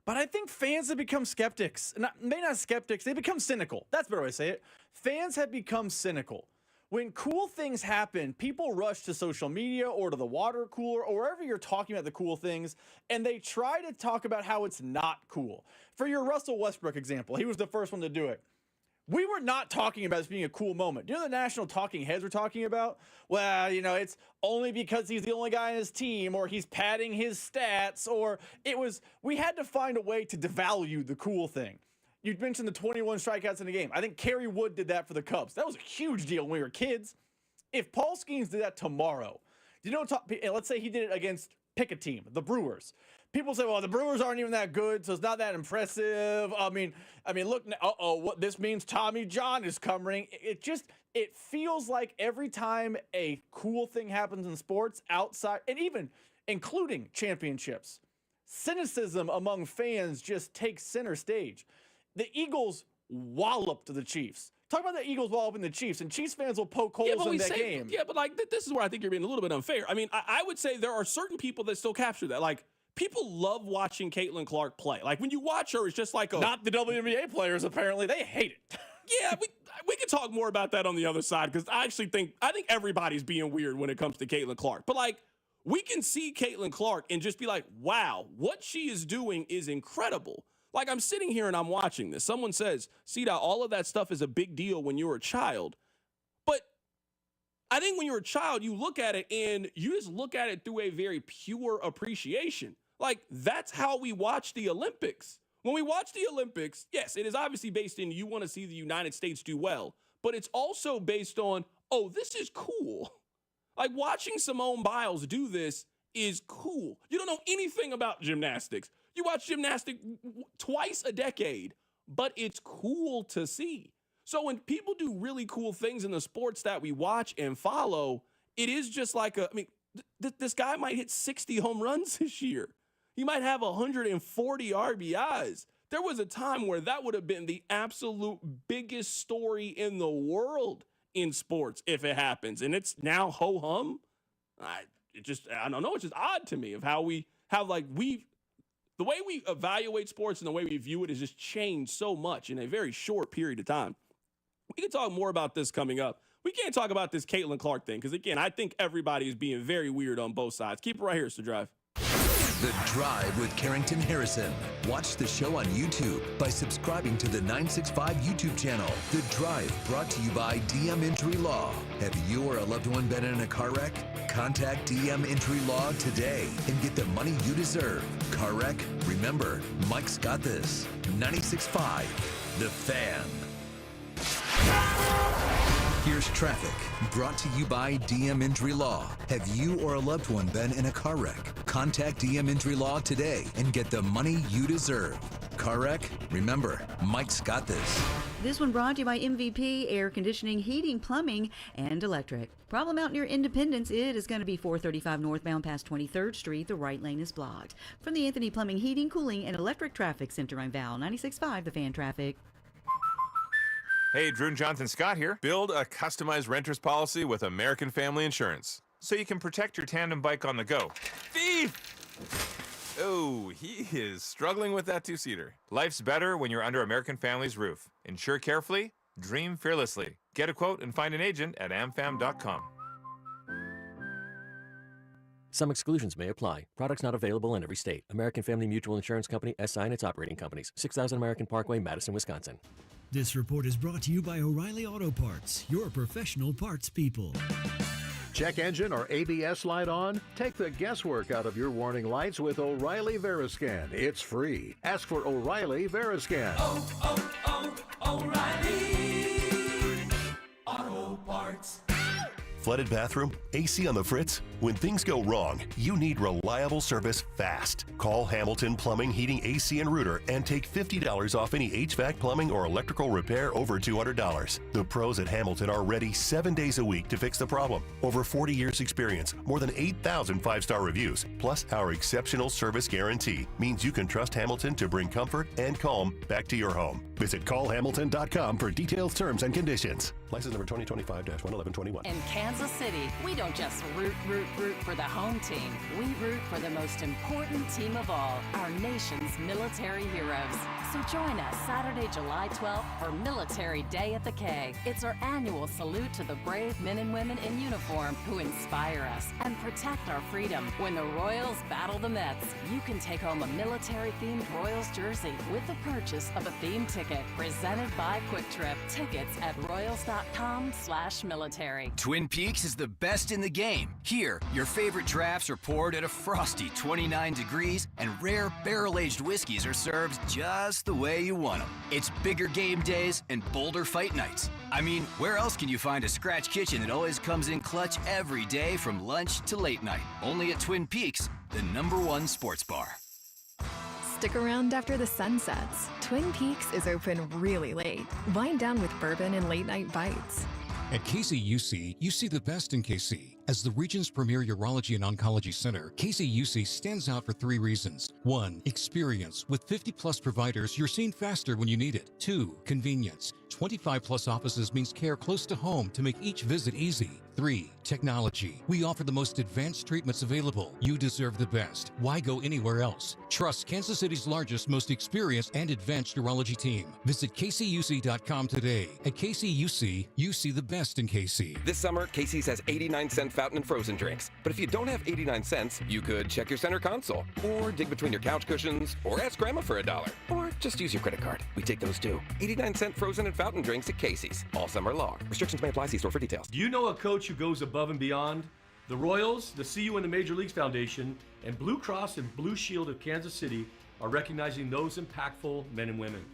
But I think fans have become skeptics. Maybe not skeptics. They become cynical. That's a better way to say it. Fans have become cynical. when cool things happen, people rush to social media or to the water cooler or wherever you're talking about the cool things, and they try to talk about how it's not cool. For your Russell Westbrook example, he was the first one to do it. We were not talking about this being a cool moment. You know the national talking heads were talking about? Well, it's only because he's the only guy on his team, or he's padding his stats, or we had to find a way to devalue the cool thing. You mentioned the 21 strikeouts in the game. I think Kerry Wood did that for the Cubs. That was a huge deal when we were kids. If Paul Skeens did that tomorrow, let's say he did it against pick a team, the Brewers. People say, well, the Brewers aren't even that good, so it's not that impressive. I mean, look, what this means Tommy John is coming. It feels like every time a cool thing happens in sports outside, and even including championships, cynicism among fans just takes center stage. The Eagles walloped the Chiefs. Talk about the Eagles walloping the Chiefs, and Chiefs fans will poke holes in that game. Yeah, but this is where I think you're being a little bit unfair. I mean, I would say there are certain people that still capture that. Like, people love watching Caitlin Clark play. Like, when you watch her, it's just like not the WNBA players, apparently. They hate it. Yeah, we can talk more about that on the other side, because I think everybody's being weird when it comes to Caitlin Clark. But, we can see Caitlin Clark and just be like, wow, what she is doing is incredible. Like, I'm sitting here and I'm watching this. Someone says, see, now all of that stuff is a big deal when you're a child. But I think when you're a child, you look at it and you just look at it through a very pure appreciation. Like, that's how we watch the Olympics. When we watch the Olympics, yes, it is obviously based in you want to see the United States do well, but it's also based on, oh, this is cool. Like, watching Simone Biles do this is cool. You don't know anything about gymnastics. You watch gymnastics twice a decade, but it's cool to see. So when people do really cool things in the sports that we watch and follow, it is just like this guy might hit 60 home runs this year. He might have 140 RBIs. There was a time where that would have been the absolute biggest story in the world in sports if it happens. And it's now ho-hum. I don't know. It's just odd to me of how the way we evaluate sports and the way we view it has just changed so much in a very short period of time. We can talk more about this coming up. We can't talk about this Caitlin Clark thing because, again, I think everybody is being very weird on both sides. Keep it right here, it's The Drive. The Drive with Carrington Harrison. Watch the show on YouTube by subscribing to the 965 YouTube channel. The Drive, brought to you by DM Entry Law. Have you or a loved one been in a car wreck? Contact DM Entry Law today and get the money you deserve. Car wreck? Remember, Mike's got this. 96.5, The Fan. Here's traffic, brought to you by DM Entry Law. Have you or a loved one been in a car wreck? Contact DM Entry Law today and get the money you deserve. Car wreck? Remember, Mike's got this. This one brought to you by MVP, Air Conditioning, Heating, Plumbing, and Electric. Problem out near Independence, it is going to be 435 northbound past 23rd Street. The right lane is blocked. From the Anthony Plumbing, Heating, Cooling, and Electric Traffic Center, I'm Val, 96.5 The Fan Traffic. Hey, Drew and Jonathan Scott here. Build a customized renter's policy with American Family Insurance so you can protect your tandem bike on the go. Thief! Oh, he is struggling with that two-seater. Life's better when you're under American Family's roof. Insure carefully, dream fearlessly. Get a quote and find an agent at amfam.com. Some exclusions may apply. Products not available in every state. American Family Mutual Insurance Company, SI and its operating companies. 6000 American Parkway, Madison, Wisconsin. This report is brought to you by O'Reilly Auto Parts, your professional parts people. Check engine or ABS light on? Take the guesswork out of your warning lights with O'Reilly Veriscan. It's free. Ask for O'Reilly Veriscan. O'Reilly Auto Parts. Flooded bathroom? AC on the fritz? When things go wrong, you need reliable service fast. Call Hamilton Plumbing, Heating, AC, and Rooter and take $50 off any HVAC, plumbing, or electrical repair over $200. The pros at Hamilton are ready 7 days a week to fix the problem. Over 40 years experience, more than 8,000 five-star reviews, plus our exceptional service guarantee means you can trust Hamilton to bring comfort and calm back to your home. Visit callhamilton.com for details, terms, and conditions. License number 2025-11121. In Kansas City, we don't just root for the home team. We root for the most important team of all, our nation's military heroes. So join us Saturday, July 12th for Military Day at the K. It's our annual salute to the brave men and women in uniform who inspire us and protect our freedom. When the Royals battle the Mets, you can take home a military-themed Royals jersey with the purchase of a theme ticket. Presented by Quick Trip. Tickets at royals.com/military. Twin Peaks is the best in the game. Here, your favorite drafts are poured at a frosty 29 degrees, and rare barrel-aged whiskeys are served just the way you want them. It's bigger game days and bolder fight nights. I mean, where else can you find a scratch kitchen that always comes in clutch every day from lunch to late night? Only at Twin Peaks, the #1 sports bar. Stick around after the sun sets. Twin Peaks is open really late. Wind down with bourbon and late-night bites. At KCUC, you see the best in KC. As the region's premier urology and oncology center, KCUC stands out for 3 reasons. 1, experience. With 50-plus providers, you're seen faster when you need it. 2, convenience. 25-plus offices means care close to home to make each visit easy. 3, technology. We offer the most advanced treatments available. You deserve the best. Why go anywhere else? Trust Kansas City's largest, most experienced and advanced urology team. Visit kcuc.com today. At KCUC, you see the best in KC. This summer, Casey's has 89-cent fountain and frozen drinks. But if you don't have 89 cents, you could check your center console, or dig between your couch cushions, or ask Grandma for $1, or just use your credit card. We take those too. 89-cent frozen and fountain drinks at Casey's, all summer long. Restrictions may apply. See store for details. Do you know a coach who goes above and beyond? The Royals, the CU and the Major Leagues Foundation, and Blue Cross and Blue Shield of Kansas City are recognizing those impactful men and women.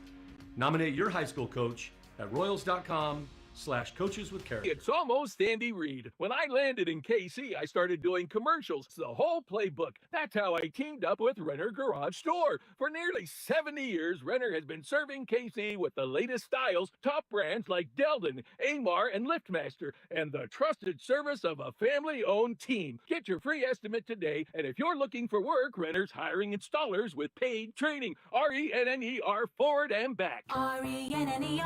Nominate your high school coach at royals.com/coaches with Carrington. It's almost Andy Reid. When I landed in KC, I started doing commercials, the whole playbook. That's how I teamed up with Renner Garage Store. For nearly 70 years, Renner has been serving KC with the latest styles, top brands like Deldon, Amar, and LiftMaster, and the trusted service of a family-owned team. Get your free estimate today, and if you're looking for work, Renner's hiring installers with paid training. RENNER forward and back. RENNER,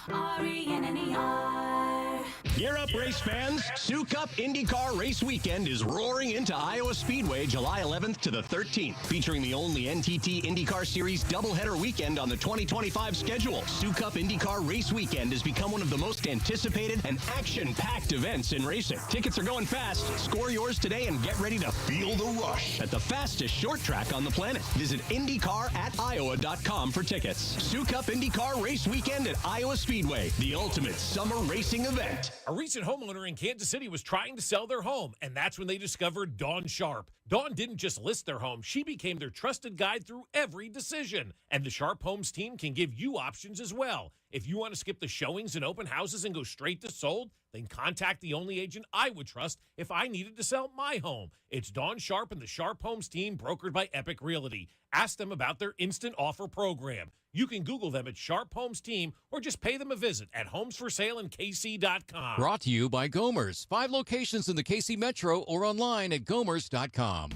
RENNER. Gear up, race fans. Sioux Cup IndyCar Race Weekend is roaring into Iowa Speedway July 11th to the 13th, featuring the only NTT IndyCar Series doubleheader weekend on the 2025 schedule. Sioux Cup IndyCar Race Weekend has become one of the most anticipated and action-packed events in racing. Tickets are going fast. Score yours today and get ready to feel the rush at the fastest short track on the planet. Visit IndyCar@Iowa.com for tickets. Sioux Cup IndyCar Race Weekend at Iowa Speedway, the ultimate summer racing event. A recent homeowner in Kansas City was trying to sell their home, and that's when they discovered Dawn Sharp. Dawn didn't just list their home, she became their trusted guide through every decision. And the Sharp Homes team can give you options as well. If you want to skip the showings and open houses and go straight to sold, then contact the only agent I would trust if I needed to sell my home. It's Dawn Sharp and the Sharp Homes team, brokered by Epic Realty. Ask them about their instant offer program. You can Google them at Sharp Homes Team or just pay them a visit at homesforsaleInKC.com. Brought to you by Gomers. 5 locations in the KC Metro or online at gomers.com.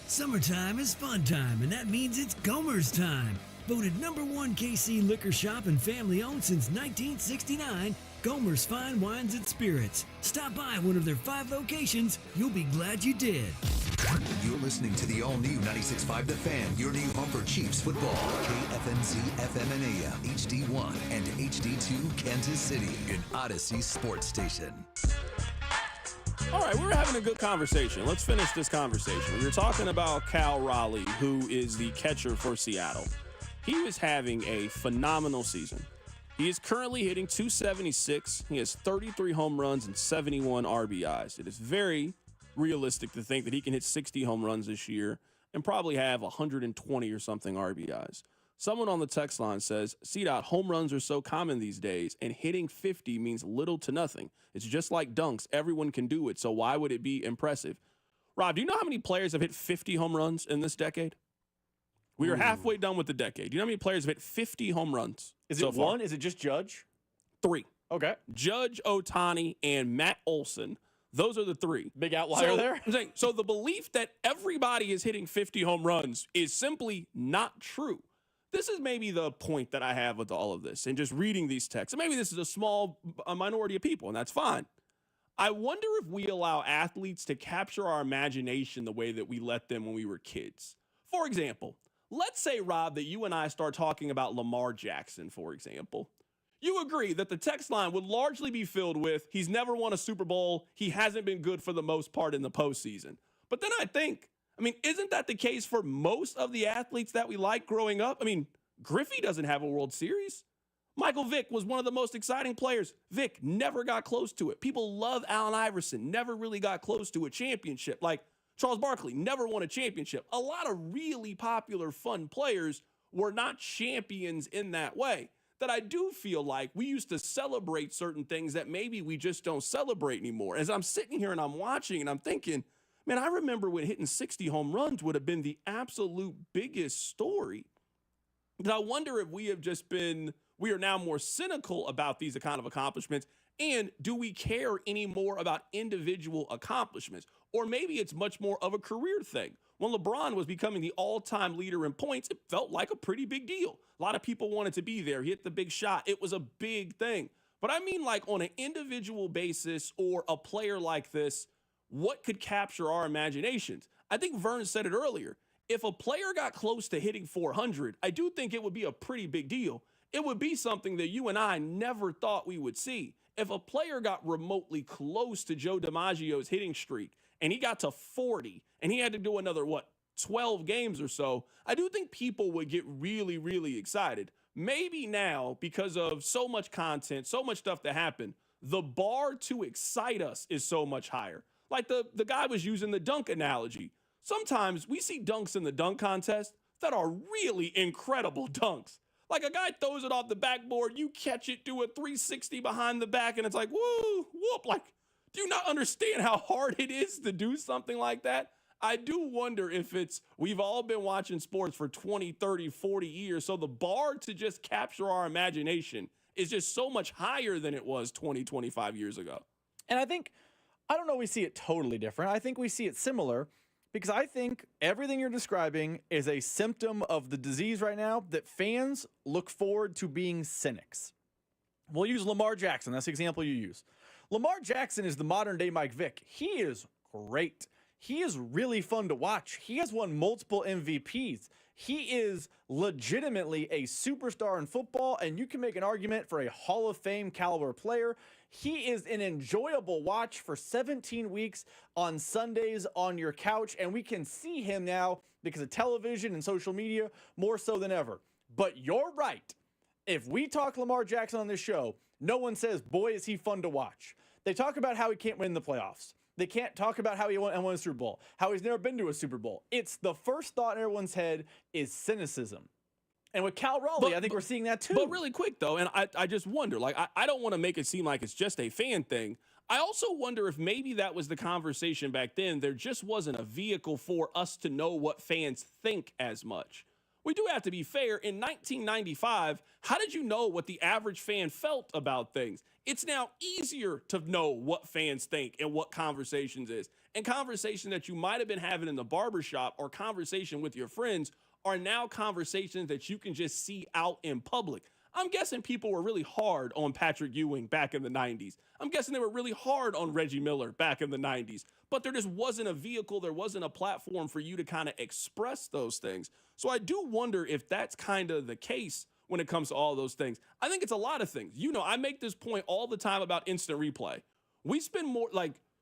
Summertime is fun time, and that means it's Gomer's time. Voted #1 KC liquor shop and family owned since 1969, Gomer's Fine Wines and Spirits. Stop by one of their 5 locations. You'll be glad you did. You're listening to the all-new 96.5 The Fan, your new home for Chiefs football. KFNZ, FM and AM, HD1 and HD2 Kansas City, an Odyssey sports station. All right, we're having a good conversation. Let's finish this conversation. We were talking about Cal Raleigh, who is the catcher for Seattle. He was having a phenomenal season. He is currently hitting .276. He has 33 home runs and 71 RBIs. It is very realistic to think that he can hit 60 home runs this year and probably have 120 or something RBIs. Someone on the text line says, CDOT, home runs are so common these days, and hitting 50 means little to nothing. It's just like dunks. Everyone can do it, so why would it be impressive? Rob, do you know how many players have hit 50 home runs in this decade? We are halfway done with the decade. Do you know how many players have hit 50 home runs? Is it one? Is it just Judge? 3. Okay. Judge, Ohtani, and Matt Olson. Those are the 3. Big outlier there. I'm saying, so the belief that everybody is hitting 50 home runs is simply not true. this is maybe the point that I have with all of this and just reading these texts. And maybe this is a minority of people, and that's fine. I wonder if we allow athletes to capture our imagination the way that we let them when we were kids. For example, let's say, Rob, that you and I start talking about Lamar Jackson, for example. You agree that the text line would largely be filled with, he's never won a Super Bowl, he hasn't been good for the most part in the postseason. But then I think, isn't that the case for most of the athletes that we like growing up? Griffey doesn't have a World Series. Michael Vick was one of the most exciting players. Vick never got close to it. People love Allen Iverson, never really got close to a championship. Like Charles Barkley never won a championship. A lot of really popular, fun players were not champions in that way. That I do feel like we used to celebrate certain things that maybe we just don't celebrate anymore. As I'm sitting here and I'm watching and I'm thinking, man, I remember when hitting 60 home runs would have been the absolute biggest story. But I wonder if we are now more cynical about these kind of accomplishments. And do we care any more about individual accomplishments? Or maybe it's much more of a career thing. When LeBron was becoming the all-time leader in points, it felt like a pretty big deal. A lot of people wanted to be there. He hit the big shot. It was a big thing. But I mean, like on an individual basis or a player like this, what could capture our imaginations? I think Vern said it earlier. If a player got close to hitting 400, I do think it would be a pretty big deal. It would be something that you and I never thought we would see. If a player got remotely close to Joe DiMaggio's hitting streak and he got to 40 and he had to do another, 12 games or so, I do think people would get really, really excited. Maybe now, because of so much content, so much stuff that happened, the bar to excite us is so much higher. Like the guy was using the dunk analogy. Sometimes we see dunks in the dunk contest that are really incredible dunks. Like a guy throws it off the backboard, you catch it, do a 360 behind the back, and it's like, woo, whoop. Like, do you not understand how hard it is to do something like that? I do wonder if we've all been watching sports for 20, 30, 40 years, so the bar to just capture our imagination is just so much higher than it was 20, 25 years ago. And I don't know we see it totally different. I think we see it similar. Because I think everything you're describing is a symptom of the disease right now that fans look forward to being cynics. We'll use Lamar Jackson. That's the example you use. Lamar Jackson is the modern day Mike Vick. He is great. He is really fun to watch. He has won multiple MVPs. He is legitimately a superstar in football, and you can make an argument for a Hall of Fame caliber player. He is an enjoyable watch for 17 weeks on Sundays on your couch, and we can see him now because of television and social media more so than ever. But you're right. If we talk Lamar Jackson on this show, no one says, boy, is he fun to watch. They talk about how he can't win the playoffs. They can't talk about how he won a Super Bowl, how he's never been to a Super Bowl. It's the first thought in everyone's head is cynicism. And with Cal Raleigh, I think we're seeing that too. But really quick, though, and I just wonder, I don't want to make it seem like it's just a fan thing. I also wonder if maybe that was the conversation back then. There just wasn't a vehicle for us to know what fans think as much. We do have to be fair. In 1995, how did you know what the average fan felt about things? It's now easier to know what fans think and what conversations is. And conversation that you might have been having in the barbershop or conversation with your friends are now conversations that you can just see out in public. I'm guessing people were really hard on Patrick Ewing back in the 90s. I'm guessing they were really hard on Reggie Miller back in the 90s. But there just wasn't a vehicle, there wasn't a platform for you to kind of express those things. So I do wonder if that's kind of the case when it comes to all those things. I think it's a lot of things. You know, I make this point all the time about instant replay. We spend more,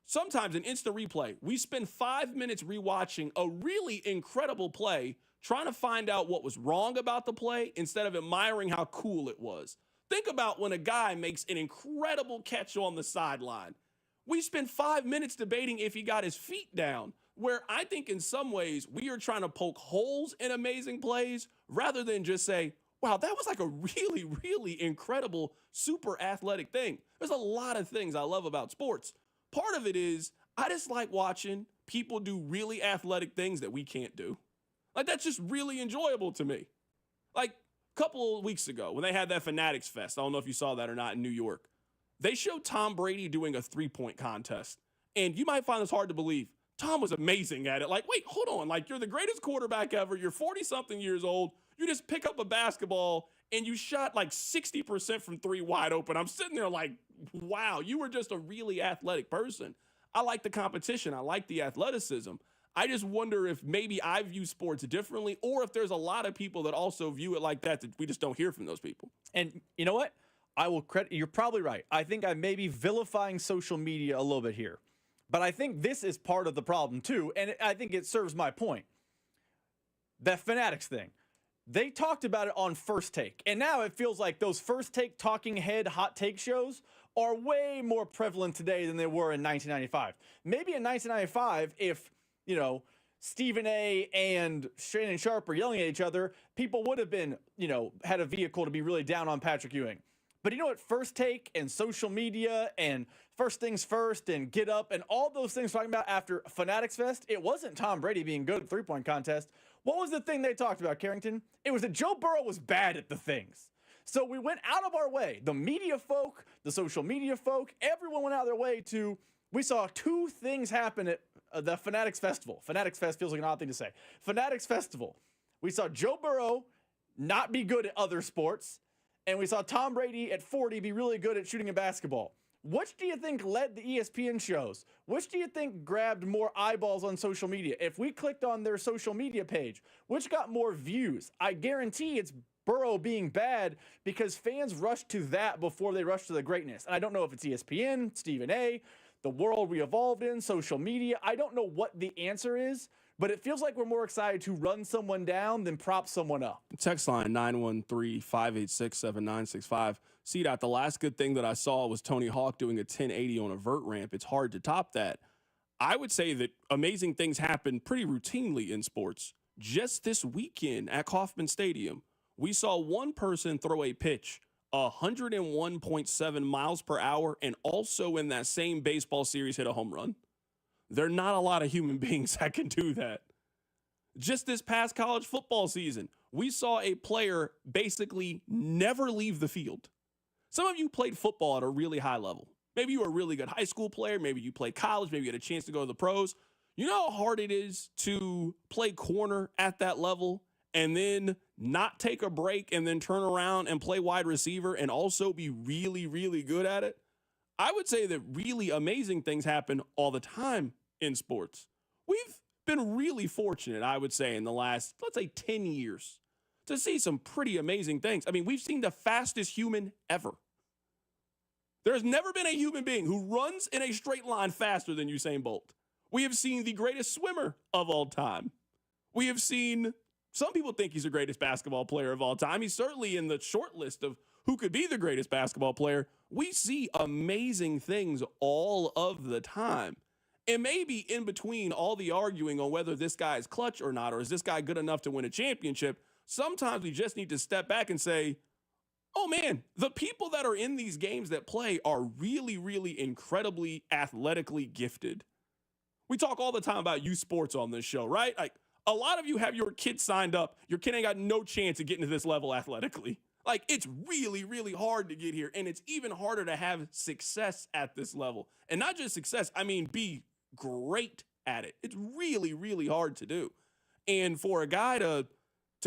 sometimes in instant replay, we spend 5 minutes rewatching a really incredible play trying to find out what was wrong about the play instead of admiring how cool it was. Think about when a guy makes an incredible catch on the sideline. We spend 5 minutes debating if he got his feet down, where I think in some ways we are trying to poke holes in amazing plays rather than just say, wow, that was like a really, really incredible, super athletic thing. There's a lot of things I love about sports. Part of it is I just like watching people do really athletic things that we can't do. That's just really enjoyable to me. A couple of weeks ago when they had that Fanatics Fest, I don't know if you saw that or not in New York, they showed Tom Brady doing a three-point contest. And you might find this hard to believe. Tom was amazing at it. Wait, hold on. You're the greatest quarterback ever. You're 40-something years old. You just pick up a basketball and you shot like 60% from three wide open. I'm sitting there like, wow, you were just a really athletic person. I like the competition. I like the athleticism. I just wonder if maybe I view sports differently, or if there's a lot of people that also view it like that we just don't hear from those people. And you know what? I will credit, you're probably right. I think I may be vilifying social media a little bit here. But I think this is part of the problem too, and I think it serves my point. That Fanatics thing. They talked about it on First Take, and now it feels like those First Take talking head hot take shows are way more prevalent today than they were in 1995. Maybe in 1995, if, you know, Stephen A. and Shannon Sharp are yelling at each other, people would have been, you know, had a vehicle to be really down on Patrick Ewing. But you know what? First Take and social media and First Things First and Get Up and all those things talking about after Fanatics Fest, it wasn't Tom Brady being good at the three-point contest. What was the thing they talked about, Carrington? It was that Joe Burrow was bad at the things. So we went out of our way. The media folk, the social media folk, everyone went out of their way to, we saw two things happen at the Fanatics Festival. Fanatics Fest feels like an odd thing to say. Fanatics Festival. We saw Joe Burrow not be good at other sports, and we saw Tom Brady at 40 be really good at shooting a basketball. Which do you think led the ESPN shows? Which do you think grabbed more eyeballs on social media? If we clicked on their social media page, which got more views? I guarantee it's Burrow being bad because fans rush to that before they rush to the greatness. And I don't know if it's ESPN, Stephen A., the world we evolved in, social media. I don't know what the answer is, but it feels like we're more excited to run someone down than prop someone up. Text line 913-586-7965. See that the last good thing that I saw was Tony Hawk doing a 1080 on a vert ramp. It's hard to top that. I would say that amazing things happen pretty routinely in sports. Just this weekend at Kauffman Stadium, we saw one person throw a pitch 101.7 miles per hour and also in that same baseball series hit a home run. There are not a lot of human beings that can do that. Just this past college football season, we saw a player basically never leave the field. Some of you played football at a really high level. Maybe you were a really good high school player. Maybe you played college. Maybe you had a chance to go to the pros. You know how hard it is to play corner at that level and then not take a break and then turn around and play wide receiver and also be really, really good at it? I would say that really amazing things happen all the time in sports. We've been really fortunate, I would say, in the last, let's say, 10 years to see some pretty amazing things. I mean, we've seen the fastest human ever. There's never been a human being who runs in a straight line faster than Usain Bolt. We have seen the greatest swimmer of all time. We have seen, some people think he's the greatest basketball player of all time. He's certainly in the short list of who could be the greatest basketball player. We see amazing things all of the time. And maybe in between all the arguing on whether this guy is clutch or not, or is this guy good enough to win a championship, sometimes we just need to step back and say, oh man, the people that are in these games that play are really, really incredibly athletically gifted. We talk all the time about youth sports on this show, right? Like, a lot of you have your kid signed up. Your kid ain't got no chance of getting to this level athletically. Like, it's really, really hard to get here, and it's even harder to have success at this level. And not just success, I mean be great at it. It's really, really hard to do. And for a guy to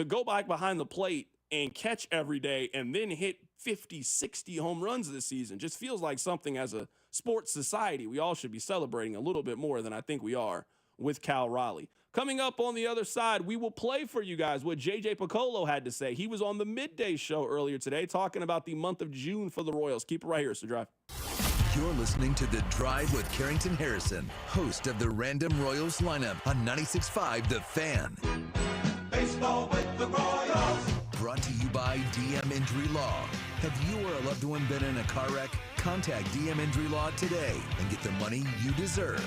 go back behind the plate and catch every day and then hit 50, 60 home runs this season just feels like something as a sports society we all should be celebrating a little bit more than I think we are with Cal Raleigh. Coming up on the other side, we will play for you guys what J.J. Piccolo had to say. He was on the Midday Show earlier today talking about the month of June for the Royals. Keep it right here, it's The Drive. You're listening to The Drive with Carrington Harrison, host of the Random Royals lineup on 96.5 The Fan. Baseball with the Royals. Brought to you by DM Injury Law. Have you or a loved one been in a car wreck? Contact DM Injury Law today and get the money you deserve.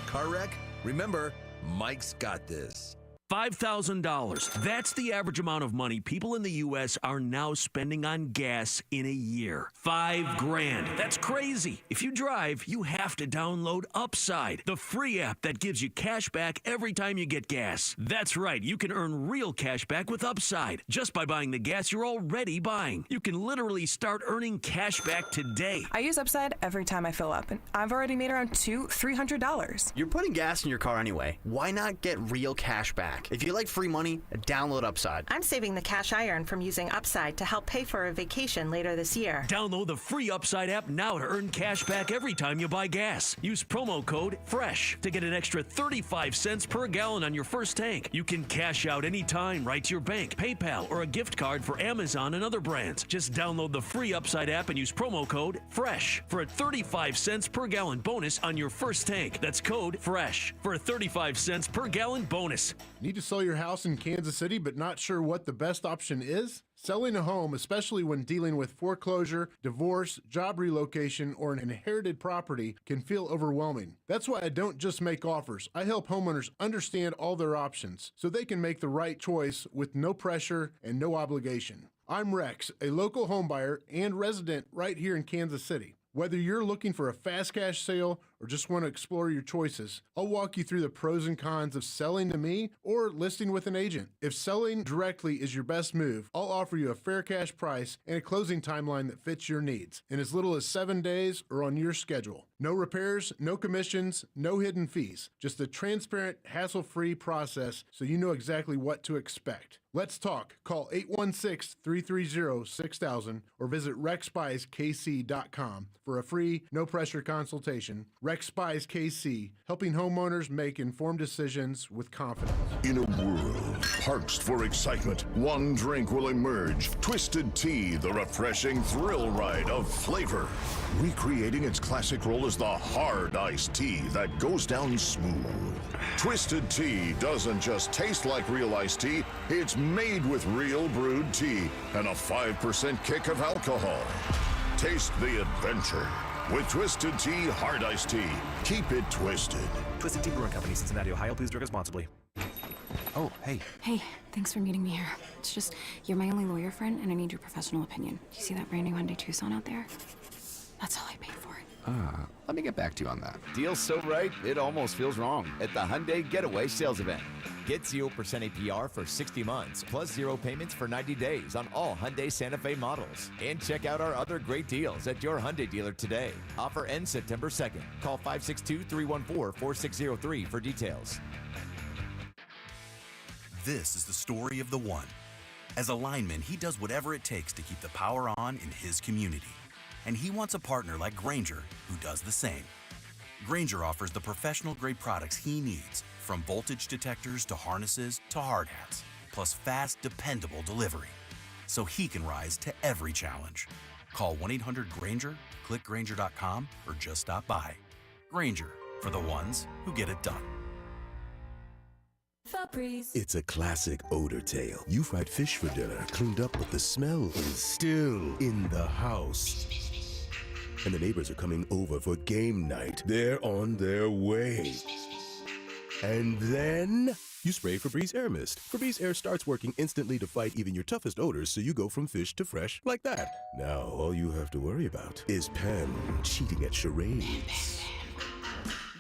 Car wreck? Remember, Mike's got this. $5,000. That's the average amount of money people in the U.S. are now spending on gas in a year. $5,000. That's crazy. If you drive, you have to download Upside, the free app that gives you cash back every time you get gas. That's right. You can earn real cash back with Upside just by buying the gas you're already buying. You can literally start earning cash back today. I use Upside every time I fill up, and I've already made around $300. You're putting gas in your car anyway. Why not get real cash back? back. If you like free money, download Upside. I'm saving the cash I earn from using Upside to help pay for a vacation later this year. Download the free Upside app now to earn cash back every time you buy gas. Use promo code FRESH to get an extra 35 cents per gallon on your first tank. You can cash out anytime right to your bank, PayPal, or a gift card for Amazon and other brands. Just download the free Upside app and use promo code FRESH for a 35 cents per gallon bonus on your first tank. That's code FRESH for a 35 cents per gallon bonus. Need to sell your house in Kansas City but not sure what the best option is? Selling a home, especially when dealing with foreclosure, divorce, job relocation, or an inherited property, can feel overwhelming. That's why I don't just make offers. I help homeowners understand all their options so they can make the right choice with no pressure and no obligation. I'm Rex, a local homebuyer and resident right here in Kansas City. Whether you're looking for a fast cash sale or just want to explore your choices, I'll walk you through the pros and cons of selling to me or listing with an agent. If selling directly is your best move, I'll offer you a fair cash price and a closing timeline that fits your needs in as little as 7 days or on your schedule. No repairs, no commissions, no hidden fees. Just a transparent, hassle-free process so you know exactly what to expect. Let's talk. Call 816-330-6000 or visit rexspyskc.com for a free, no-pressure consultation. Rex Spies KC, helping homeowners make informed decisions with confidence. In a world parched for excitement, one drink will emerge. Twisted Tea, the refreshing thrill ride of flavor. Recreating its classic role as the hard iced tea that goes down smooth. Twisted Tea doesn't just taste like real iced tea, it's made with real brewed tea and a 5% kick of alcohol. Taste the adventure with Twisted Tea Hard Iced Tea. Keep it twisted. Twisted Tea Brewing Company, Cincinnati, Ohio. Please drink responsibly. Oh, hey. Hey, thanks for meeting me here. It's just, you're my only lawyer friend, and I need your professional opinion. Do you see that brand new Hyundai Tucson out there? That's all I paid for it. Let me get back to you on that. Deal's so right, it almost feels wrong at the Hyundai Getaway Sales Event. Get 0% APR for 60 months, plus 0 payments for 90 days on all Hyundai Santa Fe models. And check out our other great deals at your Hyundai dealer today. Offer ends September 2nd. Call 562-314-4603 for details. This is the story of the one. As a lineman, he does whatever it takes to keep the power on in his community. And he wants a partner like Grainger who does the same. Grainger offers the professional-grade products he needs, from voltage detectors to harnesses to hard hats, plus fast, dependable delivery, so he can rise to every challenge. Call 1-800-GRAINGER, click Grainger.com, or just stop by. Grainger, for the ones who get it done. Febreze. It's a classic odor tale. You fried fish for dinner, cleaned up, but the smell is still in the house. And the neighbors are coming over for game night. They're on their way. And then you spray Febreze Air Mist. Febreze Air starts working instantly to fight even your toughest odors, so you go from fish to fresh like that. Now all you have to worry about is Pam cheating at charades.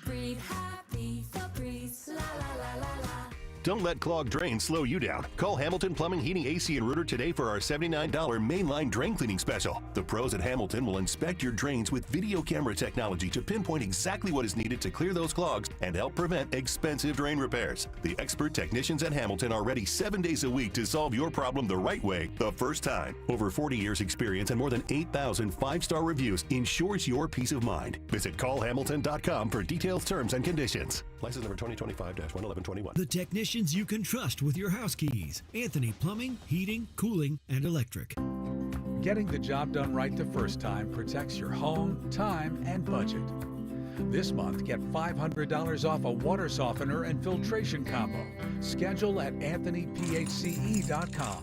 Breathe happy, Febreze, la la la la la. Don't let clogged drains slow you down. Call Hamilton Plumbing, Heating, AC, and Rooter today for our $79 mainline drain cleaning special. The pros at Hamilton will inspect your drains with video camera technology to pinpoint exactly what is needed to clear those clogs and help prevent expensive drain repairs. The expert technicians at Hamilton are ready 7 days a week to solve your problem the right way, the first time. Over 40 years experience and more than 8,000 5-star reviews ensures your peace of mind. Visit callhamilton.com for details, terms, and conditions. License number 2025-11121. The technicians you can trust with your house keys. Anthony Plumbing, Heating, Cooling, and Electric. Getting the job done right the first time protects your home, time, and budget. This month, get $500 off a water softener and filtration combo. Schedule at anthonyphce.com.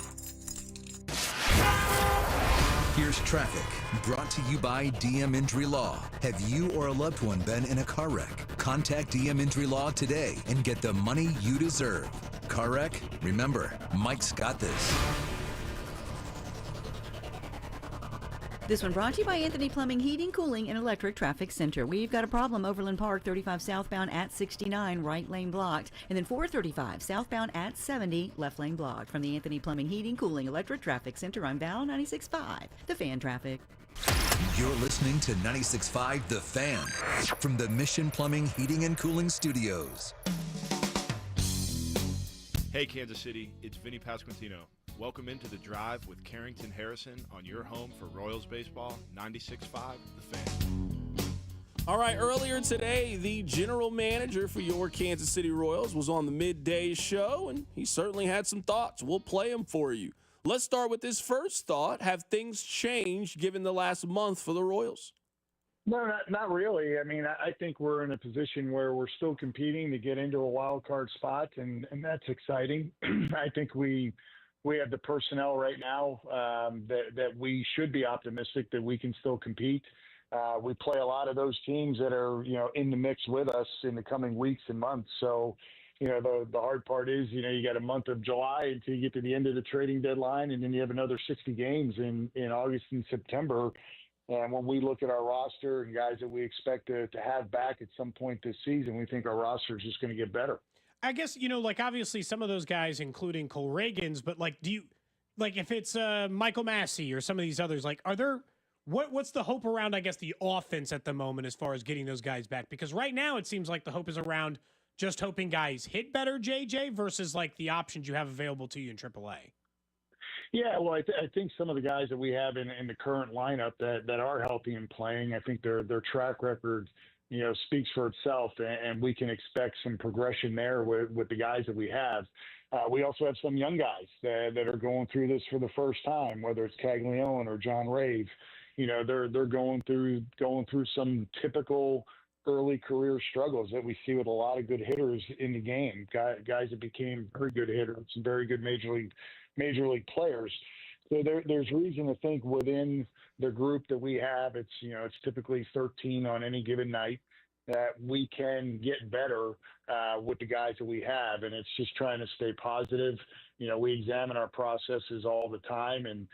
Here's traffic, brought to you by DM Injury Law. Have you or a loved one been in a car wreck? Contact DM Injury Law today and get the money you deserve. Car wreck? Remember, Mike's got this. This one brought to you by Anthony Plumbing, Heating, Cooling, and Electric Traffic Center. We've got a problem. Overland Park, 35 southbound at 69, right lane blocked. And then 435 southbound at 70, left lane blocked. From the Anthony Plumbing, Heating, Cooling, Electric Traffic Center, I'm Val 96.5, The Fan Traffic. You're listening to 96.5 The Fan from the Mission Plumbing, Heating, and Cooling Studios. Hey, Kansas City, it's Vinny Pasquantino. Welcome into The Drive with Carrington Harrison on your home for Royals baseball, 96.5 The Fan. All right, earlier today, the general manager for your Kansas City Royals was on the midday show, and he certainly had some thoughts. We'll play them for you. Let's start with this first thought. Have things changed given the last month for the Royals? No, not really. I mean, I think we're in a position where we're still competing to get into a wild card spot, and that's exciting. I think we have the personnel right now that we should be optimistic that we can still compete. We play a lot of those teams that are, in the mix with us in the coming weeks and months. So, the hard part is, you got a month of July until you get to the end of the trading deadline, and then you have another 60 games in August and September. And when we look at our roster and guys that we expect to have back at some point this season, we think our roster is just going to get better. I guess, obviously some of those guys, including Cole Reagans, but if it's Michael Massey or some of these others, what's the hope around, I guess, the offense at the moment as far as getting those guys back? Because right now it seems like the hope is around just hoping guys hit better, JJ, versus the options you have available to you in AAA. Yeah, well, I think some of the guys that we have in the current lineup that are healthy and playing, I think their track record, speaks for itself, and we can expect some progression there with the guys that we have. We also have some young guys that are going through this for the first time, whether it's Caglione or John Rave. They're going through some typical early career struggles that we see with a lot of good hitters in the game, guys that became very good hitters, some very good major league players. So there's reason to think within the group that we have, it's typically 13 on any given night, that we can get better with the guys that we have. And it's just trying to stay positive. We examine our processes all the time, and,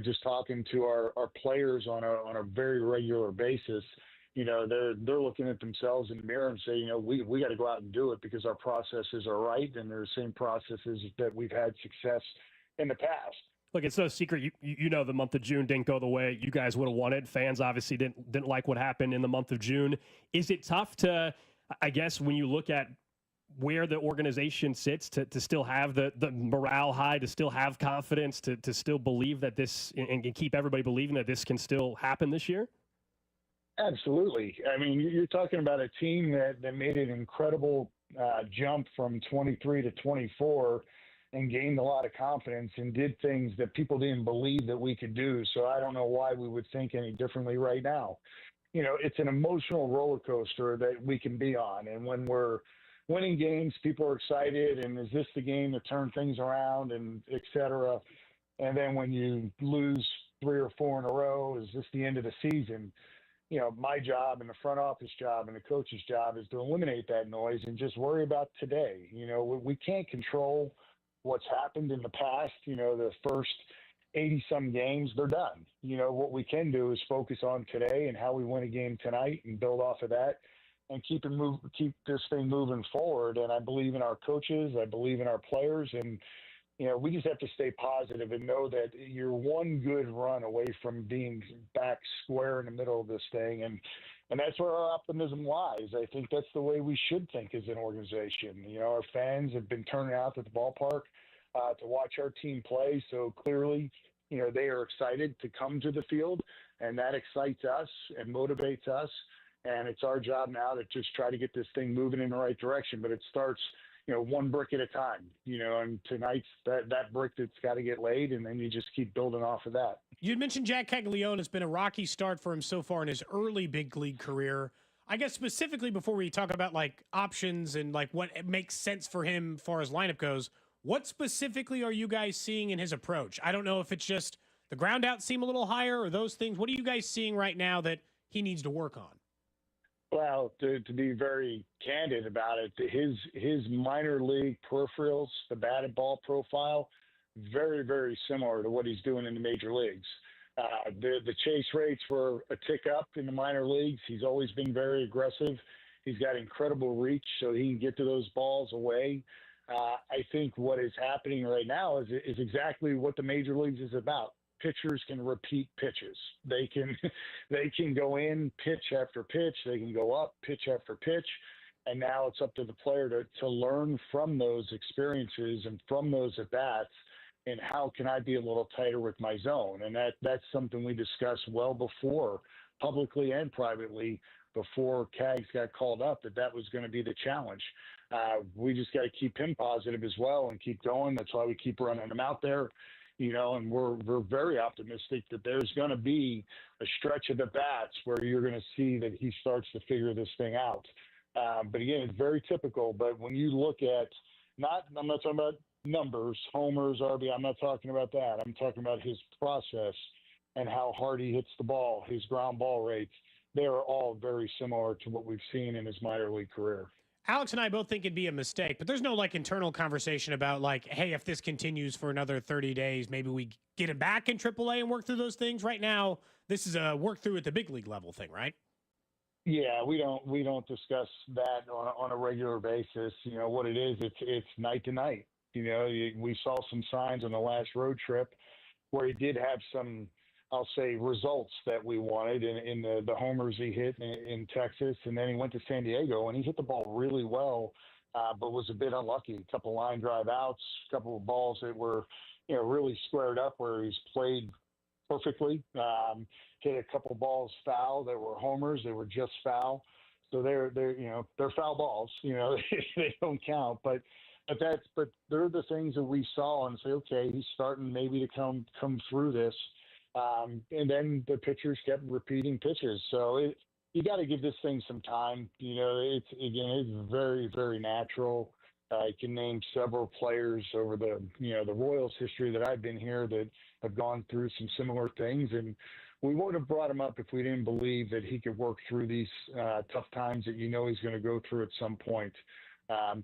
just talking to our players on a very regular basis, they're looking at themselves in the mirror and say, we got to go out and do it because our processes are right. And they're the same processes that we've had success in the past. Look, it's no secret. The month of June didn't go the way you guys would have wanted. Fans obviously didn't like what happened in the month of June. Is it tough to, I guess, when you look at where the organization sits, to still have the morale high, to still have confidence, to still believe that this, and keep everybody believing that this can still happen this year? Absolutely. I mean, you're talking about a team that made an incredible jump from 23 to 24 and gained a lot of confidence and did things that people didn't believe that we could do. So I don't know why we would think any differently right now. It's an emotional roller coaster that we can be on. And when we're winning games, people are excited. And is this the game to turn things around, and et cetera? And then when you lose 3 or 4 in a row, is this the end of the season? My job and the front office job and the coach's job is to eliminate that noise and just worry about today. We can't control what's happened in the past. The first 80-some games, they're done. What we can do is focus on today and how we win a game tonight and build off of that and keep this thing moving forward. And I believe in our coaches. I believe in our players. And, we just have to stay positive and know that you're one good run away from being back square in the middle of this thing. And that's where our optimism lies. I think that's the way we should think as an organization. Our fans have been turning out at the ballpark to watch our team play. So clearly, they are excited to come to the field, and that excites us and motivates us. And it's our job now to just try to get this thing moving in the right direction. But it starts, one brick at a time, and tonight's that brick that's got to get laid, and then you just keep building off of that. You had mentioned Jack Caglione. It's been a rocky start for him so far in his early big league career. I guess specifically before we talk about options and what makes sense for him as far as lineup goes, what specifically are you guys seeing in his approach? I don't know if it's just the ground out seem a little higher or those things. What are you guys seeing right now that he needs to work on? Well, to be very candid about it, his minor league peripherals, the batted ball profile, very, very similar to what he's doing in the major leagues. The chase rates were a tick up in the minor leagues. He's always been very aggressive. He's got incredible reach, so he can get to those balls away. I think what is happening right now is exactly what the major leagues is about. Pitchers can repeat pitches. They can go in pitch after pitch. They can go up pitch after pitch. And now it's up to the player to learn from those experiences and from those at-bats, and how can I be a little tighter with my zone? And that's something we discussed well before, publicly and privately, before Cags got called up, that was going to be the challenge. We just got to keep him positive as well and keep going. That's why we keep running him out there, and we're very optimistic that there's going to be a stretch of the bats where you're going to see that he starts to figure this thing out. But again, it's very typical. But when you look at, I'm not talking about numbers, homers, RB, I'm not talking about that. I'm talking about his process and how hard he hits the ball, his ground ball rates. They are all very similar to what we've seen in his minor league career. Alex and I both think it'd be a mistake, but there's no internal conversation about hey, if this continues for another 30 days, maybe we get him back in AAA and work through those things. Right now, this is a work through at the big league level thing, right? Yeah, we don't discuss that on a regular basis. What it is, it's night to night. We saw some signs on the last road trip where he did have some, I'll say, results that we wanted in the homers he hit in Texas. And then he went to San Diego and he hit the ball really well, but was a bit unlucky. A couple line drive outs, a couple of balls that were, really squared up where he's played perfectly. Hit a couple balls foul that were homers. They were just foul. So they're foul balls, they don't count, but they're the things that we saw and say, okay, he's starting maybe to come through this. And then the pitchers kept repeating pitches. So you got to give this thing some time. It's very, very natural. I can name several players over the Royals history that I've been here that have gone through some similar things. And we would have brought him up if we didn't believe that he could work through these tough times that he's going to go through at some point.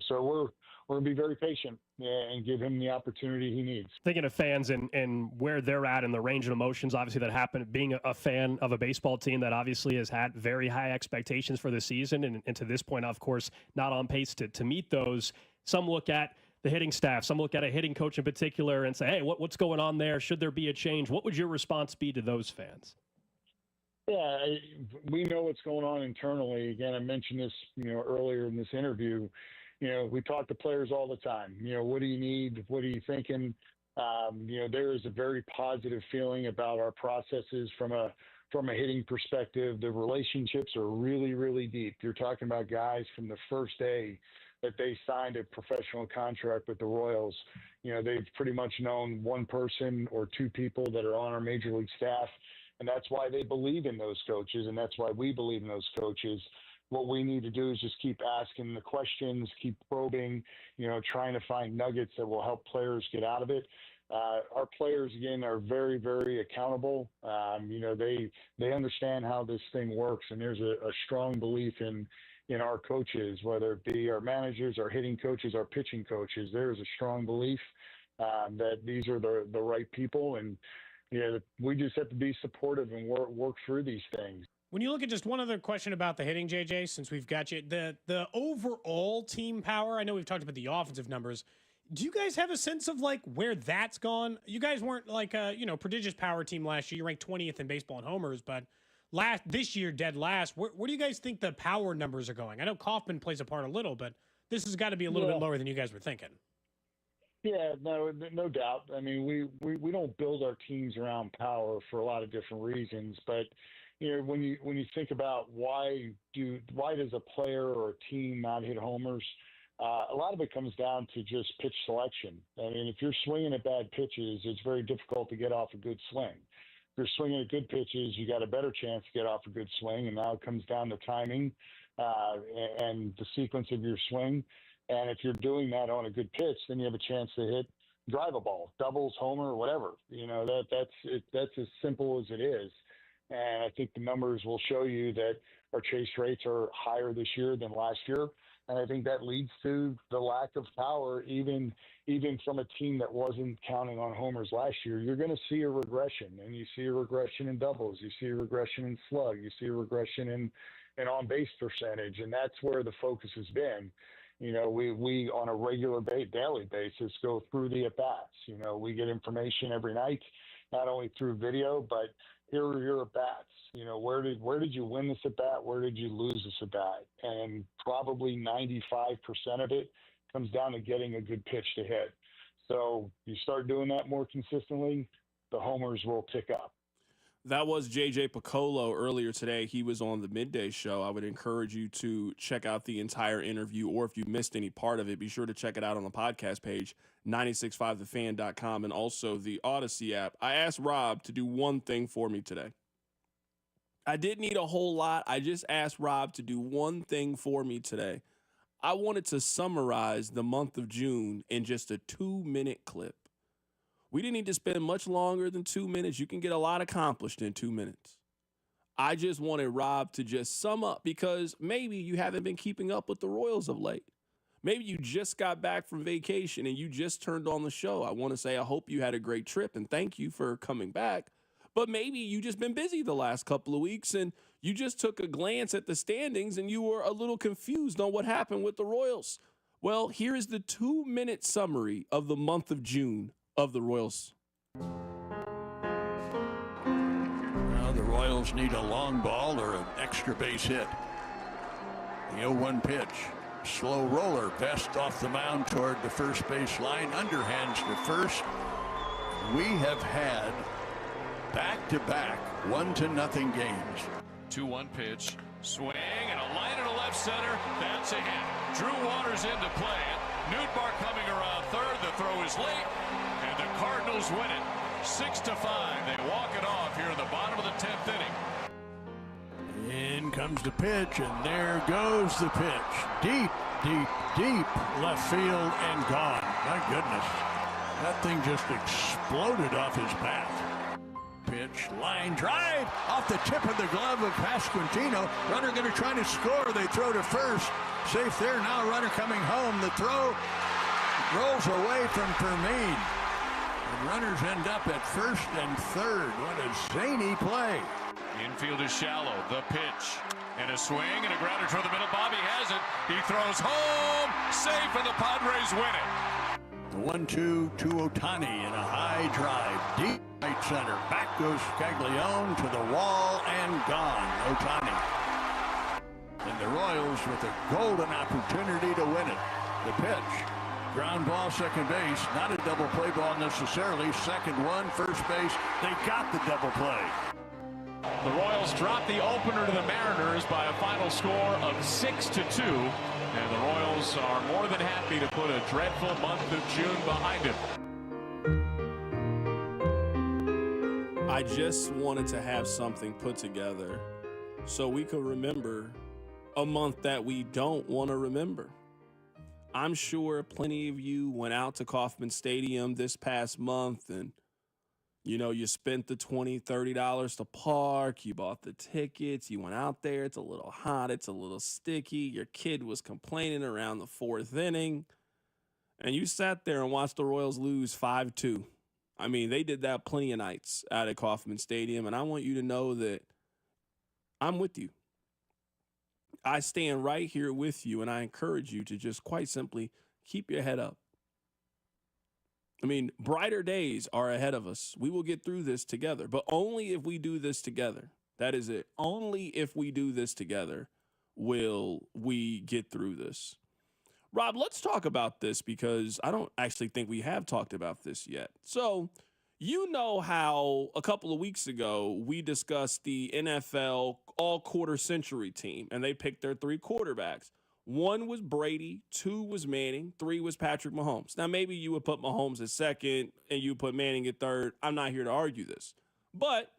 So we're going to be very patient and give him the opportunity he needs. Thinking of fans and where they're at and the range of emotions, obviously, that happen, being a fan of a baseball team that obviously has had very high expectations for the season and to this point, of course, not on pace to meet those. Some look at the hitting staff, some look at a hitting coach in particular and say, hey, what's going on there? Should there be a change? What would your response be to those fans? Yeah, we know what's going on internally. Again, I mentioned this, earlier in this interview. We talk to players all the time. What do you need? What are you thinking? There is a very positive feeling about our processes from a hitting perspective. The relationships are really, really deep. You're talking about guys from the first day that they signed a professional contract with the Royals. They've pretty much known one person or two people that are on our major league staff. And that's why they believe in those coaches, and that's why we believe in those coaches. What we need to do is just keep asking the questions, keep probing, trying to find nuggets that will help players get out of it. Our players, again, are very, very accountable. They understand how this thing works, and there's a strong belief in our coaches, whether it be our managers, our hitting coaches, our pitching coaches. There is a strong belief that these are the right people, and we just have to be supportive and work through these things. When you look at just one other question about the hitting, JJ, since we've got you, the overall team power, I know we've talked about the offensive numbers. Do you guys have a sense of where that's gone? You guys weren't prodigious power team last year. You ranked 20th in baseball in homers, but this year, dead last. Where do you guys think the power numbers are going? I know Kaufman plays a part a little, but this has got to be a little bit lower than you guys were thinking. Yeah, no doubt. I mean, we don't build our teams around power for a lot of different reasons, but when you think about why does a player or a team not hit homers, a lot of it comes down to just pitch selection. I mean, if you're swinging at bad pitches, it's very difficult to get off a good swing. If you're swinging at good pitches, you got a better chance to get off a good swing, and now it comes down to timing and the sequence of your swing. And if you're doing that on a good pitch, then you have a chance to drive a ball, doubles, homer, whatever. That's as simple as it is. And I think the numbers will show you that our chase rates are higher this year than last year. And I think that leads to the lack of power, even from a team that wasn't counting on homers last year. You're going to see a regression, and you see a regression in doubles. You see a regression in slug. You see a regression in on-base percentage, and that's where the focus has been. We on a regular daily basis go through the at-bats. We get information every night. not only through video, but here are your at-bats. You know, where did you win this at-bat? Where did you lose this at-bat? And probably 95% of it comes down to getting a good pitch to hit. So you start doing that more consistently, the homers will tick up. That was J.J. Piccolo earlier today. He was on the Midday Show. I would encourage you to check out the entire interview, or if you missed any part of it, be sure to check it out on the podcast page, 965thefan.com, and also the Odyssey app. I asked Rob to do one thing for me today. I didn't need a whole lot. I just asked Rob to do one thing for me today. I wanted to summarize the month of June in just a 2-minute clip. We didn't need to spend much longer than 2 minutes. You can get a lot accomplished in 2 minutes. I just wanted Rob to just sum up, because maybe you haven't been keeping up with the Royals of late. Maybe you just got back from vacation and you just turned on the show. I want to say I hope you had a great trip and thank you for coming back. But maybe you just been busy the last couple of weeks and you just took a glance at the standings and you were a little confused on what happened with the Royals. Well, here is the 2-minute summary of the month of June of the Royals. Now the Royals need a long ball or an extra base hit. The 0-1 pitch. Slow roller. Best off the mound toward the first base line. Underhands to first. We have had back-to-back 1-0 games. 2-1 pitch. Swing and a line into left center. That's a hit. Drew Waters into play. Nootbaar coming around third. The throw is late. And the Cardinals win it 6-5. They walk it off here in the bottom of the 10th inning. In comes the pitch, and there goes the pitch. Deep, deep, deep left field and gone. My goodness. That thing just exploded off his bat. Pitch, line drive, off the tip of the glove of Pasquantino. Runner going to try to score. They throw to first. Safe there. Now runner coming home. The throw rolls away from Fermin. And runners end up at first and third. What a zany play. Infield is shallow. The pitch. And a swing and a grounder toward the middle. Bobby has it. He throws home. Safe, and the Padres win it. The 1-2 to Ohtani and a high drive. Deep right center. Back goes Caglione to the wall and gone. Ohtani. And the Royals with a golden opportunity to win it. The pitch. Ground ball, second base. Not a double play ball necessarily. Second one, first base. They got the double play. The Royals drop the opener to the Mariners by a final score of 6-2. And the Royals are more than happy to put a dreadful month of June behind them. I just wanted to have something put together so we could remember a month that we don't want to remember. I'm sure plenty of you went out to Kauffman Stadium this past month and, you know, you spent the $20, $30 to park, you bought the tickets, you went out there, it's a little hot, it's a little sticky, your kid was complaining around the 4th inning, and you sat there and watched the Royals lose 5-2. I mean, they did that plenty of nights out at Kauffman Stadium, and I want you to know that I'm with you. I stand right here with you, and I encourage you to just quite simply keep your head up. I mean, brighter days are ahead of us. We will get through this together, but only if we do this together. That is it. Only if we do this together will we get through this. Rob, let's talk about this because I don't actually think we have talked about this yet. So, you know how a couple of weeks ago we discussed the NFL all-quarter century team, and they picked their 3 quarterbacks. 1 was Brady, 2 was Manning, 3 was Patrick Mahomes. Now, maybe you would put Mahomes at second and you put Manning at third. I'm not here to argue this. But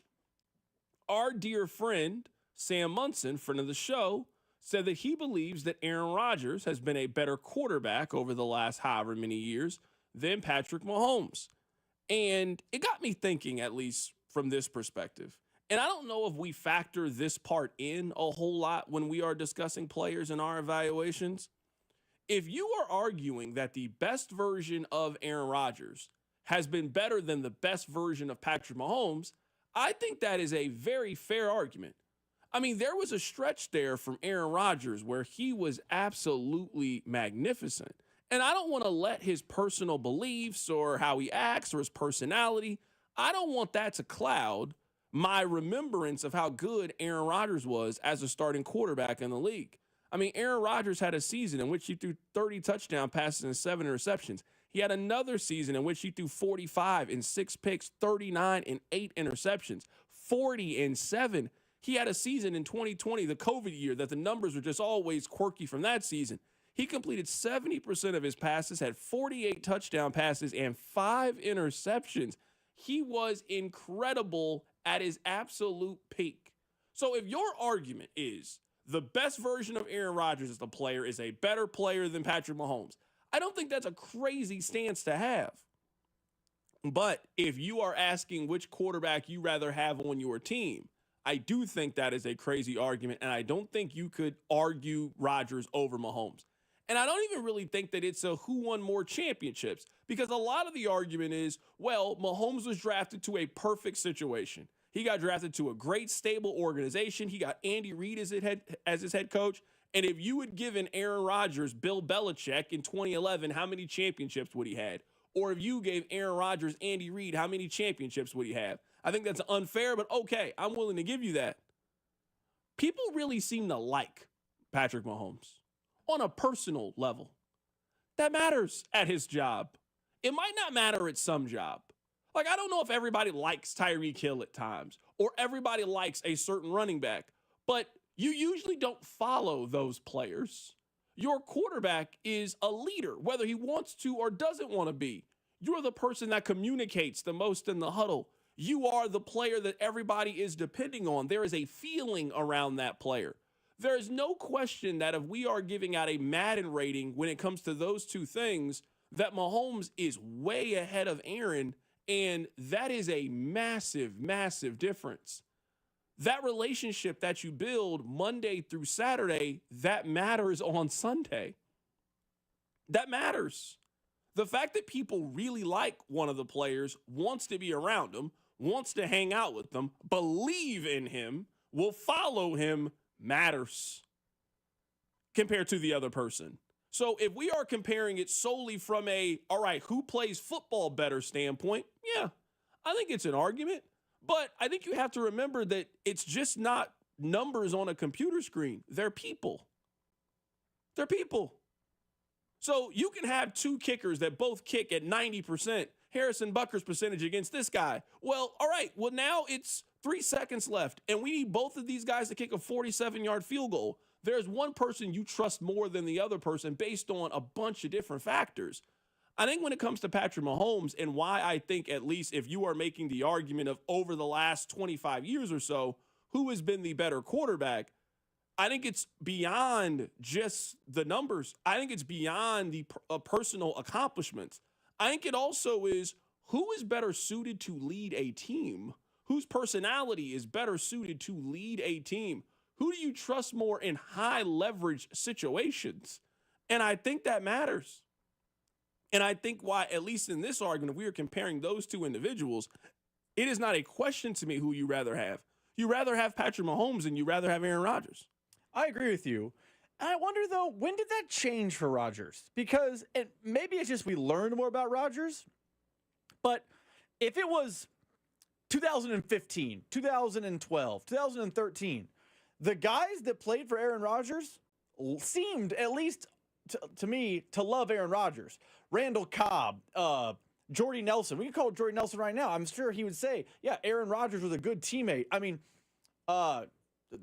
our dear friend, Sam Munson, friend of the show, said that he believes that Aaron Rodgers has been a better quarterback over the last however many years than Patrick Mahomes. And it got me thinking, at least from this perspective. And I don't know if we factor this part in a whole lot when we are discussing players in our evaluations. If you are arguing that the best version of Aaron Rodgers has been better than the best version of Patrick Mahomes, I think that is a very fair argument. I mean, there was a stretch there from Aaron Rodgers where he was absolutely magnificent. And I don't want to let his personal beliefs or how he acts or his personality, I don't want that to cloud my remembrance of how good Aaron Rodgers was as a starting quarterback in the league. I mean, Aaron Rodgers had a season in which he threw 30 touchdown passes and 7 interceptions. He had another season in which he threw 45 and 6 picks, 39 and 8 interceptions, 40 and 7. He had a season in 2020, the COVID year, that the numbers were just always quirky from that season. He completed 70% of his passes, had 48 touchdown passes, and 5 interceptions. He was incredible at his absolute peak. So if your argument is the best version of Aaron Rodgers as the player is a better player than Patrick Mahomes, I don't think that's a crazy stance to have. But if you are asking which quarterback you rather have on your team, I do think that is a crazy argument, and I don't think you could argue Rodgers over Mahomes. And I don't even really think that it's a who won more championships, because a lot of the argument is, well, Mahomes was drafted to a perfect situation. He got drafted to a great, stable organization. He got Andy Reid as his head coach. And if you had given Aaron Rodgers Bill Belichick in 2011, how many championships would he had? Or if you gave Aaron Rodgers Andy Reid, how many championships would he have? I think that's unfair, but okay, I'm willing to give you that. People really seem to like Patrick Mahomes on a personal level. That matters at his job. It might not matter at some job. Like, I don't know if everybody likes Tyreek Hill at times, or everybody likes a certain running back, but you usually don't follow those players. Your quarterback is a leader, whether he wants to or doesn't want to be. You're the person that communicates the most in the huddle. You are the player that everybody is depending on. There is a feeling around that player. There is no question that if we are giving out a Madden rating when it comes to those two things, that Mahomes is way ahead of Aaron, and that is a massive, massive difference. That relationship that you build Monday through Saturday, that matters on Sunday. That matters. The fact that people really like one of the players, wants to be around them, wants to hang out with them, believe in him, will follow him, matters compared to the other person. So if we are comparing it solely from all right, who plays football better standpoint, yeah, I think it's an argument. But I think you have to remember that it's just not numbers on a computer screen. They're people. They're people. So you can have two kickers that both kick at 90%. Harrison Butker's percentage against this guy. Well, all right. Well, now it's 3 seconds left, and we need both of these guys to kick a 47-yard field goal. There's one person you trust more than the other person based on a bunch of different factors. I think when it comes to Patrick Mahomes, and why I think, at least if you are making the argument of over the last 25 years or so, who has been the better quarterback, I think it's beyond just the numbers. I think it's beyond the personal accomplishments. I think it also is who is better suited to lead a team, whose personality is better suited to lead a team. Who do you trust more in high leverage situations? And I think that matters. And I think why, at least in this argument, we are comparing those two individuals. It is not a question to me who you rather have. You rather have Patrick Mahomes than you rather have Aaron Rodgers. I agree with you. I wonder, though, when did that change for Rodgers? Because maybe it's just we learned more about Rodgers. But if it was 2015, 2012, 2013, the guys that played for Aaron Rodgers seemed, at least to me, to love Aaron Rodgers. Randall Cobb, Jordy Nelson. We can call Jordy Nelson right now. I'm sure he would say, yeah, Aaron Rodgers was a good teammate. I mean,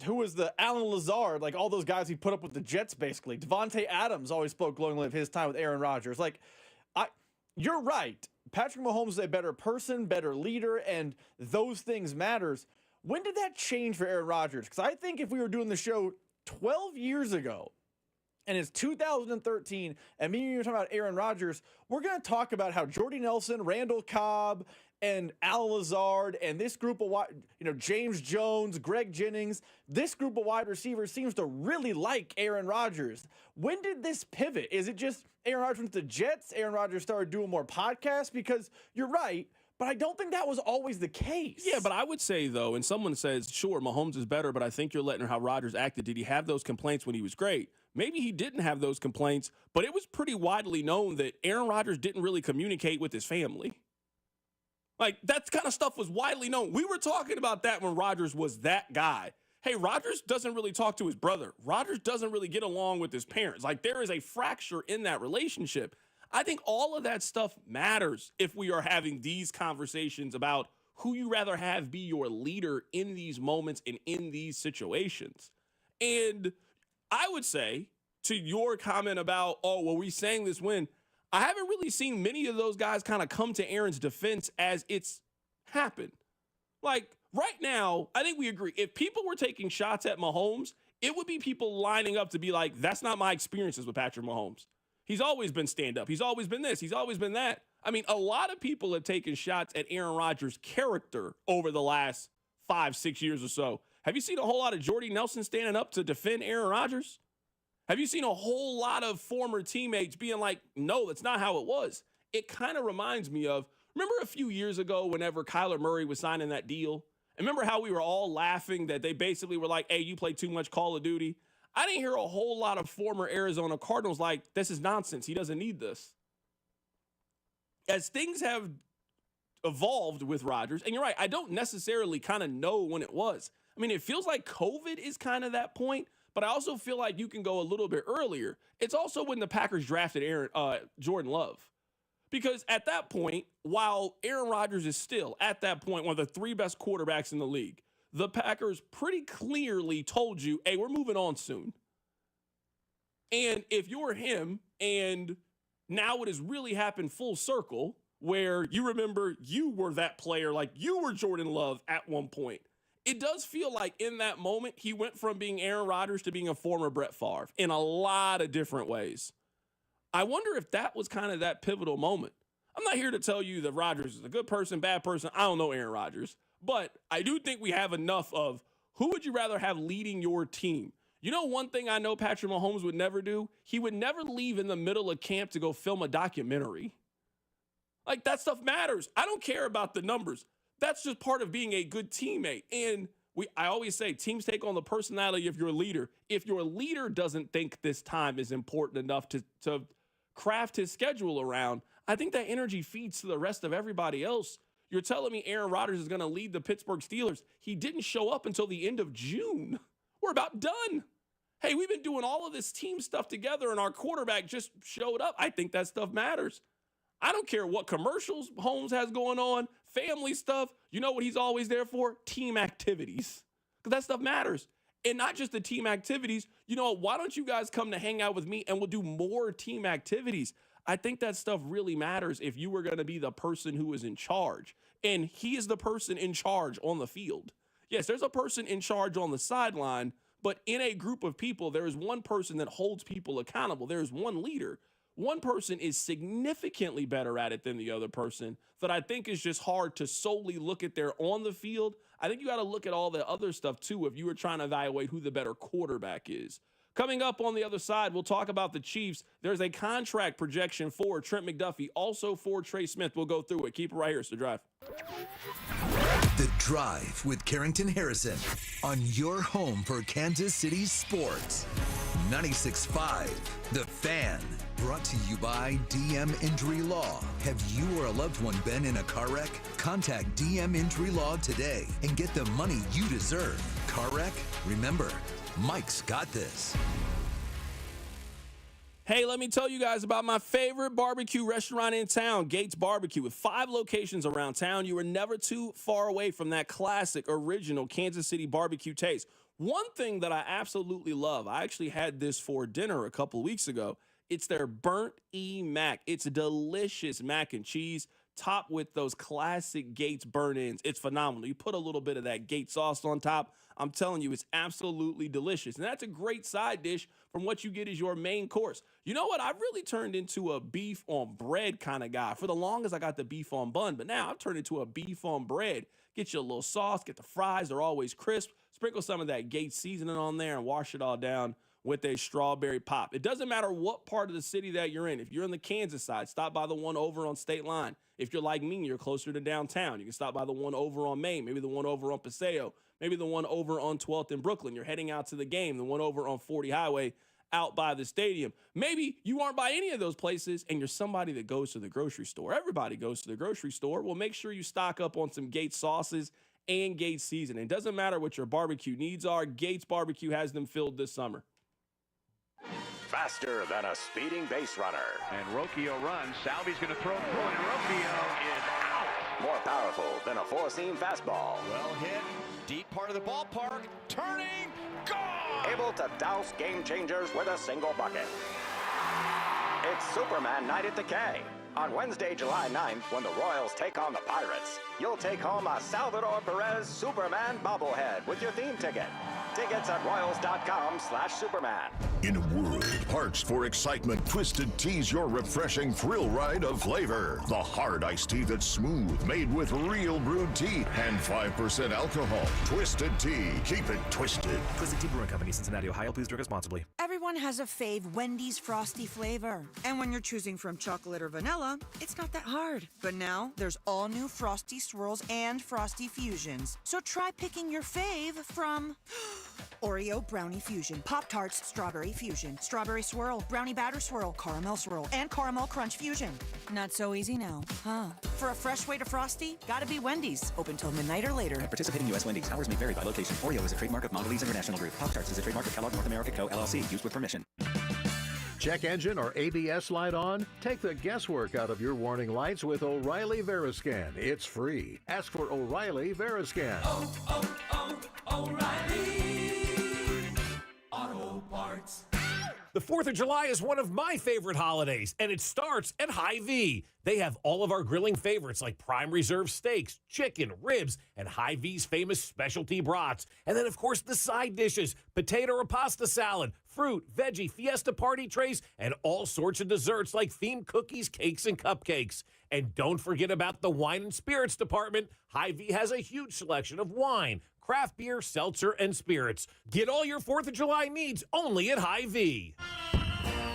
who was the Alan Lazard, like all those guys he put up with the Jets, basically. Devontae Adams always spoke glowingly of his time with Aaron Rodgers. Like, you're right. Patrick Mahomes is a better person, better leader, and those things matters. When did that change for Aaron Rodgers? Because I think if we were doing the show 12 years ago, and it's 2013, and me and you were talking about Aaron Rodgers, we're going to talk about how Jordy Nelson, Randall Cobb, and Al Lazard, and this group of James Jones, Greg Jennings, this group of wide receivers seems to really like Aaron Rodgers. When did this pivot? Is it just Aaron Rodgers went to the Jets? Aaron Rodgers started doing more podcasts? Because you're right, but I don't think that was always the case. Yeah, but I would say, though, and someone says, sure, Mahomes is better, but I think you're letting how Rodgers acted. Did he have those complaints when he was great? Maybe he didn't have those complaints, but it was pretty widely known that Aaron Rodgers didn't really communicate with his family. Like, that kind of stuff was widely known. We were talking about that when Rodgers was that guy. Hey, Rodgers doesn't really talk to his brother. Rodgers doesn't really get along with his parents. Like, there is a fracture in that relationship. I think all of that stuff matters if we are having these conversations about who you rather have be your leader in these moments and in these situations. And I would say, to your comment about, oh, well, we sang this win, I haven't really seen many of those guys kind of come to Aaron's defense as it's happened. Like, right now, I think we agree. If people were taking shots at Mahomes, it would be people lining up to be like, that's not my experiences with Patrick Mahomes. He's always been stand-up. He's always been this. He's always been that. I mean, a lot of people have taken shots at Aaron Rodgers' character over the last 5-6 years or so. Have you seen a whole lot of Jordy Nelson standing up to defend Aaron Rodgers? Have you seen a whole lot of former teammates being like, no, that's not how it was? It kind of reminds me of, remember a few years ago whenever Kyler Murray was signing that deal? And remember how we were all laughing that they basically were like, hey, you play too much Call of Duty? I didn't hear a whole lot of former Arizona Cardinals like, this is nonsense. He doesn't need this. As things have evolved with Rodgers, and you're right, I don't necessarily kind of know when it was. I mean, it feels like COVID is kind of that point, but I also feel like you can go a little bit earlier. It's also when the Packers drafted Jordan Love. Because at that point, while Aaron Rodgers is still, at that point, one of the 3 best quarterbacks in the league, the Packers pretty clearly told you, hey, we're moving on soon. And if you're him, and now it has really happened full circle, where you remember you were that player, like you were Jordan Love at one point. It does feel like in that moment, he went from being Aaron Rodgers to being a former Brett Favre in a lot of different ways. I wonder if that was kind of that pivotal moment. I'm not here to tell you that Rodgers is a good person, bad person. I don't know Aaron Rodgers. But I do think we have enough of who would you rather have leading your team? You know, one thing I know Patrick Mahomes would never do? He would never leave in the middle of camp to go film a documentary. Like, that stuff matters. I don't care about the numbers. That's just part of being a good teammate. And I always say teams take on the personality of your leader. If your leader doesn't think this time is important enough to craft his schedule around, I think that energy feeds to the rest of everybody else. You're telling me Aaron Rodgers is going to lead the Pittsburgh Steelers. He didn't show up until the end of June. We're about done. Hey, we've been doing all of this team stuff together, and our quarterback just showed up. I think that stuff matters. I don't care what commercials Holmes has going on, family stuff. You know what he's always there for? Team activities. Because that stuff matters. And not just the team activities. You know, why don't you guys come to hang out with me and we'll do more team activities? I think that stuff really matters if you were going to be the person who is in charge. And he is the person in charge on the field. Yes, there's a person in charge on the sideline, but in a group of people, there is one person that holds people accountable. There is one leader. One person is significantly better at it than the other person that I think is just hard to solely look at their on the field. I think you got to look at all the other stuff too if you were trying to evaluate who the better quarterback is. Coming up on the other side, we'll talk about the Chiefs. There's a contract projection for Trent McDuffie, also for Trey Smith. We'll go through it. Keep it right here. It's The Drive. The Drive with Carrington Harrison on your home for Kansas City sports. 96.5 The Fan. Brought to you by DM Injury Law. Have you or a loved one been in a car wreck? Contact DM Injury Law today and get the money you deserve. Car wreck? Remember, Mike's got this. Hey, let me tell you guys about my favorite barbecue restaurant in town, Gates Barbecue. With 5 locations around town, you are never too far away from that classic, original Kansas City barbecue taste. One thing that I absolutely love, I actually had this for dinner a couple weeks ago. It's their burnt mac. It's delicious mac and cheese, topped with those classic Gates burnt-ins. It's phenomenal. You put a little bit of that Gates sauce on top. I'm telling you, it's absolutely delicious. And that's a great side dish from what you get as your main course. You know what? I've really turned into a beef on bread kind of guy. For the longest, I got the beef on bun, but now I've turned into a beef on bread. Get you a little sauce, get the fries. They're always crisp. Sprinkle some of that Gates seasoning on there and wash it all down with a strawberry pop. It doesn't matter what part of the city that you're in. If you're in the Kansas side, stop by the one over on State Line. If you're like me, you're closer to downtown, you can stop by the one over on Main, maybe the one over on Paseo, maybe the one over on 12th in Brooklyn. You're heading out to the game, the one over on 40 Highway. out by the stadium. Maybe you aren't by any of those places and you're somebody that goes to the grocery store. Everybody goes to the grocery store. Well, make sure you stock up on some Gates sauces and Gates seasoning. It doesn't matter what your barbecue needs are. Gates Barbecue has them filled this summer. Faster than a speeding base runner. And Rocchio runs. Salvi's going to throw through it, and Rocchio is out. More powerful than a four-seam fastball. Well hit. Deep part of the ballpark. Turning. Gone! Able to douse game changers with a single bucket. It's Superman Night at the K. On Wednesday, July 9th, when the Royals take on the Pirates, you'll take home a Salvador Perez Superman bobblehead with your theme ticket. Tickets at royals.com/Superman. In a world parched for excitement, Twisted Tea's your refreshing thrill ride of flavor. The hard iced tea that's smooth, made with real brewed tea and 5% alcohol. Twisted Tea. Keep it twisted. Twisted Tea Brewing Company, Cincinnati, Ohio. Please drink responsibly. Everyone has a fave Wendy's Frosty flavor. And when you're choosing from chocolate or vanilla, it's not that hard. But now, there's all new Frosty Swirls and Frosty Fusions. So try picking your fave from Oreo Brownie Fusion, Pop-Tarts Strawberry Fusion, Strawberry Swirl, Brownie Batter Swirl, Caramel Swirl, and Caramel Crunch Fusion. Not so easy now, huh? For a fresh way to Frosty, gotta be Wendy's. Open till midnight or later. At participating U.S. Wendy's. Hours may vary by location. Oreo is a trademark of Mondelez International Group. Pop-Tarts is a trademark of Kellogg North America Co., LLC. Used with permission. Check engine or ABS light on? Take the guesswork out of your warning lights with O'Reilly Veriscan. It's free. Ask for O'Reilly Veriscan. O'Reilly Auto Parts. The 4th of July is one of my favorite holidays, and it starts at Hy-Vee. They have all of our grilling favorites like prime reserve steaks, chicken, ribs, and Hy-Vee's famous specialty brats. And then, of course, the side dishes, potato or pasta salad, fruit, veggie, fiesta party trays, and all sorts of desserts like themed cookies, cakes, and cupcakes. And don't forget about the wine and spirits department. Hy-Vee has a huge selection of wine, craft beer, seltzer, and spirits. Get all your 4th of July needs only at Hy-Vee.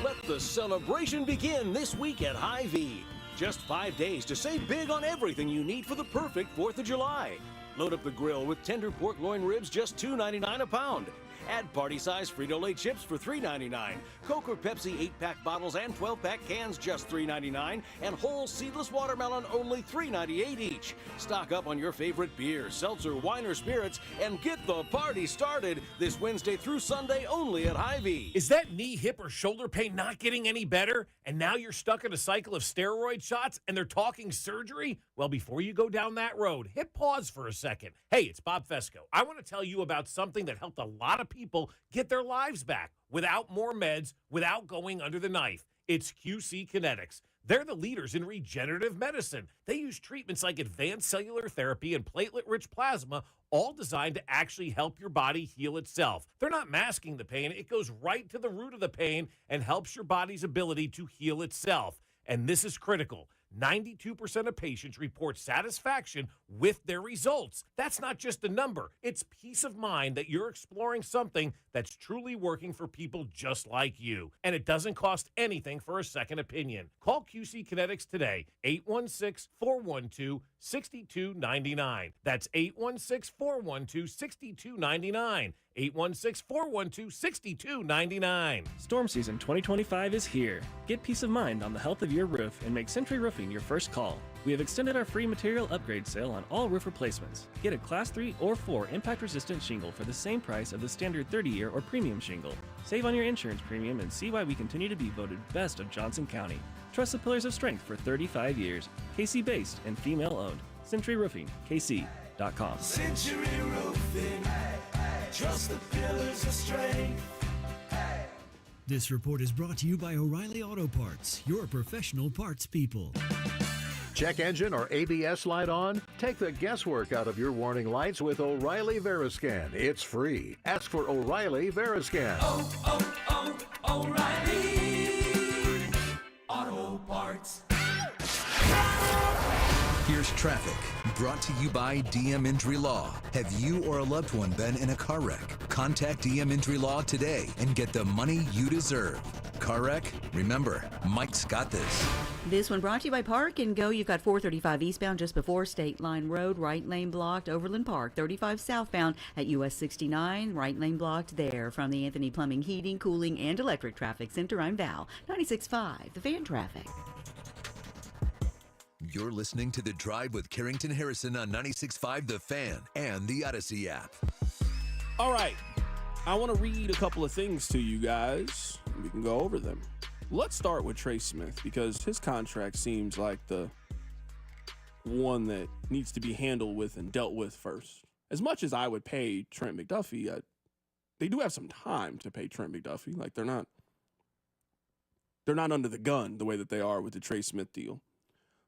Let the celebration begin this week at Hy-Vee. Just 5 days to save big on everything you need for the perfect 4th of July. Load up the grill with tender pork loin ribs, just $2.99 a pound. Add party-size Frito-Lay chips for $3.99. Coke or Pepsi 8-pack bottles and 12-pack cans just $3.99. And whole seedless watermelon only $3.98 each. Stock up on your favorite beer, seltzer, wine, or spirits and get the party started this Wednesday through Sunday only at Hy-Vee. Is that knee, hip, or shoulder pain not getting any better? And now you're stuck in a cycle of steroid shots and they're talking surgery? Well, before you go down that road, hit pause for a second. Hey, it's Bob Fesco. I want to tell you about something that helped a lot of people get their lives back without more meds, without going under the knife. It's QC Kinetics. They're the leaders in regenerative medicine. They use treatments like advanced cellular therapy and platelet-rich plasma, all designed to actually help your body heal itself. They're not masking the pain. It goes right to the root of the pain and helps your body's ability to heal itself. And this is critical. 92% of patients report satisfaction with their results. That's not just a number. It's peace of mind that you're exploring something that's truly working for people just like you. And it doesn't cost anything for a second opinion. Call QC Kinetics today, 816-412-6299. That's 816-412-6299. 816-412-6299. Storm season 2025 is here. Get peace of mind on the health of your roof and make Century Roofing your first call. We have extended our free material upgrade sale on all roof replacements. Get a Class 3 or 4 impact-resistant shingle for the same price of the standard 30-year or premium shingle. Save on your insurance premium and see why we continue to be voted best of Johnson County. Trust the Pillars of Strength for 35 years. KC-based and female-owned. Century Roofing, KC.com. Century Roofing. Trust the Pillars of Strength. This report is brought to you by O'Reilly Auto Parts, your professional parts people. Check engine or ABS light on? Take the guesswork out of your warning lights with O'Reilly Veriscan. It's free. Ask for O'Reilly Veriscan. O'Reilly Auto Parts. Here's traffic, brought to you by DM Injury Law. Have you or a loved one been in a car wreck? Contact DM Injury Law today and get the money you deserve. Car wreck? Remember, Mike's got this. This one brought to you by Park and Go. You've got 435 eastbound just before State Line Road, right lane blocked. Overland Park, 35 southbound at US 69, right lane blocked there. From the Anthony Plumbing, Heating, Cooling, and Electric Traffic Center, I'm Val. 96.5, the Fan Traffic. You're listening to The Drive with Carrington Harrison on 96.5 The Fan and the Odyssey app. All right. I want to read a couple of things to you guys. We can go over them. Let's start with Trey Smith because his contract seems like the one that needs to be handled with and dealt with first. As much as I would pay Trent McDuffie, they do have some time to pay Trent McDuffie. Like they're not under the gun the way that they are with the Trey Smith deal.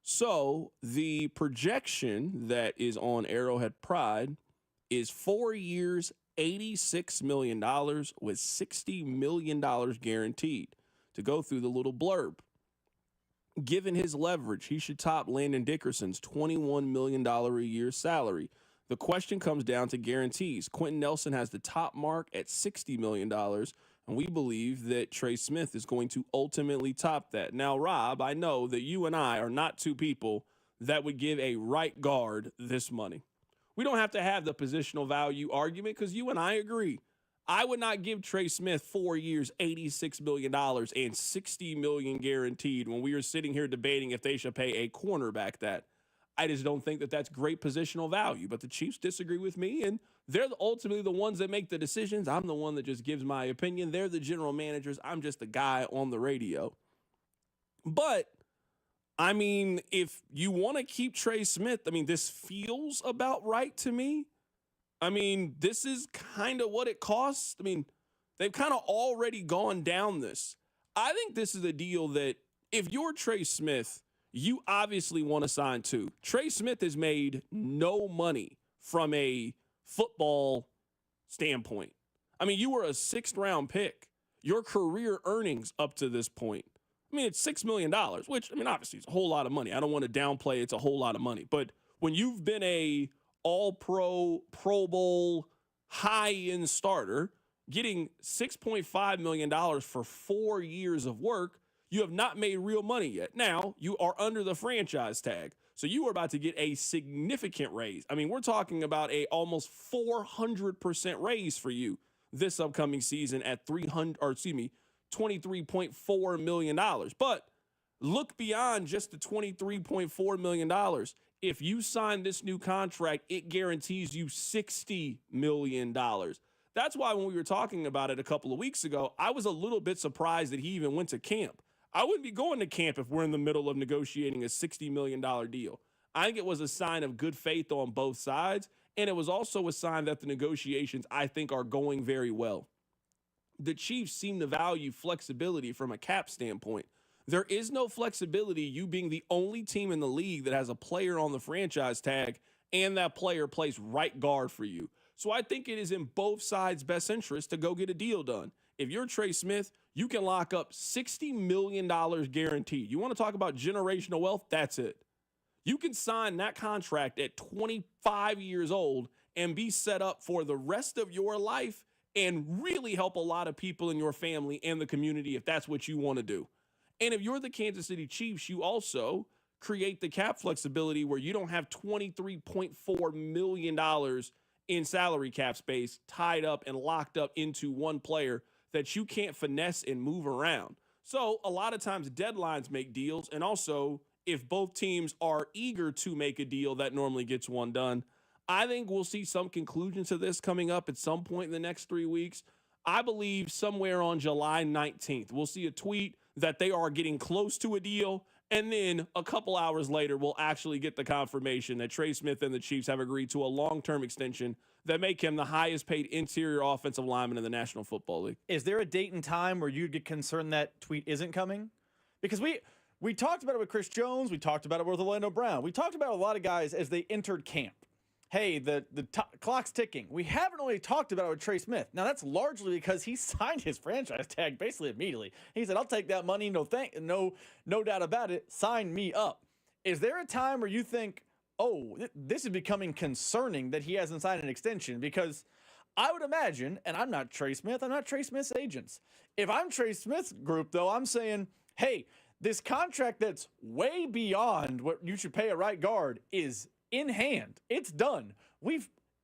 So the projection that is on Arrowhead Pride is 4 years, $86 million with $60 million guaranteed. To go through the little blurb, given his leverage, he should top Landon Dickerson's $21 million a year salary. The question comes down to guarantees. Quentin Nelson has the top mark at $60 million, and we believe that Trey Smith is going to ultimately top that. Now, Rob, I know that you and I are not two people that would give a right guard this money. We don't have to have the positional value argument because you and I agree. I would not give Trey Smith 4 years, $86 million and $60 million guaranteed when we are sitting here debating if they should pay a cornerback that. I just don't think that that's great positional value. But the Chiefs disagree with me, and they're ultimately the ones that make the decisions. I'm the one that just gives my opinion. They're the general managers. I'm just a guy on the radio. But, I mean, if you want to keep Trey Smith, I mean, this feels about right to me. I mean, this is kind of what it costs. I mean, they've kind of already gone down this. I think this is a deal that if you're Trey Smith, you obviously want to sign to. Trey Smith has made no money from a football standpoint. I mean, you were a 6th-round pick. Your career earnings up to this point, I mean, it's $6 million, which, I mean, obviously it's a whole lot of money. I don't want to downplay it's a whole lot of money. But when you've been a All-Pro, Pro Bowl, high-end starter, getting $6.5 million for 4 years of work, you have not made real money yet. Now, you are under the franchise tag, so you are about to get a significant raise. I mean, we're talking about a almost 400% raise for you this upcoming season at $23.4 million. But look beyond just the $23.4 million. If you sign this new contract, it guarantees you $60 million. That's why when we were talking about it a couple of weeks ago, I was a little bit surprised that he even went to camp. I wouldn't be going to camp if we're in the middle of negotiating a $60 million deal. I think it was a sign of good faith on both sides, and it was also a sign that the negotiations, I think, are going very well. The Chiefs seem to value flexibility from a cap standpoint. There is no flexibility, you being the only team in the league that has a player on the franchise tag and that player plays right guard for you. So I think it is in both sides' best interest to go get a deal done. If you're Trey Smith, you can lock up $60 million guaranteed. You want to talk about generational wealth? That's it. You can sign that contract at 25 years old and be set up for the rest of your life and really help a lot of people in your family and the community if that's what you want to do. And if you're the Kansas City Chiefs, you also create the cap flexibility where you don't have $23.4 million in salary cap space tied up and locked up into one player that you can't finesse and move around. So a lot of times deadlines make deals. And also, if both teams are eager to make a deal, that normally gets one done. I think we'll see some conclusion to this coming up at some point in the next 3 weeks. I believe somewhere on July 19th, we'll see a tweet that they are getting close to a deal. And then a couple hours later, we'll actually get the confirmation that Trey Smith and the Chiefs have agreed to a long-term extension that make him the highest paid interior offensive lineman in the National Football League. Is there a date and time where you'd get concerned that tweet isn't coming? Because we talked about it with Chris Jones. We talked about it with Orlando Brown. We talked about a lot of guys as they entered camp. Hey, the clock's ticking. We haven't really talked about it with Trey Smith. Now, that's largely because he signed his franchise tag basically immediately. He said, I'll take that money, no doubt about it, sign me up. Is there a time where you think, oh, this is becoming concerning that he hasn't signed an extension? Because I would imagine, and I'm not Trey Smith, I'm not Trey Smith's agents. If I'm Trey Smith's group, though, I'm saying, hey, this contract that's way beyond what you should pay a right guard is in hand. It's done.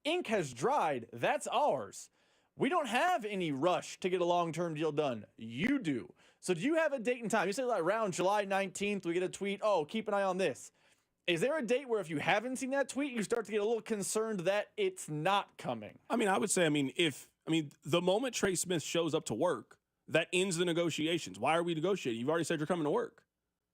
Ink has dried. That's ours. We don't have any rush to get a long-term deal done. You do. So do you have a date and time? You say like around July 19th, we get a tweet, oh, keep an eye on this. Is there a date where if you haven't seen that tweet, you start to get a little concerned that it's not coming? I mean, I would say, the moment Trey Smith shows up to work, that ends the negotiations. Why are we negotiating? You've already said you're coming to work.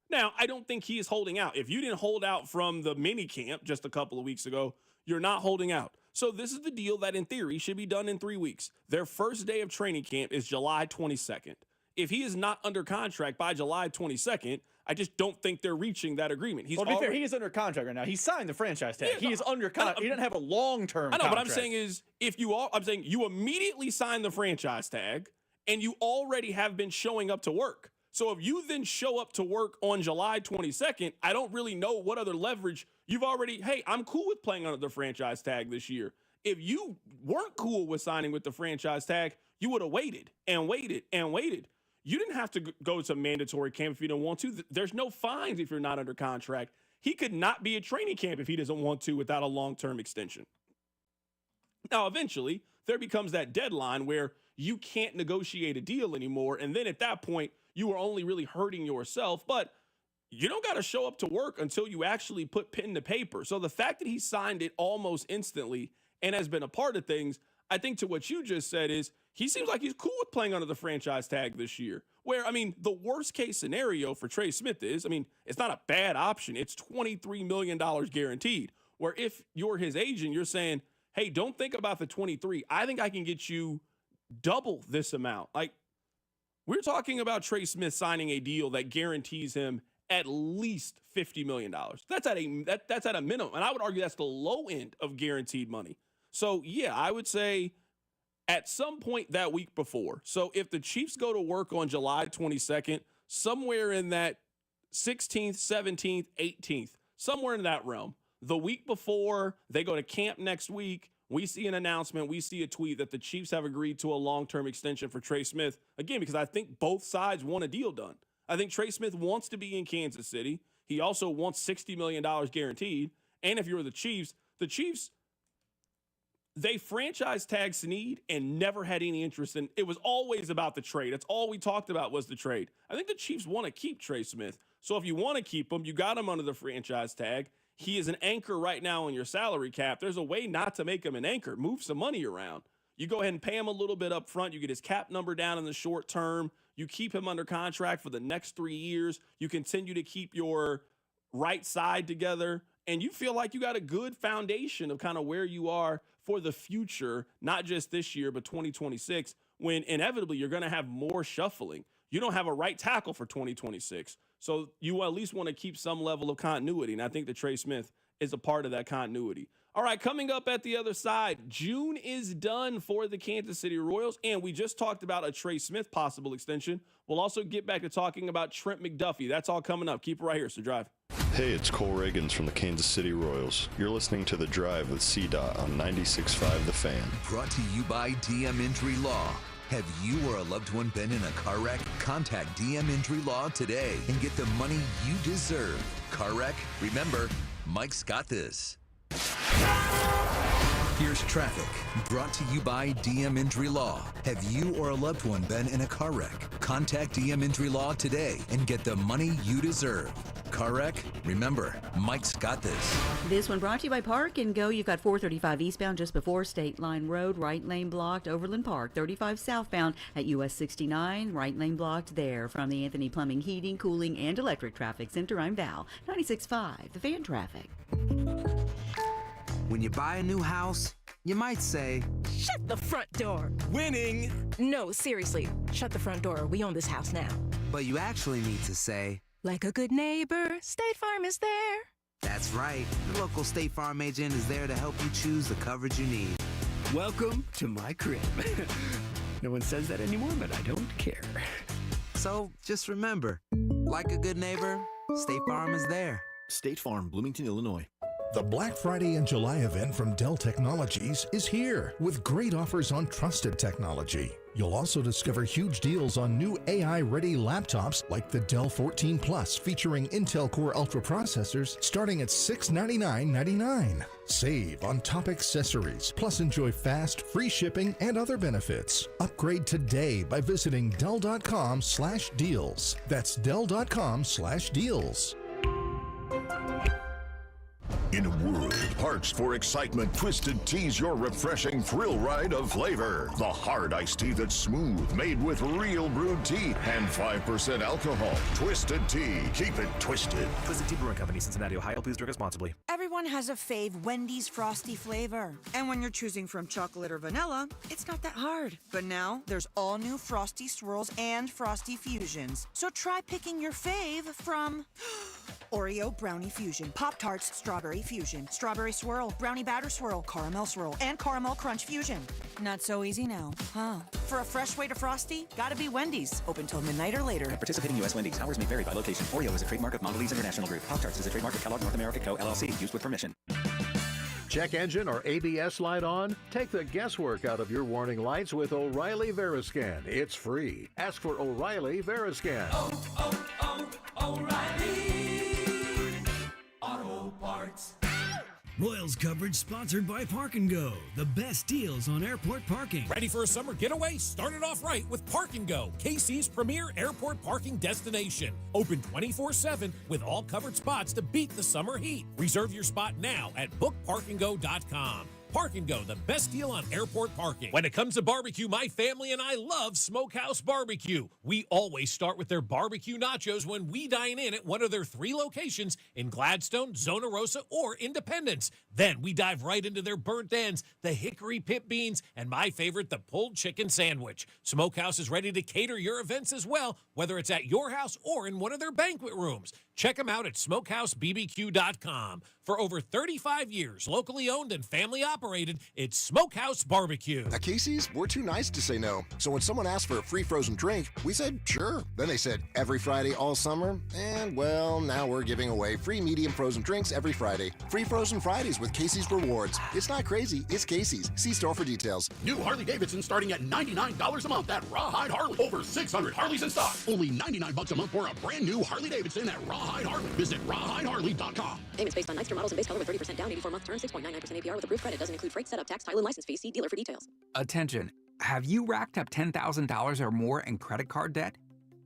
Now, I don't think he is holding out. If you didn't hold out from the mini camp just a couple of weeks ago, you're not holding out. So this is the deal that in theory should be done in 3 weeks. Their first day of training camp is July 22nd. If he is not under contract by July 22nd, I just don't think they're reaching that agreement. Well, to be fair, he is under contract right now. He signed the franchise tag. Yeah, he is under contract. He doesn't have a long-term contract. I know, but I'm saying is, I'm saying you immediately sign the franchise tag, and you already have been showing up to work. So if you then show up to work on July 22nd, I don't really know what other leverage you've already, hey, I'm cool with playing under the franchise tag this year. If you weren't cool with signing with the franchise tag, you would have waited and waited and waited. You didn't have to go to mandatory camp if you don't want to. There's no fines if you're not under contract. He could not be at training camp if he doesn't want to without a long-term extension. Now, eventually, there becomes that deadline where you can't negotiate a deal anymore. And then at that point, you are only really hurting yourself. But you don't got to show up to work until you actually put pen to paper. So the fact that he signed it almost instantly and has been a part of things, I think to what you just said is he seems like he's cool with playing under the franchise tag this year. Where, the worst case scenario for Trey Smith is, it's not a bad option. It's $23 million guaranteed. Where if you're his agent, you're saying, hey, don't think about the 23. I think I can get you double this amount. Like, we're talking about Trey Smith signing a deal that guarantees him at least $50 million. That's at a minimum. And I would argue that's the low end of guaranteed money. So, yeah, I would say at some point that week before. So if the Chiefs go to work on July 22nd, somewhere in that 16th, 17th, 18th, somewhere in that realm, the week before they go to camp next week, we see an announcement, we see a tweet that the Chiefs have agreed to a long-term extension for Trey Smith. Again, because I think both sides want a deal done. I think Trey Smith wants to be in Kansas City. He also wants $60 million guaranteed. And if you're the Chiefs, they franchise tagged Snead and never had any interest in. It was always about the trade. That's all we talked about was the trade. I think the Chiefs want to keep Trey Smith. So if you want to keep him, you got him under the franchise tag. He is an anchor right now on your salary cap. There's a way not to make him an anchor. Move some money around. You go ahead and pay him a little bit up front. You get his cap number down in the short term. You keep him under contract for the next 3 years. You continue to keep your right side together. And you feel like you got a good foundation of kind of where you are for the future, not just this year, but 2026, when inevitably you're going to have more shuffling. You don't have a right tackle for 2026. So you at least want to keep some level of continuity. And I think that Trey Smith is a part of that continuity. All right, coming up at the other side, June is done for the Kansas City Royals. And we just talked about a Trey Smith possible extension. We'll also get back to talking about Trent McDuffie. That's all coming up. Keep it right here, so drive. Hey, it's Cole Reagans from the Kansas City Royals. You're listening to The Drive with CDOT on 96.5 The Fan. Brought to you by DM Injury Law. Have you or a loved one been in a car wreck? Contact DM Injury Law today and get the money you deserve. Car wreck? Remember, Mike's got this. Here's traffic, brought to you by DM Injury Law. Have you or a loved one been in a car wreck? Contact DM Injury Law today and get the money you deserve. Car wreck? Remember, Mike's got this. This one brought to you by Park and Go. You've got 435 eastbound just before State Line Road, right lane blocked, Overland Park. 35 southbound at US 69, right lane blocked there. From the Anthony Plumbing, Heating, Cooling, and Electric Traffic Center, I'm Val. 96.5, the Fan Traffic. When you buy a new house, you might say, "Shut the front door." Winning! No, seriously, shut the front door. We own this house now. But you actually need to say, like a good neighbor, State Farm is there. That's right. The local State Farm agent is there to help you choose the coverage you need. Welcome to my crib. No one says that anymore, but I don't care. So just remember, like a good neighbor, State Farm is there. State Farm, Bloomington, Illinois. The Black Friday and July event from Dell Technologies is here with great offers on trusted technology. You'll also discover huge deals on new AI-ready laptops like the Dell 14 Plus featuring Intel Core Ultra processors starting at $699.99. Save on top accessories, plus enjoy fast, free shipping and other benefits. Upgrade today by visiting Dell.com/deals. That's Dell.com/deals. In a world parched for excitement, Twisted Tea's your refreshing thrill ride of flavor. The hard iced tea that's smooth, made with real brewed tea and 5% alcohol. Twisted Tea. Keep it twisted. Twisted Tea Brewing Company, Cincinnati, Ohio. Please drink responsibly. Everyone has a fave Wendy's Frosty flavor. And when you're choosing from chocolate or vanilla, it's not that hard. But now, there's all new Frosty Swirls and Frosty Fusions. So try picking your fave from Oreo Brownie Fusion, Pop-Tarts Strawberry Fusion, Strawberry Swirl, Brownie Batter Swirl, Caramel Swirl, and Caramel Crunch Fusion. Not so easy now, huh? For a fresh way to Frosty, gotta be Wendy's. Open till midnight or later. At participating U.S. Wendy's, hours may vary by location. Oreo is a trademark of Mondelez International Group. Pop-Tarts is a trademark of Kellogg North America Co., LLC. Used with permission. Check engine or ABS light on? Take the guesswork out of your warning lights with O'Reilly Veriscan. It's free. Ask for O'Reilly Veriscan. O'Reilly Auto Parts. Royals coverage sponsored by Park & Go. The best deals on airport parking. Ready for a summer getaway? Start it off right with Park & Go, KC's premier airport parking destination. Open 24/7 with all covered spots to beat the summer heat. Reserve your spot now at bookparkandgo.com. Park & Go, the best deal on airport parking. When it comes to barbecue, my family and I love Smokehouse Barbecue. We always start with their barbecue nachos when we dine in at one of their 3 locations in Gladstone, Zona Rosa, or Independence. Then we dive right into their burnt ends, the hickory pit beans, and my favorite, the pulled chicken sandwich. Smokehouse is ready to cater your events as well, whether it's at your house or in one of their banquet rooms. Check them out at SmokehouseBBQ.com. For over 35 years, locally owned and family operated, it's Smokehouse Barbecue. At Casey's, we're too nice to say no. So when someone asked for a free frozen drink, we said sure. Then they said every Friday all summer, and well, now we're giving away free medium frozen drinks every Friday. Free frozen Fridays with Casey's Rewards. It's not crazy, it's Casey's. See store for details. New Harley-Davidson starting at $99 a month at Rawhide Harley. Over 600 Harleys in stock. Only $99 a month for a brand new Harley-Davidson at Rawhide Harley. Visit rawhideharley.com. Payments based on Nightster models and base color with 30% down, 84-month term, 6.99% APR with approved credit. Doesn't include freight, setup, tax, title, and license fees. See dealer for details. Attention. Have you racked up $10,000 or more in credit card debt?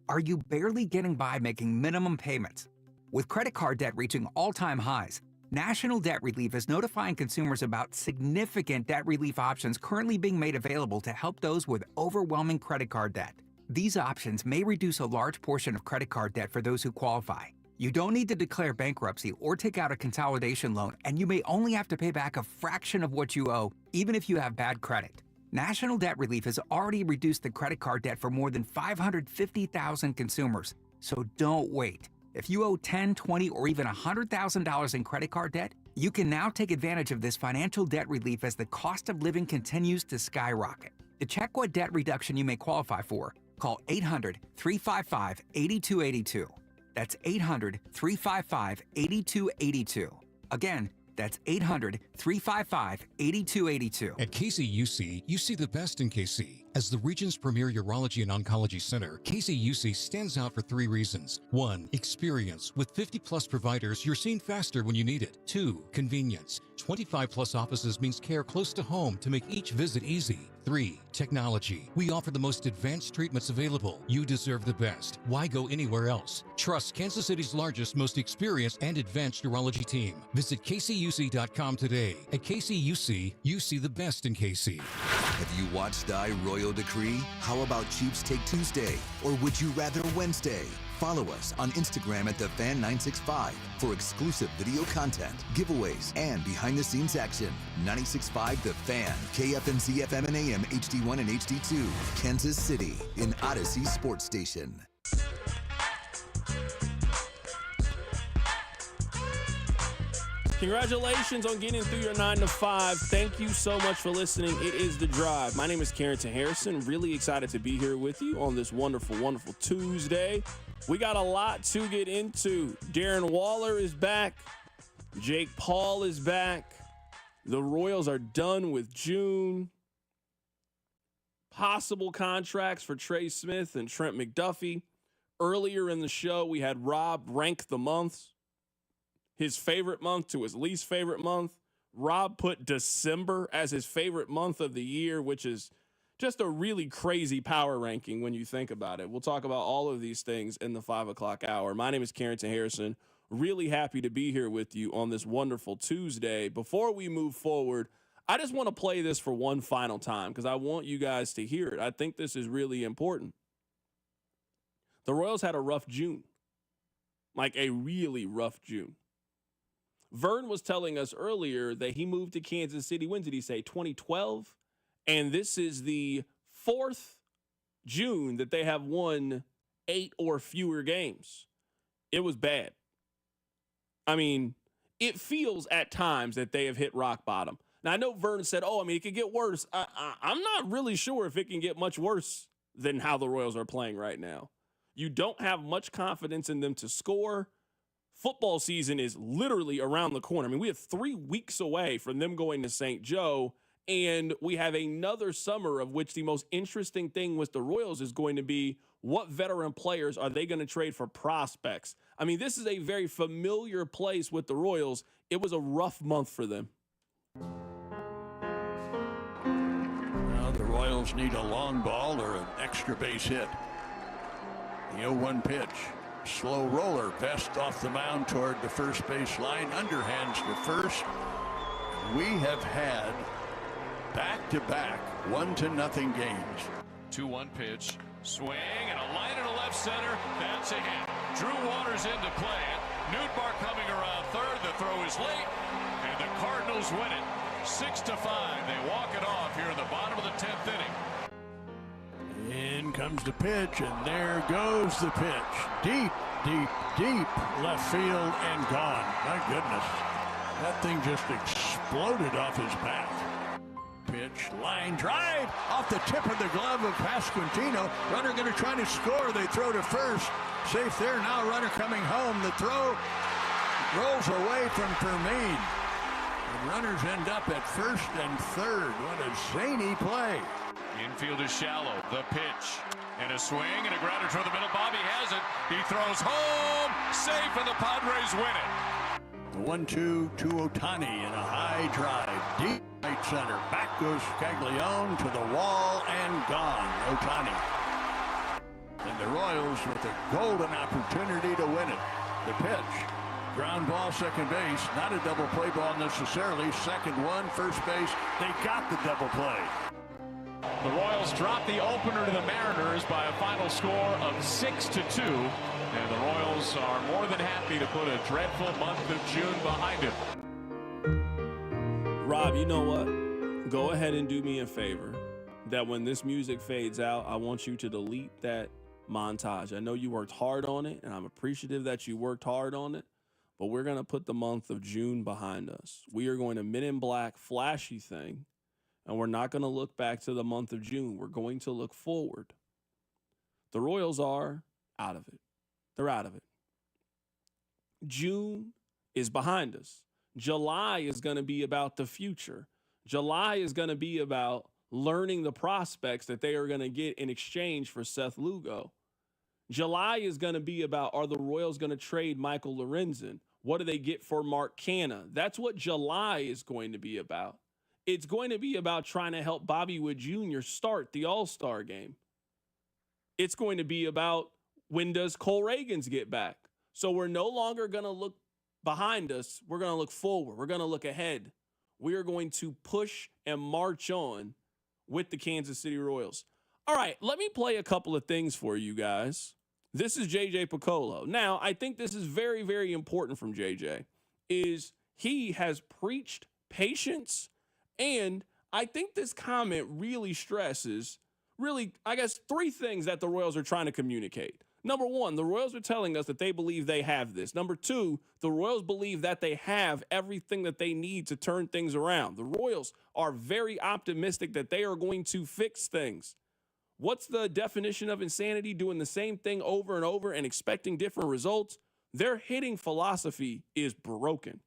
Are you barely getting by making minimum payments? With credit card debt reaching all-time highs, National Debt Relief is notifying consumers about significant debt relief options currently being made available to help those with overwhelming credit card debt. These options may reduce a large portion of credit card debt for those who qualify. You don't need to declare bankruptcy or take out a consolidation loan, and you may only have to pay back a fraction of what you owe, even if you have bad credit. National Debt Relief has already reduced the credit card debt for more than 550,000 consumers, so don't wait. If you owe $10,000, $20,000, or even $100,000 in credit card debt, you can now take advantage of this financial debt relief as the cost of living continues to skyrocket. To check what debt reduction you may qualify for, call 800-355-8282. That's 800-355-8282. Again, that's 800-355-8282. At KCUC, you see the best in KC. As the region's premier urology and oncology center, KCUC stands out for 3 reasons. 1, experience. With 50-plus providers, you're seen faster when you need it. 2, convenience. 25-plus offices means care close to home to make each visit easy. 3, technology. We offer the most advanced treatments available. You deserve the best. Why go anywhere else? Trust Kansas City's largest, most experienced and advanced urology team. Visit kcuc.com today. At KCUC, you see the best in KC. Have you watched Die Royal Decree? How about Chiefs Take Tuesday? Or would you rather Wednesday? Follow us on Instagram at TheFan965 for exclusive video content, giveaways, and behind-the-scenes action. 96.5 The Fan, KFNC FM and AM, HD1 and HD2, Kansas City, in Odyssey Sports Station. Congratulations on getting through your 9 to 5. Thank you so much for listening. It is The Drive. My name is Carrington Harrison. Really excited to be here with you on this wonderful, wonderful Tuesday. We got a lot to get into. Darren Waller is back. Jake Paul is back. The Royals are done with June. Possible contracts for Trey Smith and Trent McDuffie. Earlier in the show, we had Rob rank the months, his favorite month to his least favorite month. Rob put December as his favorite month of the year, which is just a really crazy power ranking when you think about it. We'll talk about all of these things in the 5 o'clock hour. My name is Carrington Harrison. Really happy to be here with you on this wonderful Tuesday. Before we move forward, I just want to play this for one final time because I want you guys to hear it. I think this is really important. The Royals had a rough June, like a really rough June. Vern was telling us earlier that he moved to Kansas City. When did he say? 2012? And this is the 4th June that they have won 8 or fewer games. It was bad. I mean, it feels at times that they have hit rock bottom. Now, I know Vern said, it could get worse. I'm not really sure if it can get much worse than how the Royals are playing right now. You don't have much confidence in them to score. Football season is literally around the corner. I mean, we have 3 weeks away from them going to St. Joe, and we have another summer of which the most interesting thing with the Royals is going to be what veteran players are they going to trade for prospects. I mean, this is a very familiar place with the Royals. It was a rough month for them. Now the Royals need a long ball or an extra base hit. The 0-1 pitch. Slow roller, Best off the mound toward the first base line, underhands to first. We have had back-to-back 1-0 games. 2-1 pitch, swing, and a line into left center. That's a hit. Drew Waters in to play it. Nootbaar coming around third. The throw is late, and the Cardinals win it 6-5. They walk it off here in the bottom of the 10th inning. In comes the pitch, and there goes the pitch. Deep, deep, deep left field and gone. My goodness. That thing just exploded off his path. Pitch, line drive, off the tip of the glove of Pasquantino. Runner going to try to score. They throw to first. Safe there. Now runner coming home. The throw rolls away from Fermain. And runners end up at first and third. What a zany play. Infield is shallow. The pitch. And a swing and a grounder toward the middle. Bobby has it. He throws home. Safe, and the Padres win it. The 1-2 to Ohtani in a high drive. Deep right center. Back goes Caglione to the wall and gone. Ohtani. And the Royals with a golden opportunity to win it. The pitch. Ground ball, second base. Not a double play ball necessarily. Second one, first base. They got the double play. The Royals drop the opener to the Mariners by a final score of 6-2. And the Royals are more than happy to put a dreadful month of June behind it. Rob, you know what? Go ahead and do me a favor. That when this music fades out, I want you to delete that montage. I know you worked hard on it, and I'm appreciative that you worked hard on it. But we're going to put the month of June behind us. We are going to Men in Black flashy thing. And we're not going to look back to the month of June. We're going to look forward. The Royals are out of it. They're out of it. June is behind us. July is going to be about the future. July is going to be about learning the prospects that they are going to get in exchange for Seth Lugo. July is going to be about, are the Royals going to trade Michael Lorenzen? What do they get for Mark Canha? That's what July is going to be about. It's going to be about trying to help Bobby Wood Jr. start the All-Star game. It's going to be about when does Cole Reagans get back? So we're no longer going to look behind us. We're going to look forward. We're going to look ahead. We are going to push and march on with the Kansas City Royals. All right, let me play a couple of things for you guys. This is JJ Piccolo. Now, I think this is very, very important from JJ, is he has preached patience. And I think this comment really stresses, I guess, 3 things that the Royals are trying to communicate. Number 1, the Royals are telling us that they believe they have this. Number 2, the Royals believe that they have everything that they need to turn things around. The Royals are very optimistic that they are going to fix things. What's the definition of insanity? Doing the same thing over and over and expecting different results? Their hitting philosophy is broken.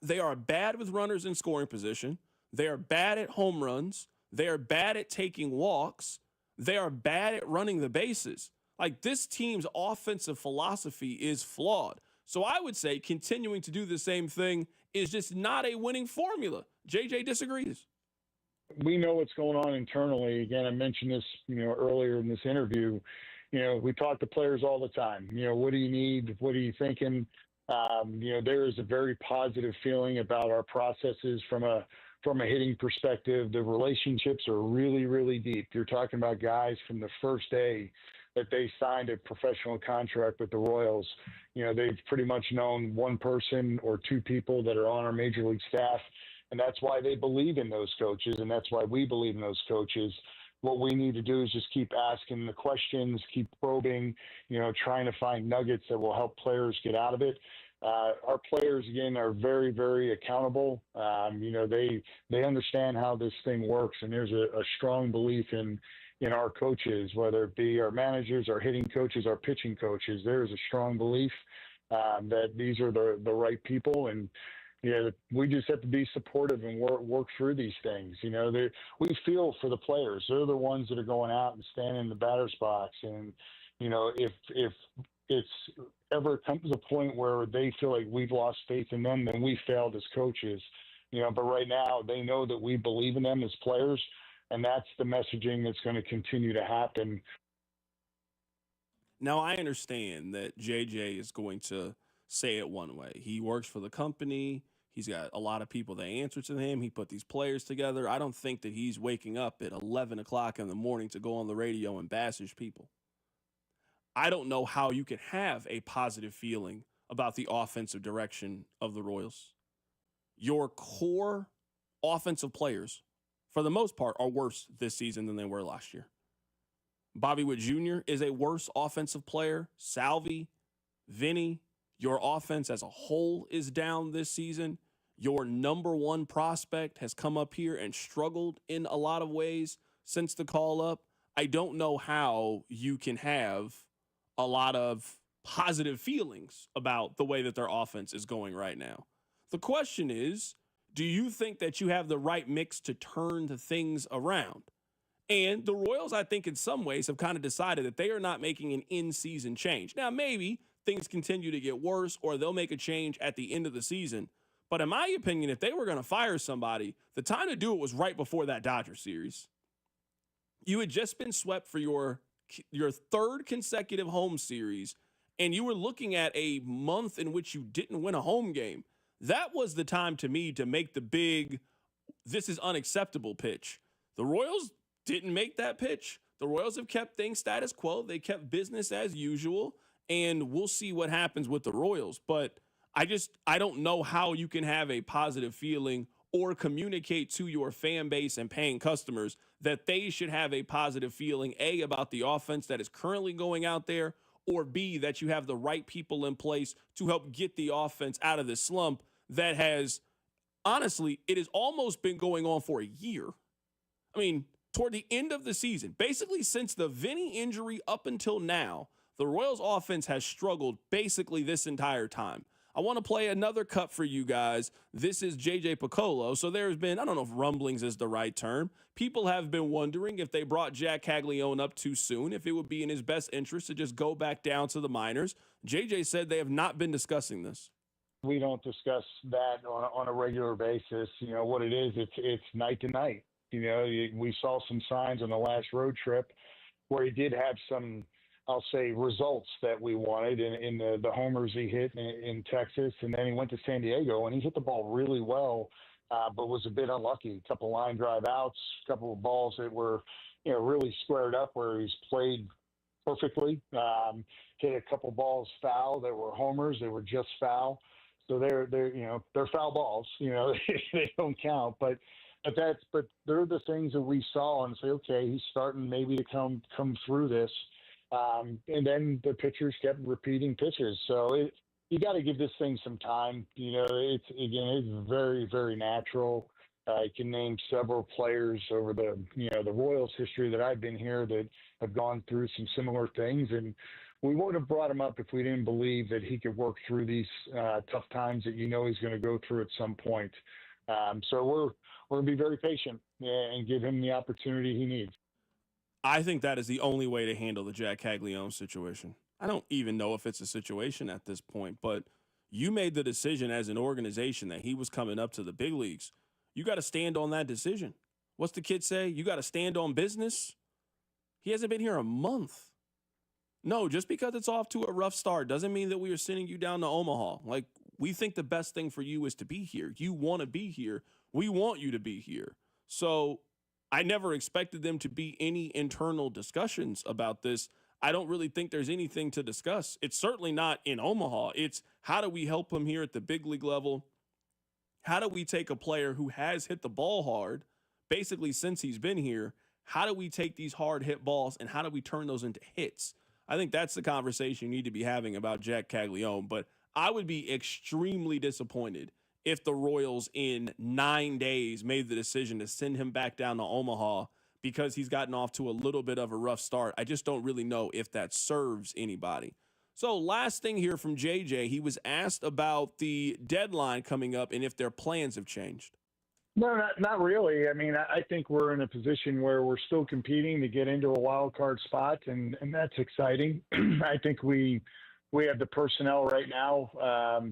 They are bad with runners in scoring position. They are bad at home runs. They are bad at taking walks. They are bad at running the bases. Like, this team's offensive philosophy is flawed. So I would say continuing to do the same thing is just not a winning formula. JJ disagrees. We know what's going on internally. Again, I mentioned this, earlier in this interview. We talk to players all the time. What do you need? What are you thinking? There is a very positive feeling about our processes from a hitting perspective. The relationships are really, really deep. You're talking about guys from the first day that they signed a professional contract with the Royals. They've pretty much known one person or two people that are on our major league staff. And that's why they believe in those coaches, and that's why we believe in those coaches. What we need to do is just keep asking the questions, keep probing, trying to find nuggets that will help players get out of it. Our players, again, are very, very accountable. They understand how this thing works, and there's a strong belief in our coaches, whether it be our managers, our hitting coaches, our pitching coaches. There is a strong belief that these are the right people, and we just have to be supportive and work through these things. We feel for the players. They're the ones that are going out and standing in the batter's box. And, if it's ever comes to a point where they feel like we've lost faith in them, then we failed as coaches. But right now they know that we believe in them as players, and that's the messaging that's going to continue to happen. Now, I understand that JJ is going to say it one way. He works for the company. He's got a lot of people that answer to him. He put these players together. I don't think that he's waking up at 11 o'clock in the morning to go on the radio and bash people. I don't know how you can have a positive feeling about the offensive direction of the Royals. Your core offensive players, for the most part, are worse this season than they were last year. Bobby Witt Jr. is a worse offensive player. Salvi, Vinny, your offense as a whole is down this season. Your number one prospect has come up here and struggled in a lot of ways since the call up. I don't know how you can have a lot of positive feelings about the way that their offense is going right now. The question is, do you think that you have the right mix to turn the things around? And the Royals, I think in some ways, have kind of decided that they are not making an in-season change. Now, maybe things continue to get worse or they'll make a change at the end of the season. But in my opinion, if they were going to fire somebody, the time to do it was right before that Dodgers series. You had just been swept for your third consecutive home series, and you were looking at a month in which you didn't win a home game. That was the time to me to make the big, this is unacceptable pitch. The Royals didn't make that pitch. The Royals have kept things status quo. They kept business as usual, and we'll see what happens with the Royals. But I don't know how you can have a positive feeling or communicate to your fan base and paying customers that they should have a positive feeling, A, about the offense that is currently going out there, or B, that you have the right people in place to help get the offense out of this slump that has, honestly, it has almost been going on for a year. I mean, toward the end of the season, basically since the Vinny injury up until now, the Royals offense has struggled basically this entire time. I want to play another cut for you guys. This is JJ Piccolo. So there's been, I don't know if rumblings is the right term. People have been wondering if they brought Jack Caglione up too soon, if it would be in his best interest to just go back down to the minors. JJ said they have not been discussing this. We don't discuss that on a regular basis. What it is, it's night to night. We saw some signs on the last road trip where he did have some, I'll say, results that we wanted in the homers he hit in Texas. And then he went to San Diego and he hit the ball really well, but was a bit unlucky. A couple line drive outs, a couple of balls that were, really squared up where he's played perfectly. Hit a couple balls foul that were homers. They were just foul. So they're foul balls, they don't count, but they're the things that we saw and say, okay, he's starting maybe to come through this. And then the pitchers kept repeating pitches. So you got to give this thing some time. It's very, very natural. I can name several players over the Royals history that I've been here that have gone through some similar things. And we wouldn't have brought him up if we didn't believe that he could work through these tough times that he's going to go through at some point. So we're going to be very patient and give him the opportunity he needs. I think that is the only way to handle the Jack Caglione situation. I don't even know if it's a situation at this point, but you made the decision as an organization that he was coming up to the big leagues. You got to stand on that decision. What's the kid say? You got to stand on business. He hasn't been here a month. No, just because it's off to a rough start doesn't mean that we are sending you down to Omaha. Like, we think the best thing for you is to be here. You want to be here. We want you to be here. So I never expected them to be any internal discussions about this. I don't really think there's anything to discuss. It's certainly not in Omaha. It's how do we help him here at the big league level? How do we take a player who has hit the ball hard, basically since he's been here? How do we take these hard hit balls and how do we turn those into hits? I think that's the conversation you need to be having about Jack Caglione. But I would be extremely disappointed if the Royals in 9 days made the decision to send him back down to Omaha because he's gotten off to a little bit of a rough start. I just don't really know if that serves anybody. So last thing here from JJ, he was asked about the deadline coming up and if their plans have changed. No, not really. I mean, I think we're in a position where we're still competing to get into a wild card spot, and that's exciting. I think we have the personnel right now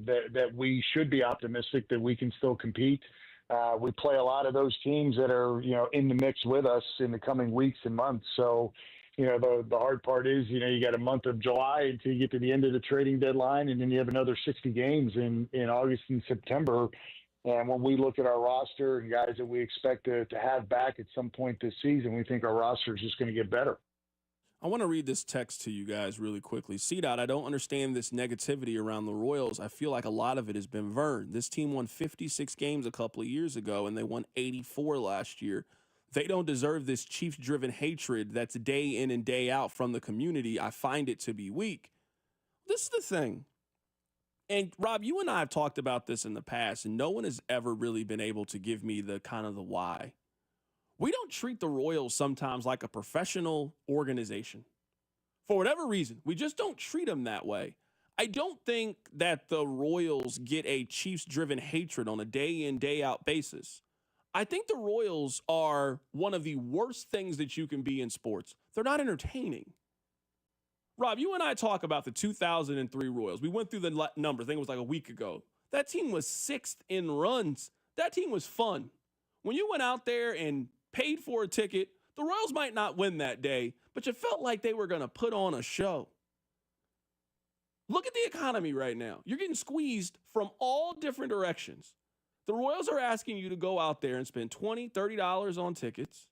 that we should be optimistic that we can still compete. We play a lot of those teams that are, in the mix with us in the coming weeks and months. So, the hard part is, you got a month of July until you get to the end of the trading deadline, and then you have another 60 games in August and September. And when we look at our roster and guys that we expect to have back at some point this season, we think our roster is just going to get better. I want to read this text to you guys really quickly. CDOT, I don't understand this negativity around the Royals. I feel like a lot of it has been earned. This team won 56 games a couple of years ago, and they won 84 last year. They don't deserve this Chiefs-driven hatred that's day in and day out from the community. I find it to be weak. This is the thing. And, Rob, you and I have talked about this in the past, and no one has ever really been able to give me the kind of the why. We don't treat the Royals sometimes like a professional organization. For whatever reason, we just don't treat them that way. I don't think that the Royals get a Chiefs-driven hatred on a day-in, day-out basis. I think the Royals are one of the worst things that you can be in sports. They're not entertaining. Rob, you and I talk about the 2003 Royals. We went through the numbers. I think it was like a week ago. That team was 6th in runs. That team was fun. When you went out there and paid for a ticket, the Royals might not win that day, but you felt like they were going to put on a show. Look at the economy right now. You're getting squeezed from all different directions. The Royals are asking you to go out there and spend $20, $30 on tickets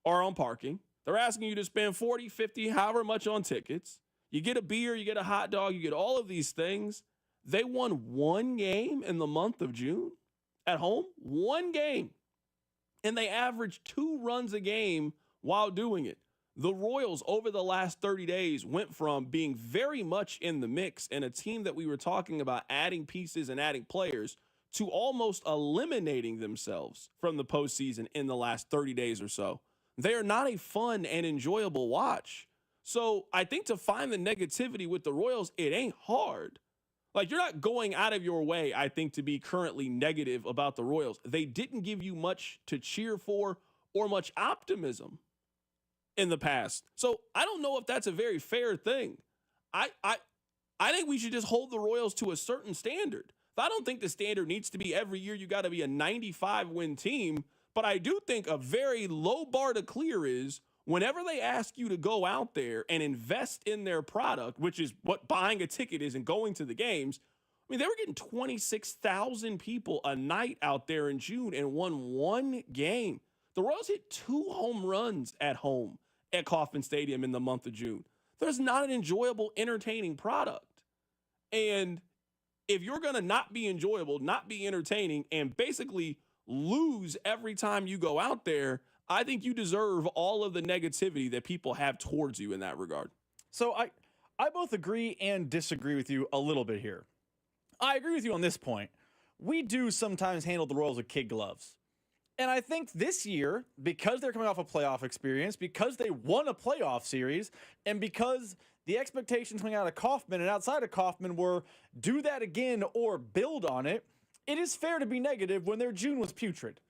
or on parking. They're asking you to spend $40, $50, however much on tickets. You get a beer, you get a hot dog, you get all of these things. They won one game in the month of June at home, one game. And they averaged 2 runs a game while doing it. The Royals, over the last 30 days, went from being very much in the mix and a team that we were talking about adding pieces and adding players to almost eliminating themselves from the postseason in the last 30 days or so. They are not a fun and enjoyable watch. So I think to find the negativity with the Royals, it ain't hard. Like, you're not going out of your way, I think, to be currently negative about the Royals. They didn't give you much to cheer for or much optimism in the past. So I don't know if that's a very fair thing. I think we should just hold the Royals to a certain standard. I don't think the standard needs to be every year you got to be a 95-win team, but I do think a very low bar to clear is whenever they ask you to go out there and invest in their product, which is what buying a ticket is and going to the games. I mean, they were getting 26,000 people a night out there in June and won one game. The Royals hit 2 home runs at home at Kauffman Stadium in the month of June. There's not an enjoyable, entertaining product. And if you're going to not be enjoyable, not be entertaining, and basically lose every time you go out there, I think you deserve all of the negativity that people have towards you in that regard. So I both agree and disagree with you a little bit here. I agree with you on this point. We do sometimes handle the Royals with kid gloves. And I think this year, because they're coming off a playoff experience, because they won a playoff series, and because the expectations coming out of Kaufman and outside of Kaufman were do that again or build on it. It is fair to be negative when their June was putrid.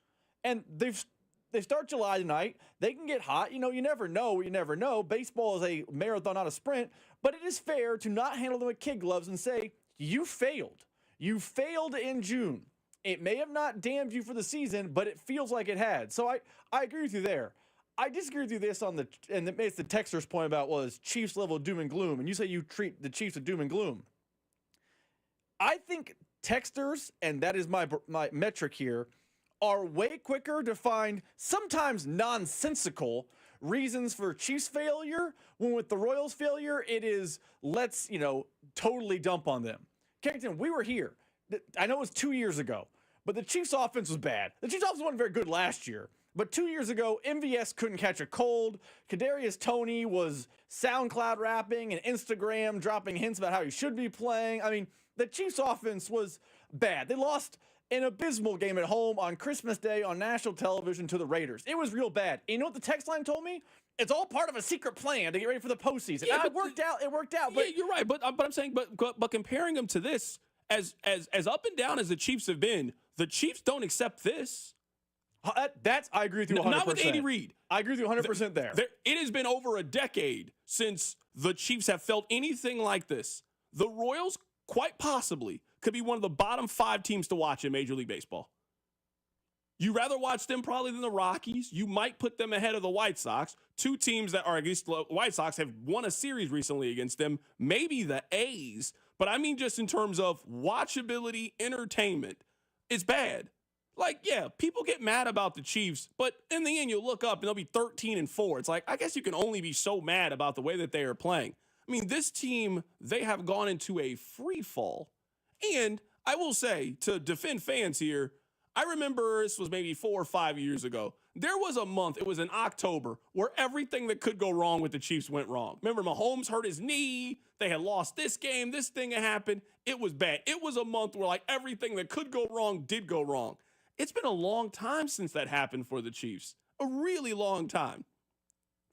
And they start July tonight. They can get hot. You never know. You never know. Baseball is a marathon, not a sprint. But it is fair to not handle them with kid gloves and say, you failed. You failed in June. It may have not damned you for the season, but it feels like it had. So I agree with you there. I disagree with you this and it's the texter's point about was Chiefs level doom and gloom. And you say you treat the Chiefs with doom and gloom. I think texters, and that is my metric here, are way quicker to find sometimes nonsensical reasons for Chiefs failure, when with the Royals failure, it is let's, totally dump on them. Carrington, we were here. I know it was 2 years ago, but the Chiefs offense was bad. The Chiefs offense wasn't very good last year, but 2 years ago, MVS couldn't catch a cold. Kadarius Toney was SoundCloud rapping and Instagram dropping hints about how he should be playing. I mean, the Chiefs offense was bad. They lost an abysmal game at home on Christmas Day on national television to the Raiders. It was real bad. And you know what the text line told me? It's all part of a secret plan to get ready for the postseason. Yeah, it worked out. It worked out. But yeah, you're right. But I'm saying, but comparing them to this, as up and down as the Chiefs have been, the Chiefs don't accept this. I agree with you 100%. Not with Andy Reid. I agree with you 100% there. It has been over a decade since the Chiefs have felt anything like this. The Royals, quite possibly, could be one of the bottom 5 teams to watch in Major League Baseball. You rather watch them probably than the Rockies. You might put them ahead of the White Sox. 2 teams that are against the White Sox have won a series recently against them. Maybe the A's. But I mean just in terms of watchability, entertainment, it's bad. Like, yeah, people get mad about the Chiefs, but in the end, you look up and they'll be 13-4. It's like, I guess you can only be so mad about the way that they are playing. I mean, this team, they have gone into a free fall. And I will say, to defend fans here, I remember this was maybe 4 or 5 years ago. There was a month, it was in October, where everything that could go wrong with the Chiefs went wrong. Remember, Mahomes hurt his knee. They had lost this game. This thing had happened. It was bad. It was a month where like everything that could go wrong did go wrong. It's been a long time since that happened for the Chiefs. A really long time.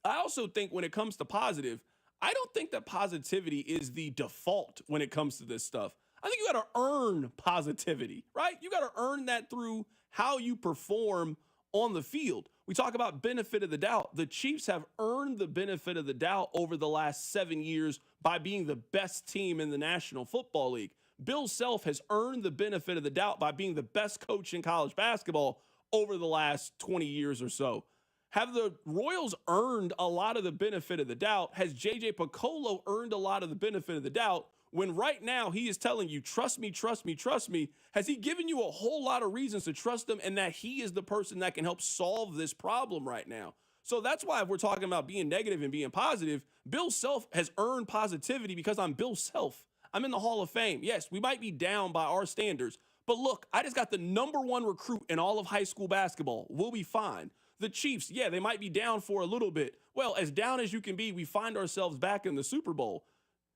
I also think when it comes to positive, I don't think that positivity is the default when it comes to this stuff. I think you got to earn positivity, right? You got to earn that through how you perform on the field. We talk about benefit of the doubt. The Chiefs have earned the benefit of the doubt over the last 7 years by being the best team in the National Football League. Bill Self has earned the benefit of the doubt by being the best coach in college basketball over the last 20 years or so. Have the Royals earned a lot of the benefit of the doubt? Has J.J. Piccolo earned a lot of the benefit of the doubt? When right now he is telling you, trust me, trust me, trust me, has he given you a whole lot of reasons to trust him and that he is the person that can help solve this problem right now? So that's why if we're talking about being negative and being positive, Bill Self has earned positivity because I'm Bill Self. I'm in the Hall of Fame. Yes, we might be down by our standards, but look, I just got the #1 recruit in all of high school basketball. We'll be fine. The Chiefs, yeah, they might be down for a little bit. Well, as down as you can be, we find ourselves back in the Super Bowl.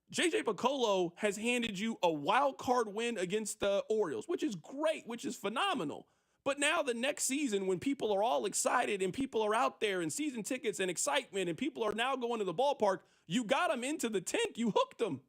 J.J. Piccolo has handed you a wild card win against the Orioles, which is great, which is phenomenal. But now the next season, when people are all excited and people are out there and season tickets and excitement and people are now going to the ballpark, you got them into the tent. You hooked them.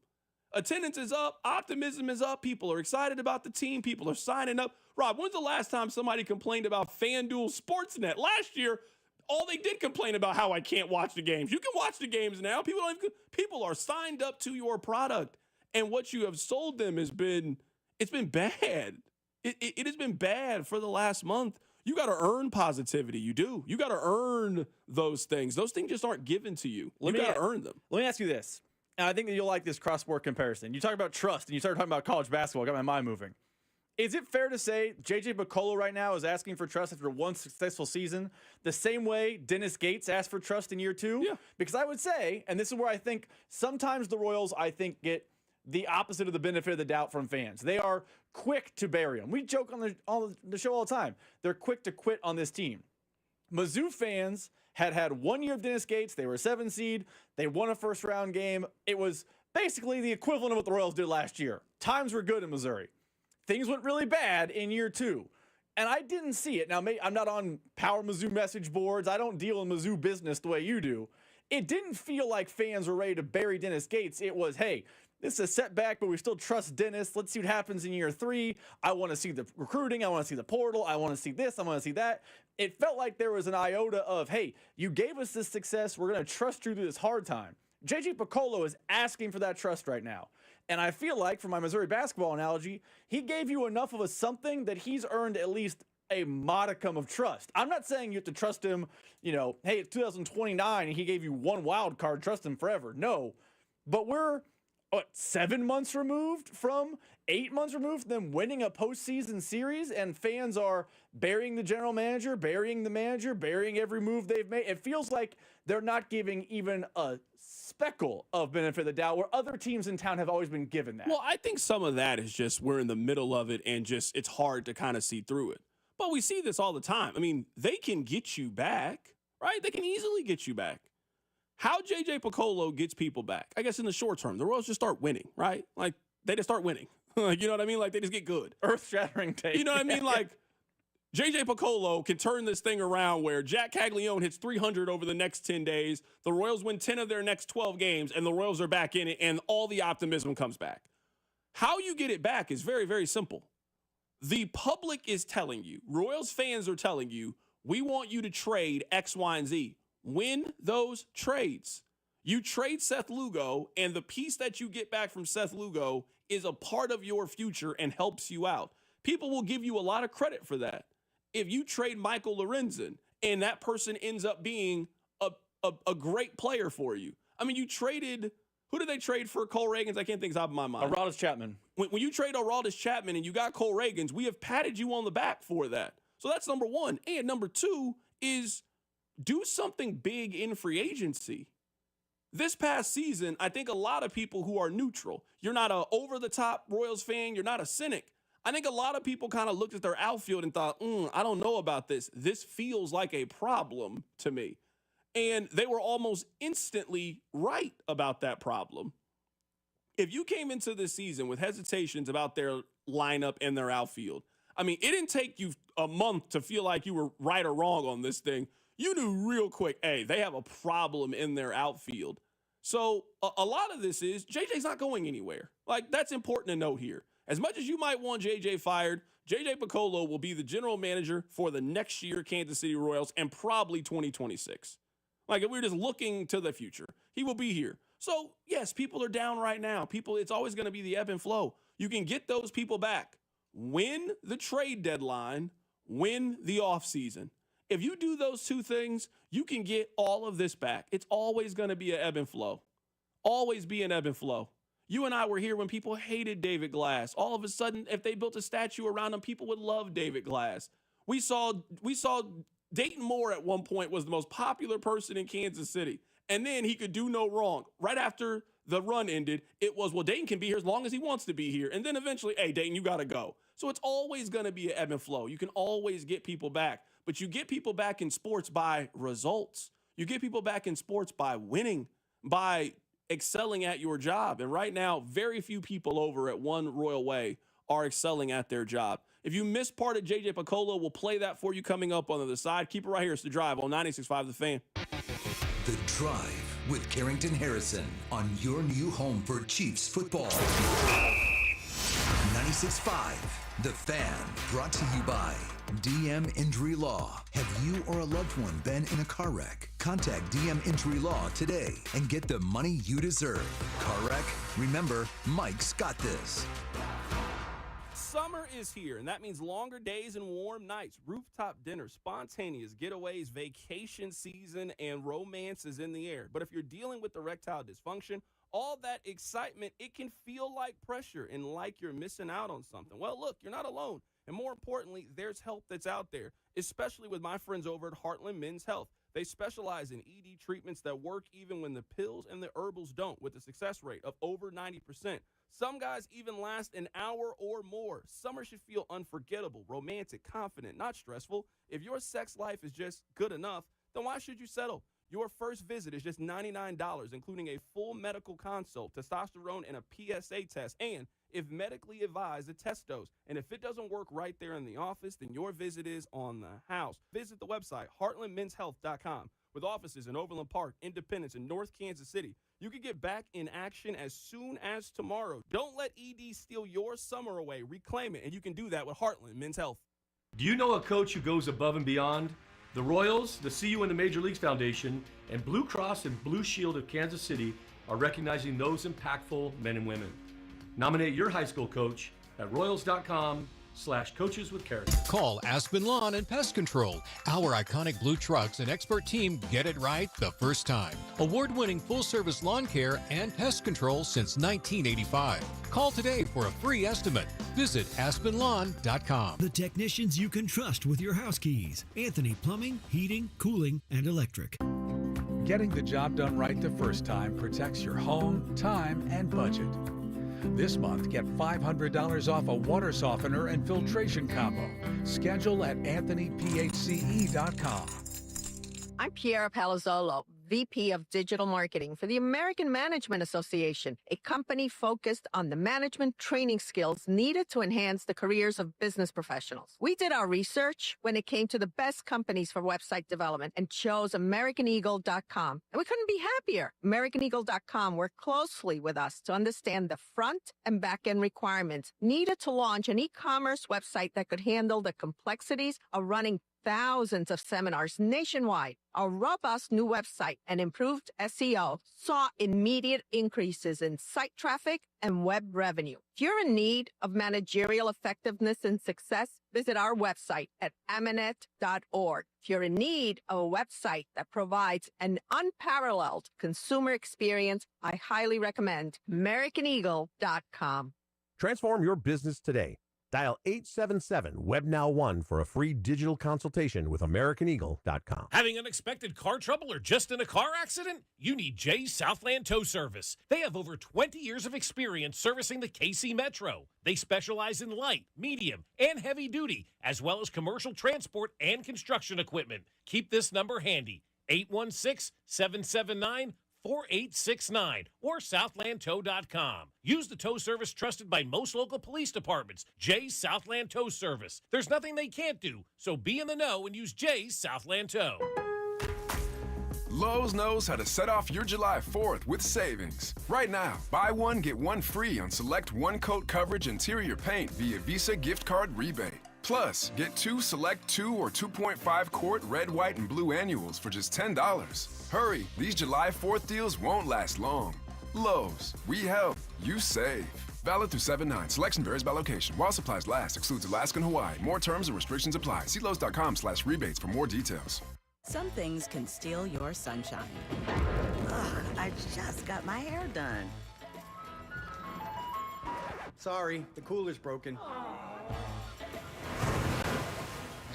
Attendance is up. Optimism is up. People are excited about the team. People are signing up. Rob, when's the last time somebody complained about FanDuel Sportsnet? Last year, all they did complain about how I can't watch the games. You can watch the games now. People are signed up to your product. And what you have sold them it's been bad. It has been bad for the last month. You got to earn positivity. You do. You got to earn those things. Those things just aren't given to you. You got to earn them. Let me ask you this. And I think that you'll like this cross-sport comparison. You talk about trust, and you started talking about college basketball. Got my mind moving. Is it fair to say J.J. Piccolo right now is asking for trust after one successful season the same way Dennis Gates asked for trust in year 2? Yeah. Because I would say, and this is where I think sometimes the Royals, get the opposite of the benefit of the doubt from fans. They are quick to bury them. We joke on the show all the time. They're quick to quit on this team. Mizzou fans had 1 year of Dennis Gates. They were a 7 seed. They won a first-round game. It was basically the equivalent of what the Royals did last year. Times were good in Missouri. Things went really bad in year 2. And I didn't see it. Now, I'm not on Power Mizzou message boards. I don't deal in Mizzou business the way you do. it didn't feel like fans were ready to bury Dennis Gates. It was, hey, this is a setback, but we still trust Dennis. Let's see what happens in year 3. I want to see the recruiting. I want to see the portal. I want to see this. I want to see that. It felt like there was an iota of, hey, you gave us this success. We're going to trust you through this hard time. J.J. Picollo is asking for that trust right now. And I feel like, for my Missouri basketball analogy, he gave you enough of a something that he's earned at least a modicum of trust. I'm not saying you have to trust him, hey, it's 2029 and he gave you one wild card, trust him forever. No. But we're 7 months removed from 8 months removed from them winning a postseason series, and fans are burying the general manager, burying the manager, burying every move they've made. It feels like they're not giving even a speckle of benefit of the doubt, where other teams in town have always been given that. Well, I think some of that is just we're in the middle of it and just it's hard to kind of see through it. But we see this all the time. I mean, they can get you back, right? They can easily get you back. How J.J. Picollo gets people back, I guess in the short term, the Royals just start winning, right? Like, they just start winning. Like, you know what I mean? Like, they just get good. Earth-shattering take. You know what I mean? Like, J.J. Picollo can turn this thing around where Jack Caglione hits 300 over the next 10 days, the Royals win 10 of their next 12 games, and the Royals are back in it, and all the optimism comes back. How you get it back is very, very simple. The public is telling you, Royals fans are telling you, we want you to trade X, Y, and Z. Win those trades. You trade Seth Lugo, and the piece that you get back from Seth Lugo is a part of your future and helps you out. People will give you a lot of credit for that. If you trade Michael Lorenzen and that person ends up being a great player for you. I mean, you traded, who did they trade for Cole Reagans? I can't think top of my mind. Aroldis Chapman. When you trade Aroldis Chapman and you got Cole Reagans, we have patted you on the back for that. So that's number one. And number two is do something big in free agency. This past season, I think a lot of people who are neutral, you're not an over-the-top Royals fan, you're not a cynic. I think a lot of people kind of looked at their outfield and thought, I don't know about this. This feels like a problem to me. And they were almost instantly right about that problem. If you came into this season with hesitations about their lineup and their outfield, I mean, it didn't take you a month to feel like you were right or wrong on this thing. You knew real quick, hey, they have a problem in their outfield. So a lot of this is JJ's not going anywhere. Like, that's important to note here. As much as you might want JJ fired, JJ Picollo will be the general manager for the next year Kansas City Royals and probably 2026. Like, if we're just looking to the future, he will be here. So, yes, people are down right now. It's always going to be the ebb and flow. You can get those people back. Win the trade deadline, win the offseason. If you do those two things, you can get all of this back. It's always going to be an ebb and flow. Always be an ebb and flow. You and I were here when people hated David Glass. All of a sudden, if they built a statue around him, people would love David Glass. We saw Dayton Moore at one point was the most popular person in Kansas City. And then he could do no wrong. Right after the run ended, it was, well, Dayton can be here as long as he wants to be here. And then eventually, hey, Dayton, you got to go. So it's always going to be an ebb and flow. You can always get people back. But you get people back in sports by results. You get people back in sports by winning, by excelling at your job. And right now, very few people over at One Royal Way are excelling at their job. If you missed part of J.J. Picollo, we'll play that for you coming up on the other side. Keep it right here. It's The Drive on 96.5 The Fan. The Drive with Carrington Harrison on your new home for Chiefs football. 96.5 The Fan, brought to you by DM Injury Law. Have you or a loved one been in a car wreck? Contact DM Injury Law today and get the money you deserve. Car wreck? Remember, Mike's got this. Summer is here, and that means longer days and warm nights, rooftop dinners, spontaneous getaways, vacation season, and romance is in the air. But if you're dealing with erectile dysfunction, all that excitement, it can feel like pressure and like you're missing out on something. Well, look, you're not alone. And more importantly, there's help that's out there, especially with my friends over at Heartland Men's Health. They specialize in ED treatments that work even when the pills and the herbals don't, with a success rate of over 90%. Some guys even last an hour or more. Summer should feel unforgettable, romantic, confident, not stressful. If your sex life is just good enough, then why should you settle? Your first visit is just $99, including a full medical consult, testosterone, and a PSA test, and if medically advised, a test dose. And if it doesn't work right there in the office, then your visit is on the house. Visit the website, heartlandmenshealth.com. With offices in Overland Park, Independence, and North Kansas City, you can get back in action as soon as tomorrow. Don't let ED steal your summer away. Reclaim it, and you can do that with Heartland Men's Health. Do you know a coach who goes above and beyond? The Royals, the CU and the Major Leagues Foundation, and Blue Cross and Blue Shield of Kansas City are recognizing those impactful men and women. Nominate your high school coach at royals.com/coaches with character. Call Aspen Lawn and Pest Control. Our iconic blue trucks and expert team get it right the first time. Award-winning full-service lawn care and pest control since 1985. Call today for a free estimate. Visit aspenlawn.com. The technicians you can trust with your house keys. Anthony Plumbing, Heating, Cooling, and Electric. Getting the job done right the first time protects your home, time, and budget. This month, get $500 off a water softener and filtration combo. Schedule at anthonyphce.com. I'm Piera Palazzolo, VP of Digital Marketing for the American Management Association, a company focused on the management training skills needed to enhance the careers of business professionals. We did our research when it came to the best companies for website development and chose AmericanEagle.com. And we couldn't be happier. AmericanEagle.com worked closely with us to understand the front and back end requirements needed to launch an e-commerce website that could handle the complexities of running thousands of seminars nationwide. Our robust new website and improved SEO saw immediate increases in site traffic and web revenue. If you're in need of managerial effectiveness and success, visit our website at amanet.org. If you're in need of a website that provides an unparalleled consumer experience, I highly recommend AmericanEagle.com. Transform your business today. Dial 877-WebNow1 for a free digital consultation with AmericanEagle.com. Having unexpected car trouble or just in a car accident? You need Jay's Southland Tow Service. They have over 20 years of experience servicing the KC Metro. They specialize in light, medium, and heavy duty, as well as commercial transport and construction equipment. Keep this number handy, 816-779-4869 or southlandtow.com. Use the tow service trusted by most local police departments, Jay's Southland Tow Service. There's nothing they can't do, so be in the know and use Jay's Southland Tow. Lowe's knows how to set off your July 4th with savings. Right now, buy one, get one free on select one-coat coverage interior paint via Visa gift card rebate. Plus, get two select 2 or 2.5 quart red, white, and blue annuals for just $10. Hurry, these July 4th deals won't last long. Lowe's, we help, you save. Valid through 7/9. Selection varies by location. While supplies last, excludes Alaska and Hawaii. More terms and restrictions apply. See Lowe's.com/rebates for more details. Some things can steal your sunshine. Ugh, I just got my hair done. Sorry, the cooler's broken.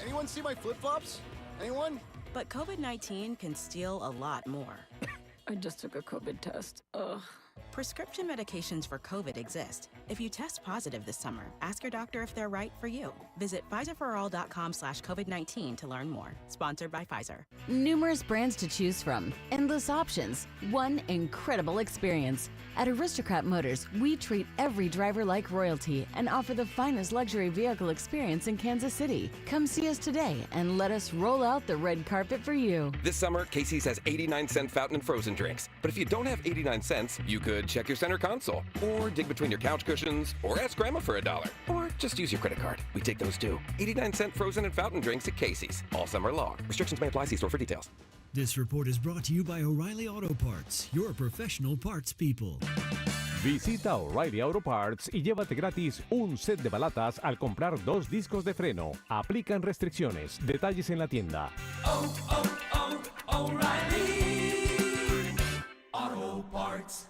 Anyone see my flip-flops? Anyone? But COVID-19 can steal a lot more. I just took a COVID test. Ugh. Prescription medications for COVID exist. If you test positive this summer, ask your doctor if they're right for you. Visit PfizerForAll.com/COVID-19 to learn more. Sponsored by Pfizer. Numerous brands to choose from, endless options, one incredible experience. At Aristocrat Motors, we treat every driver like royalty and offer the finest luxury vehicle experience in Kansas City. Come see us today and let us roll out the red carpet for you. This summer, Casey's has 89-cent fountain and frozen drinks. But if you don't have 89 cents, you could check your center console, or dig between your couch cushions, or ask Grandma for $1, or just use your credit card. We take those too. 89-cent frozen and fountain drinks at Casey's, all summer long. Restrictions may apply. See store for details. This report is brought to you by O'Reilly Auto Parts, your professional parts people. Visita O'Reilly Auto Parts y llévate gratis un set de balatas al comprar 2 discos de freno. Aplican restricciones. Detalles en la tienda. O'Reilly Auto Parts.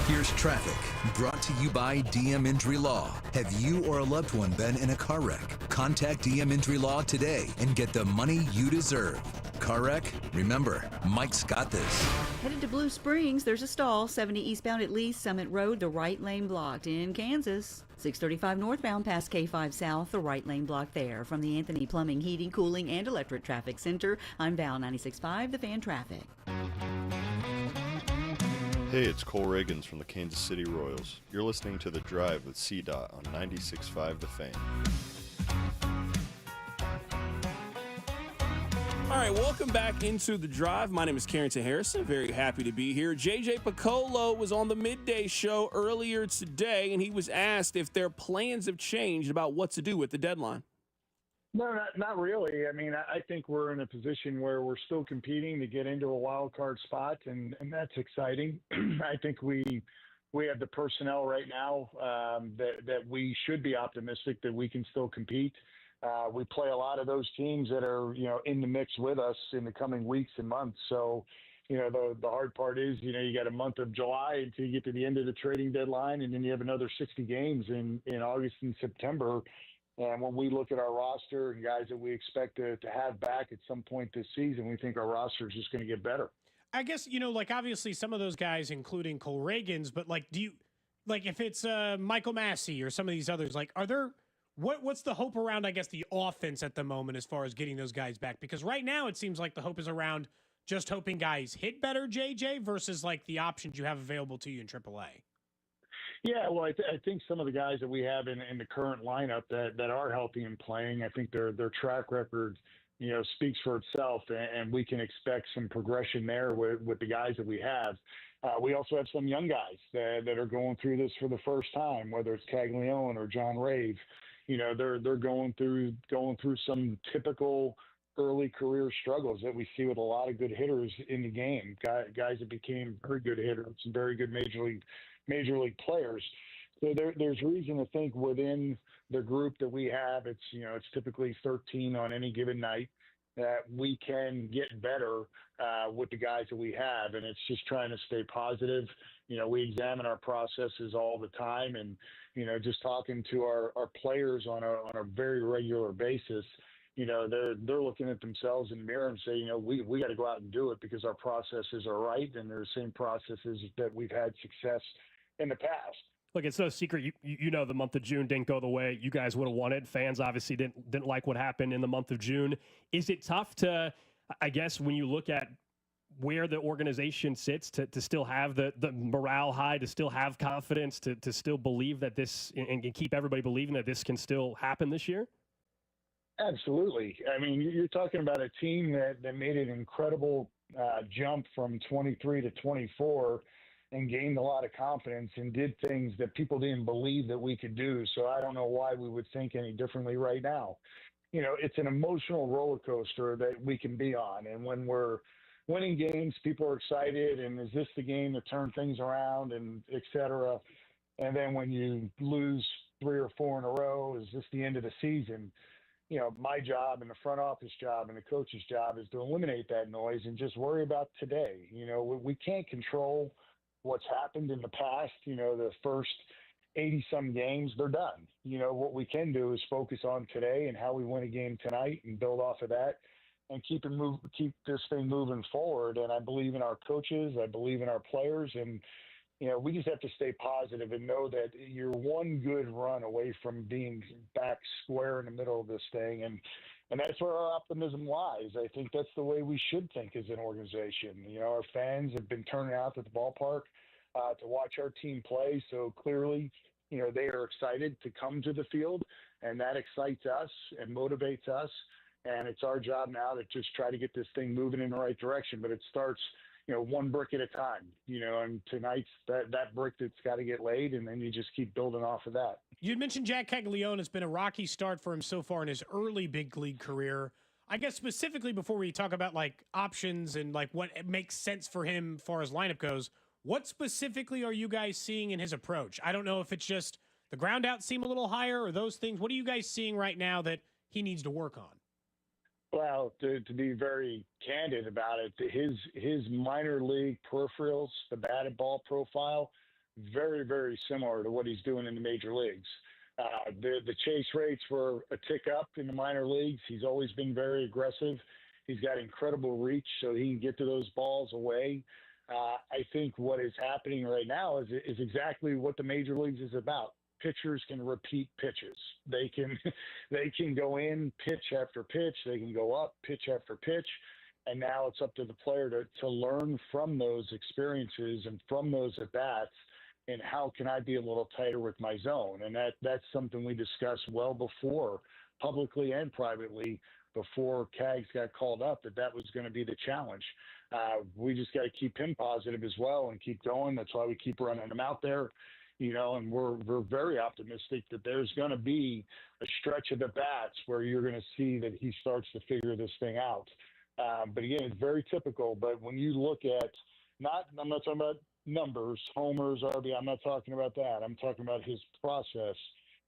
Here's traffic, brought to you by DM Injury Law. Have you or a loved one been in a car wreck? Contact DM Injury Law today and get the money you deserve. Car wreck? Remember, Mike's got this. Headed to Blue Springs, there's a stall, 70 eastbound at Lee Summit Road, the right lane blocked. In Kansas, 635 northbound past K5 South, the right lane blocked there. From the Anthony Plumbing, Heating, Cooling, and Electric Traffic Center, I'm Val 96.5, the Fan Traffic. Hey, it's Cole Reagans from the Kansas City Royals. You're listening to The Drive with CDOT on 96.5 The Fan. All All right, welcome back into the drive. My name is Carrington Harrison. Very happy to be here. JJ Piccolo was on the midday show earlier today, and he was asked if their plans have changed about what to do with the deadline. No, not really. I mean, I think we're in a position where we're still competing to get into a wild card spot, and that's exciting. I think we have the personnel right now that we should be optimistic that we can still compete. We play a lot of those teams that are, in the mix with us in the coming weeks and months. So, the hard part is, you got a month of July until you get to the end of the trading deadline, and then you have another 60 games in August and September. And when we look at our roster and guys that we expect to have back at some point this season, we think our roster is just going to get better. I guess, obviously some of those guys, including Cole Reagans, but if it's Michael Massey or some of these others, what's the hope around, I guess, the offense at the moment as far as getting those guys back? Because right now it seems like the hope is around just hoping guys hit better, JJ, versus the options you have available to you in AAA. Yeah, well, I think some of the guys that we have in the current lineup that are healthy and playing, I think their track record, speaks for itself, and we can expect some progression there with the guys that we have. We also have some young guys that are going through this for the first time, whether it's Caglione or John Rave. They're going through some typical early career struggles that we see with a lot of good hitters in the game. Guys that became very good hitters and very good major league players. So there's reason to think within the group that we have, it's typically 13 on any given night, that we can get better with the guys that we have. And it's just trying to stay positive. We examine our processes all the time, and, just talking to our players on a very regular basis, they're looking at themselves in the mirror and say, we got to go out and do it because our processes are right. And they're the same processes that we've had success in the past. Look, it's no secret. The month of June didn't go the way you guys would have wanted. Fans obviously didn't like what happened in the month of June. Is it tough to, I guess, when you look at where the organization sits, to still have the morale high, to still have confidence, to still believe that this, and keep everybody believing that this can still happen this year? Absolutely. I mean, you're talking about a team that made an incredible jump from 23 to 24 and gained a lot of confidence and did things that people didn't believe that we could do. So I don't know why we would think any differently right now. It's an emotional roller coaster that we can be on. And when we're winning games, people are excited. And is this the game to turn things around, and et cetera? And then when you lose 3 or 4 in a row, is this the end of the season? My job and the front office job and the coach's job is to eliminate that noise and just worry about today. We can't control what's happened in the past. The first 80-some games, they're done. What we can do is focus on today and how we win a game tonight and build off of that and keep this thing moving forward. And I believe in our coaches. I believe in our players. And, we just have to stay positive and know that you're one good run away from being back square in the middle of this thing. And that's where our optimism lies. I think that's the way we should think as an organization. Our fans have been turning out at the ballpark to watch our team play. So clearly, they are excited to come to the field, and that excites us and motivates us. And it's our job now to just try to get this thing moving in the right direction. But it starts, one brick at a time, and tonight's that brick that's got to get laid, and then you just keep building off of that. You mentioned Jack Caglione. Has been a rocky start for him so far in his early big league career. I guess specifically before we talk about options and what makes sense for him as far as lineup goes, what specifically are you guys seeing in his approach? I don't know if it's just the ground out seem a little higher or those things. What are you guys seeing right now that he needs to work on? Well, to be very candid about it, his minor league peripherals, the batted ball profile, very, very similar to what he's doing in the major leagues. The chase rates were a tick up in the minor leagues. He's always been very aggressive. He's got incredible reach, so he can get to those balls away. I think what is happening right now is exactly what the major leagues is about. Pitchers can repeat pitches. They can go in pitch after pitch. They can go up pitch after pitch. And now it's up to the player to learn from those experiences and from those at-bats, and how can I be a little tighter with my zone? And that's something we discussed well before, publicly and privately, before Cags got called up that was going to be the challenge. We just got to keep him positive as well and keep going. That's why we keep running him out there, and we're very optimistic that there's going to be a stretch of the bats where you're going to see that he starts to figure this thing out. But again, it's very typical. But when you look at I'm not talking about numbers, homers, RB. I'm not talking about that. I'm talking about his process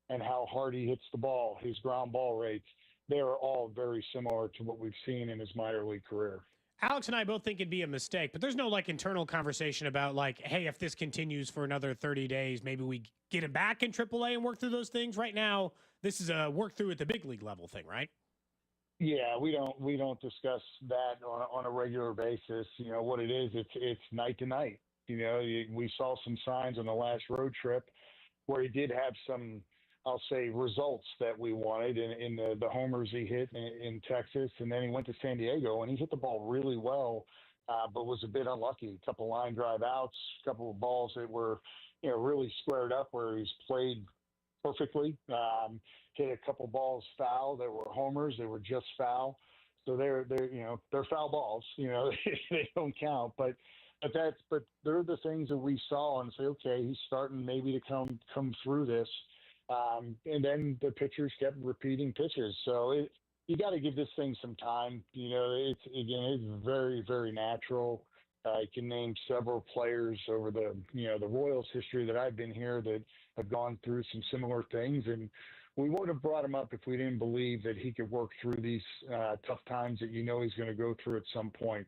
and how hard he hits the ball, his ground ball rates. They are all very similar to what we've seen in his minor league career. Alex and I both think it'd be a mistake, but there's no internal conversation about hey, if this continues for another 30 days, maybe we get him back in AAA and work through those things. Right now, this is a work through at the big league level thing, right? Yeah, we don't discuss that on a regular basis. What it is, it's night to night. We saw some signs on the last road trip where he did have some, I'll say, results that we wanted in the homers he hit in Texas. And then he went to San Diego and he hit the ball really well, but was a bit unlucky. A couple line drive outs, a couple of balls that were, really squared up where he's played perfectly. Hit a couple balls foul that were homers. They were just foul. So they're foul balls, they don't count, but they're the things that we saw and say, okay, he's starting maybe to come through this. And then the pitchers kept repeating pitches. So you got to give this thing some time. It's very, very natural. I can name several players over the Royals history that I've been here that have gone through some similar things. And we would have brought him up if we didn't believe that he could work through these tough times that he's going to go through at some point.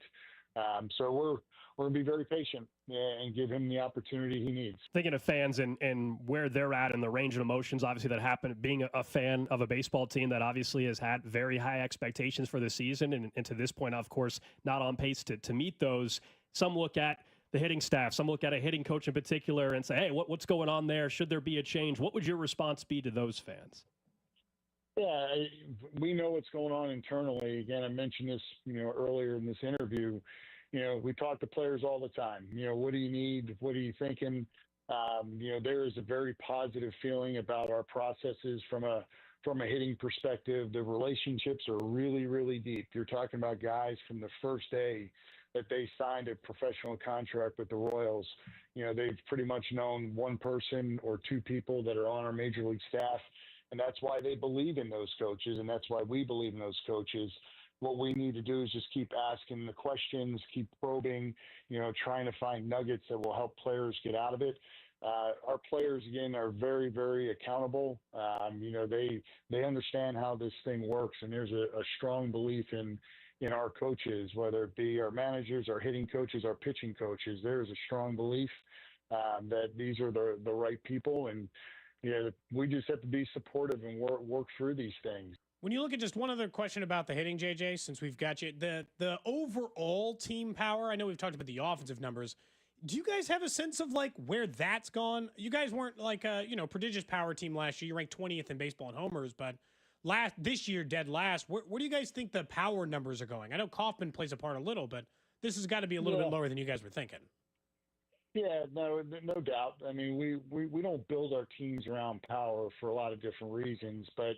So we're going to be very patient and give him the opportunity he needs. Thinking of fans and where they're at and the range of emotions, obviously, that happen, being a fan of a baseball team that obviously has had very high expectations for the season and to this point, of course, not on pace to meet those. Some look at the hitting staff, some look at a hitting coach in particular and say, hey, what's going on there? Should there be a change? What would your response be to those fans? Yeah, we know what's going on internally. Again, I mentioned this, earlier in this interview. We talk to players all the time. What do you need? What are you thinking? There is a very positive feeling about our processes from a hitting perspective. The relationships are really, really deep. You're talking about guys from the first day that they signed a professional contract with the Royals. They've pretty much known one person or two people that are on our major league staff. And that's why they believe in those coaches. And that's why we believe in those coaches. What we need to do is just keep asking the questions, keep probing, trying to find nuggets that will help players get out of it. Our players, again, are very, very accountable. They understand how this thing works, and there's a strong belief in our coaches, whether it be our managers, our hitting coaches, our pitching coaches. There's a strong belief that these are the right people, and we just have to be supportive and work through these things. When you look at just one other question about the hitting, JJ, since we've got you, the overall team power, I know we've talked about the offensive numbers. Do you guys have a sense of where that's gone? You guys weren't prodigious power team last year. You ranked 20th in baseball in homers, but this year, dead last. Where do you guys think the power numbers are going? I know Kaufman plays a part a little, but this has got to be a little bit lower than you guys were thinking. Yeah, no doubt. I mean, we don't build our teams around power for a lot of different reasons, but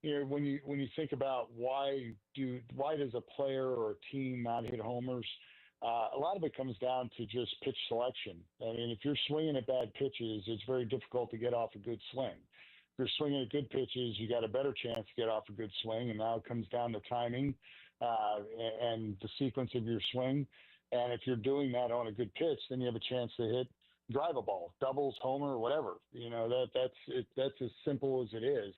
when you think about why does a player or a team not hit homers, a lot of it comes down to just pitch selection. I mean, if you're swinging at bad pitches, it's very difficult to get off a good swing. If you're swinging at good pitches, you got a better chance to get off a good swing, and now it comes down to timing and the sequence of your swing. And if you're doing that on a good pitch, then you have a chance to hit drive a ball, doubles, homer, whatever. That's as simple as it is.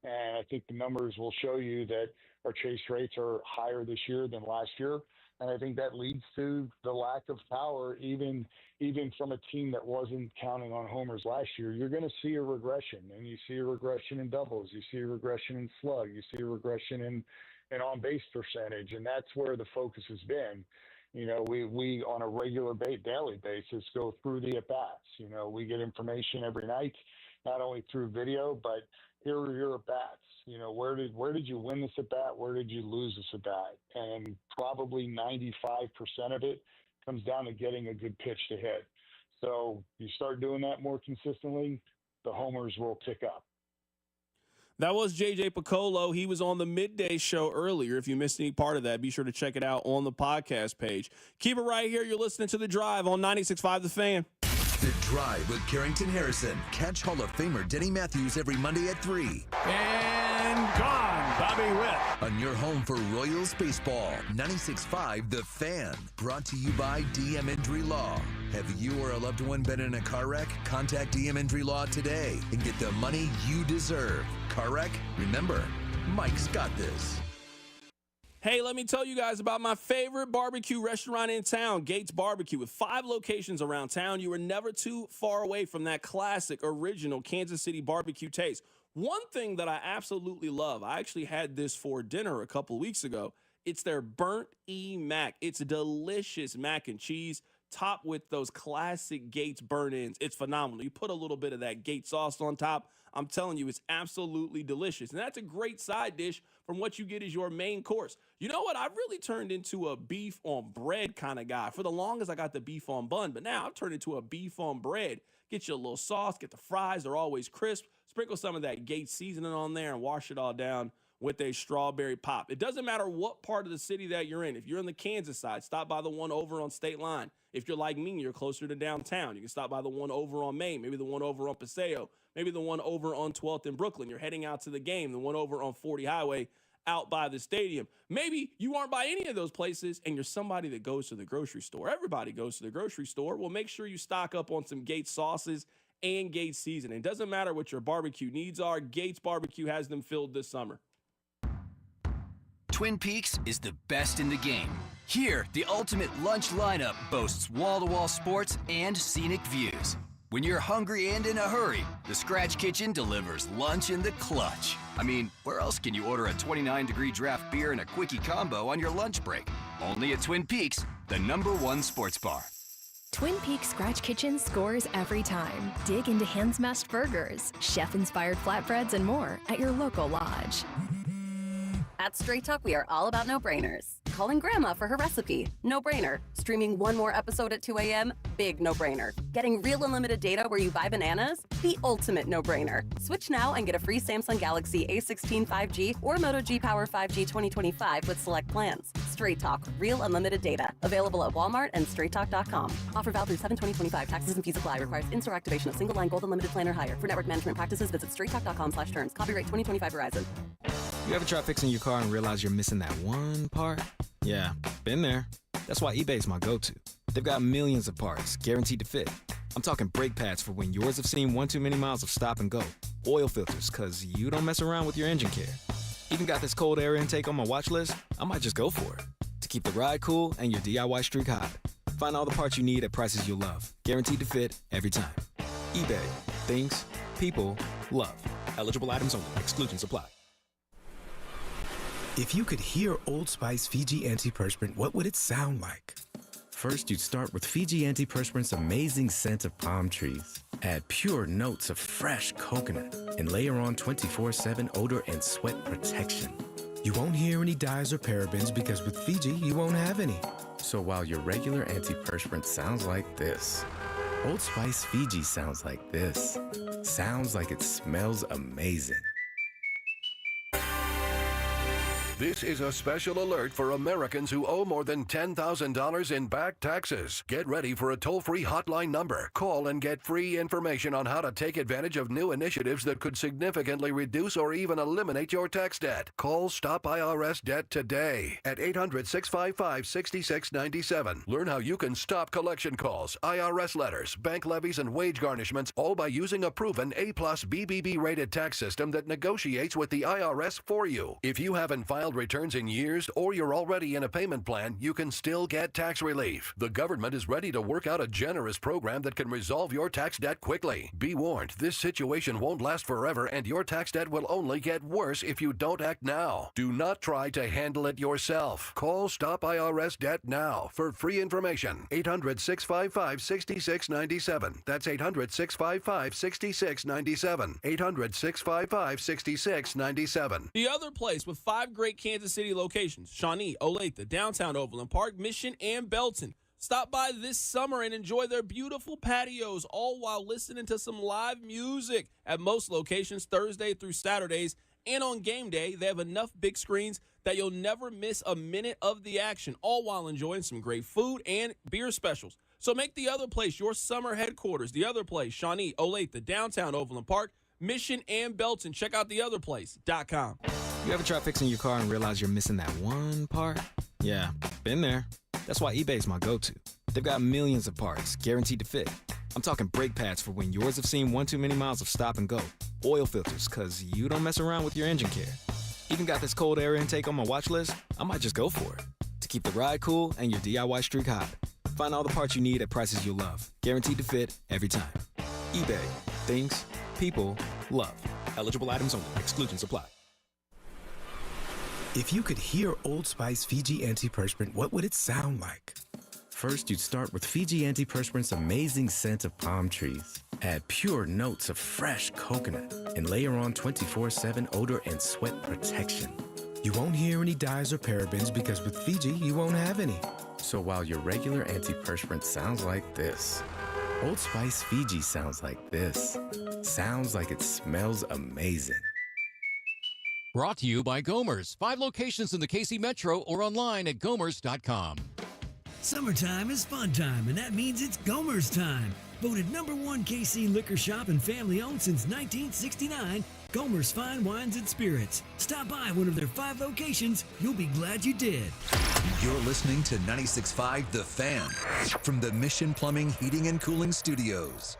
And I think the numbers will show you that our chase rates are higher this year than last year. And I think that leads to the lack of power, even from a team that wasn't counting on homers last year. You're going to see a regression, and you see a regression in doubles. You see a regression in slug. You see a regression in on-base percentage, and that's where the focus has been. We on a regular daily basis go through the at-bats. We get information every night, not only through video, but here are your at-bats. Where did you win this at-bat? Where did you lose this at-bat? And probably 95% of it comes down to getting a good pitch to hit. So you start doing that more consistently, the homers will tick up. That was JJ Piccolo. He was on the midday show earlier. If you missed any part of that, be sure to check it out on the podcast page. Keep it right here. You're listening to The Drive on 96.5 The Fan. The Drive with Carrington Harrison. Catch Hall of Famer Denny Matthews every Monday at 3. And gone, Bobby Witt. On your home for Royals baseball, 96.5 The Fan. Brought to you by DM Injury Law. Have you or a loved one been in a car wreck? Contact DM Injury Law today and get the money you deserve. Car wreck? Remember, Mike's got this. Hey, let me tell you guys about my favorite barbecue restaurant in town, Gates Barbecue. With 5 locations around town, you are never too far away from that classic, original Kansas City barbecue taste. One thing that I absolutely love, I actually had this for dinner a couple weeks ago. It's their Burnt E Mac. It's delicious mac and cheese, topped with those classic Gates burnt-ins. It's phenomenal. You put a little bit of that Gates sauce on top. I'm telling you, it's absolutely delicious. And that's a great side dish from what you get as your main course. You know what? I've really turned into a beef on bread kind of guy. For the longest, I got the beef on bun, but now I've turned into a beef on bread. Get you a little sauce, get the fries. They're always crisp. Sprinkle some of that Gates seasoning on there and wash it all down with a strawberry pop. It doesn't matter what part of the city that you're in. If you're in the Kansas side, stop by the one over on State Line. If you're like me, you're closer to downtown, you can stop by the one over on Main, maybe the one over on Paseo, maybe the one over on 12th in Brooklyn. You're heading out to the game, the one over on 40 Highway out by the stadium. Maybe you aren't by any of those places and you're somebody that goes to the grocery store. Everybody goes to the grocery store. Well, make sure you stock up on some Gates sauces and Gates seasoning. It doesn't matter what your barbecue needs are. Gates Barbecue has them filled this summer. Twin Peaks is the best in the game. Here, the ultimate lunch lineup boasts wall-to-wall sports and scenic views. When you're hungry and in a hurry, the Scratch Kitchen delivers lunch in the clutch. I mean, where else can you order a 29-degree draft beer and a quickie combo on your lunch break? Only at Twin Peaks, the #1 sports bar. Twin Peaks Scratch Kitchen scores every time. Dig into hand-smashed burgers, chef-inspired flatbreads, and more at your local lodge. At Straight Talk, we are all about no-brainers. Calling Grandma for her recipe, no-brainer. Streaming one more episode at 2 a.m., big no-brainer. Getting real unlimited data where you buy bananas, the ultimate no-brainer. Switch now and get a free Samsung Galaxy A16 5G or Moto G Power 5G 2025 with select plans. Straight Talk, real unlimited data. Available at Walmart and straighttalk.com. Offer valid through 7/2025. Taxes and fees apply. Requires in-store activation of single line gold unlimited plan or higher. For network management practices, visit straighttalk.com/terms. Copyright 2025 Verizon. You ever try fixing your car and realize you're missing that one part? Yeah, been there. That's why eBay's my go-to. They've got millions of parts, guaranteed to fit. I'm talking brake pads for when yours have seen one too many miles of stop and go. Oil filters, cause you don't mess around with your engine care. Even got this cold air intake on my watch list. I might just go for it. To keep the ride cool and your DIY streak hot. Find all the parts you need at prices you'll love. Guaranteed to fit every time. eBay. Things, people, love. Eligible items only. Exclusions apply. If you could hear Old Spice Fiji Antiperspirant, what would it sound like? First, you'd start with Fiji Antiperspirant's amazing scent of palm trees. Add pure notes of fresh coconut and layer on 24/7 odor and sweat protection. You won't hear any dyes or parabens because with Fiji, you won't have any. So while your regular antiperspirant sounds like this, Old Spice Fiji sounds like this. Sounds like it smells amazing. This is a special alert for Americans who owe more than $10,000 in back taxes. Get ready for a toll-free hotline number. Call and get free information on how to take advantage of new initiatives that could significantly reduce or even eliminate your tax debt. Call Stop IRS Debt today at 800-655-6697. Learn how you can stop collection calls, IRS letters, bank levies, and wage garnishments, all by using a proven A+ BBB-rated tax system that negotiates with the IRS for you. If you haven't filed returns in years or you're already in a payment plan, you can still get tax relief. The government is ready to work out a generous program that can resolve your tax debt quickly. Be warned, this situation won't last forever and your tax debt will only get worse if you don't act now. Do not try to handle it yourself. Call Stop IRS Debt now for free information. 800-655-6697. That's 800-655-6697. 800-655-6697. The other place with 5 great Kansas City locations: Shawnee, Olathe, downtown Overland Park, Mission, and Belton. Stop by this summer and enjoy their beautiful patios, all while listening to some live music at most locations Thursday through Saturdays And on game day, they have enough big screens that you'll never miss a minute of the action, all while enjoying some great food and beer specials. So make the other place your summer headquarters. The other place, Shawnee, Olathe, downtown Overland Park, Mission, and Belton. Check out theotherplace.com. You ever try fixing your car and realize you're missing that one part? Yeah, been there. That's why eBay's my go-to. They've got millions of parts, guaranteed to fit. I'm talking brake pads for when yours have seen one too many miles of stop and go. Oil filters, because you don't mess around with your engine care. Even got this cold air intake on my watch list. I might just go for it. To keep the ride cool and your DIY streak hot. Find all the parts you need at prices you'll love. Guaranteed to fit every time. eBay. Things. People. Love. Eligible items only. Exclusions apply. If you could hear Old Spice Fiji antiperspirant, what would it sound like? First, you'd start with Fiji antiperspirant's amazing scent of palm trees. Add pure notes of fresh coconut and layer on 24/7 odor and sweat protection. You won't hear any dyes or parabens because with Fiji, you won't have any. So while your regular antiperspirant sounds like this, Old Spice Fiji sounds like this. Sounds like it smells amazing. Brought to you by Gomer's. 5 locations in the KC Metro or online at gomers.com. Summertime is fun time, and that means it's Gomer's time. Voted #1 KC liquor shop and family-owned since 1969, Gomer's Fine Wines and Spirits. Stop by one of their 5 locations. You'll be glad you did. You're listening to 96.5 The Fan from the Mission Plumbing, Heating, and Cooling Studios.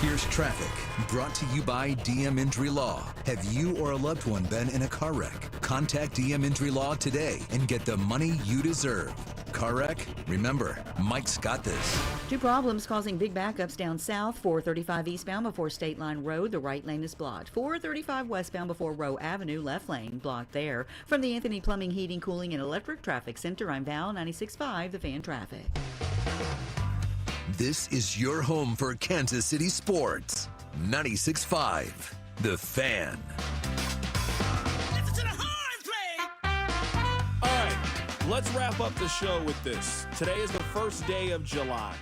Here's traffic, brought to you by DM Injury Law. Have you or a loved one been in a car wreck? Contact DM Injury Law today and get the money you deserve. Car wreck? Remember, Mike's got this. 2 problems causing big backups down south. 435 eastbound before State Line Road, the right lane is blocked. 435 westbound before Rowe Avenue, left lane blocked there. From the Anthony Plumbing, Heating, Cooling, and Electric Traffic Center, I'm Val, 96.5 The Fan Traffic. This is your home for Kansas City sports. 96.5 The Fan. All right, let's wrap up the show with this. Today is the first day of July.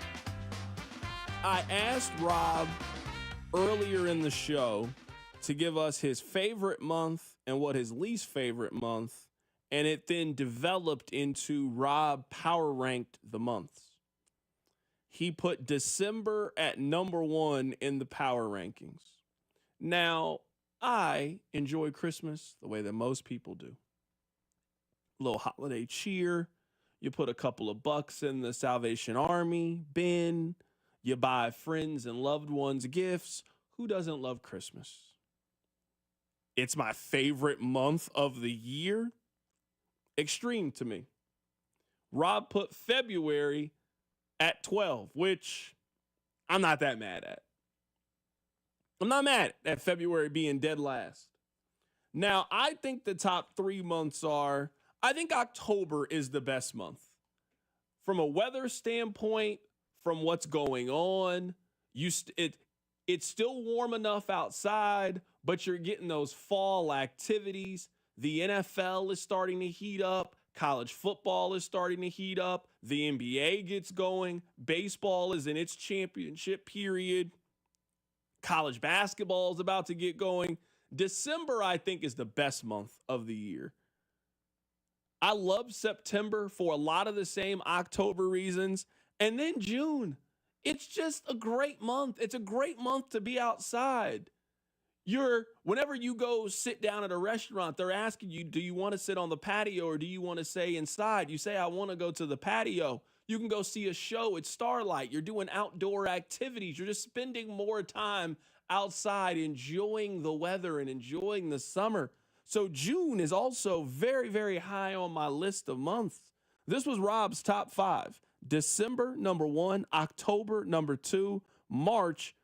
I asked Rob earlier in the show to give us his favorite month and what his least favorite month, and it then developed into Rob power ranked the months. He put December at #1 in the power rankings. Now, I enjoy Christmas the way that most people do. A little holiday cheer. You put a couple of bucks in the Salvation Army bin. You buy friends and loved ones gifts. Who doesn't love Christmas? It's my favorite month of the year. Extreme to me. Rob put February at 12, which I'm not that mad at. I'm not mad at February being dead last. Now, I think the top 3 months are, I think October is the best month. From a weather standpoint, from what's going on, it's still warm enough outside, but you're getting those fall activities. The NFL is starting to heat up. College football is starting to heat up. The NBA gets going. Baseball is in its championship period. College basketball is about to get going. December, I think, is the best month of the year. I love September for a lot of the same October reasons. And then June, it's just a great month. It's a great month to be outside. Whenever you go sit down at a restaurant, they're asking you, do you want to sit on the patio or do you want to stay inside? You say, I want to go to the patio. You can go see a show at Starlight. You're doing outdoor activities. You're just spending more time outside enjoying the weather and enjoying the summer. So June is also very, very high on my list of months. This was Rob's top 5. December, #1. October, #2. March,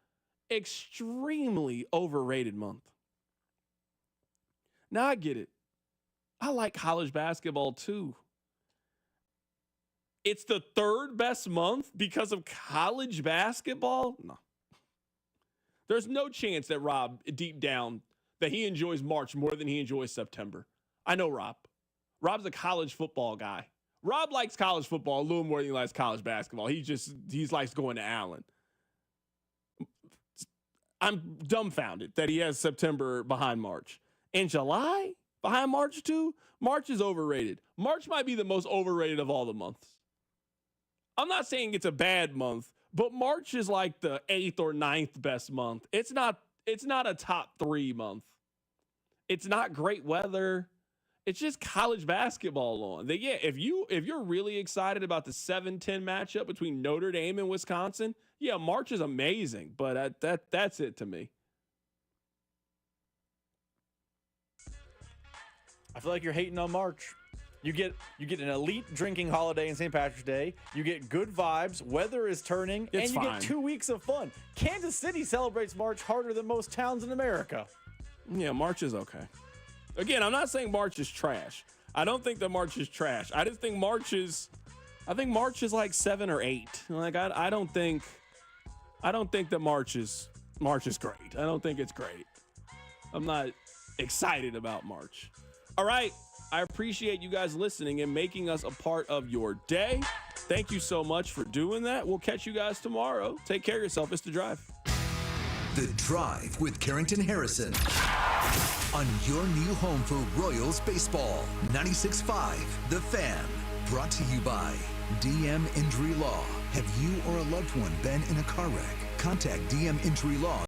extremely overrated month. Now I get it. I like college basketball too. It's the 3rd best month because of college basketball? No. There's no chance that Rob, deep down, that he enjoys March more than he enjoys September. I know Rob. Rob's a college football guy. Rob likes college football a little more than he likes college basketball. He likes going to Allen. I'm dumbfounded that he has September behind March. And July behind March too? March is overrated. March might be the most overrated of all the months. I'm not saying it's a bad month, but March is like the 8th or 9th best month. It's not a top 3 month. It's not great weather. It's just college basketball on. If you're really excited about the 7-10 matchup between Notre Dame and Wisconsin, yeah, March is amazing, but that's it to me. I feel like you're hating on March. You get an elite drinking holiday in St. Patrick's Day. You get good vibes. Weather is turning, and you get 2 weeks of fun. Kansas City celebrates March harder than most towns in America. Yeah, March is okay. Again, I'm not saying March is trash. I don't think that March is trash. I just think March is like 7 or 8. Like I don't think that March is great. I don't think it's great. I'm not excited about March. All right. I appreciate you guys listening and making us a part of your day. Thank you so much for doing that. We'll catch you guys tomorrow. Take care of yourself. It's The Drive. The Drive with Carrington Harrison on your new home for Royals baseball. 96.5 The Fan. Brought to you by DM Injury Law. Have you or a loved one been in a car wreck? Contact DM Injury Law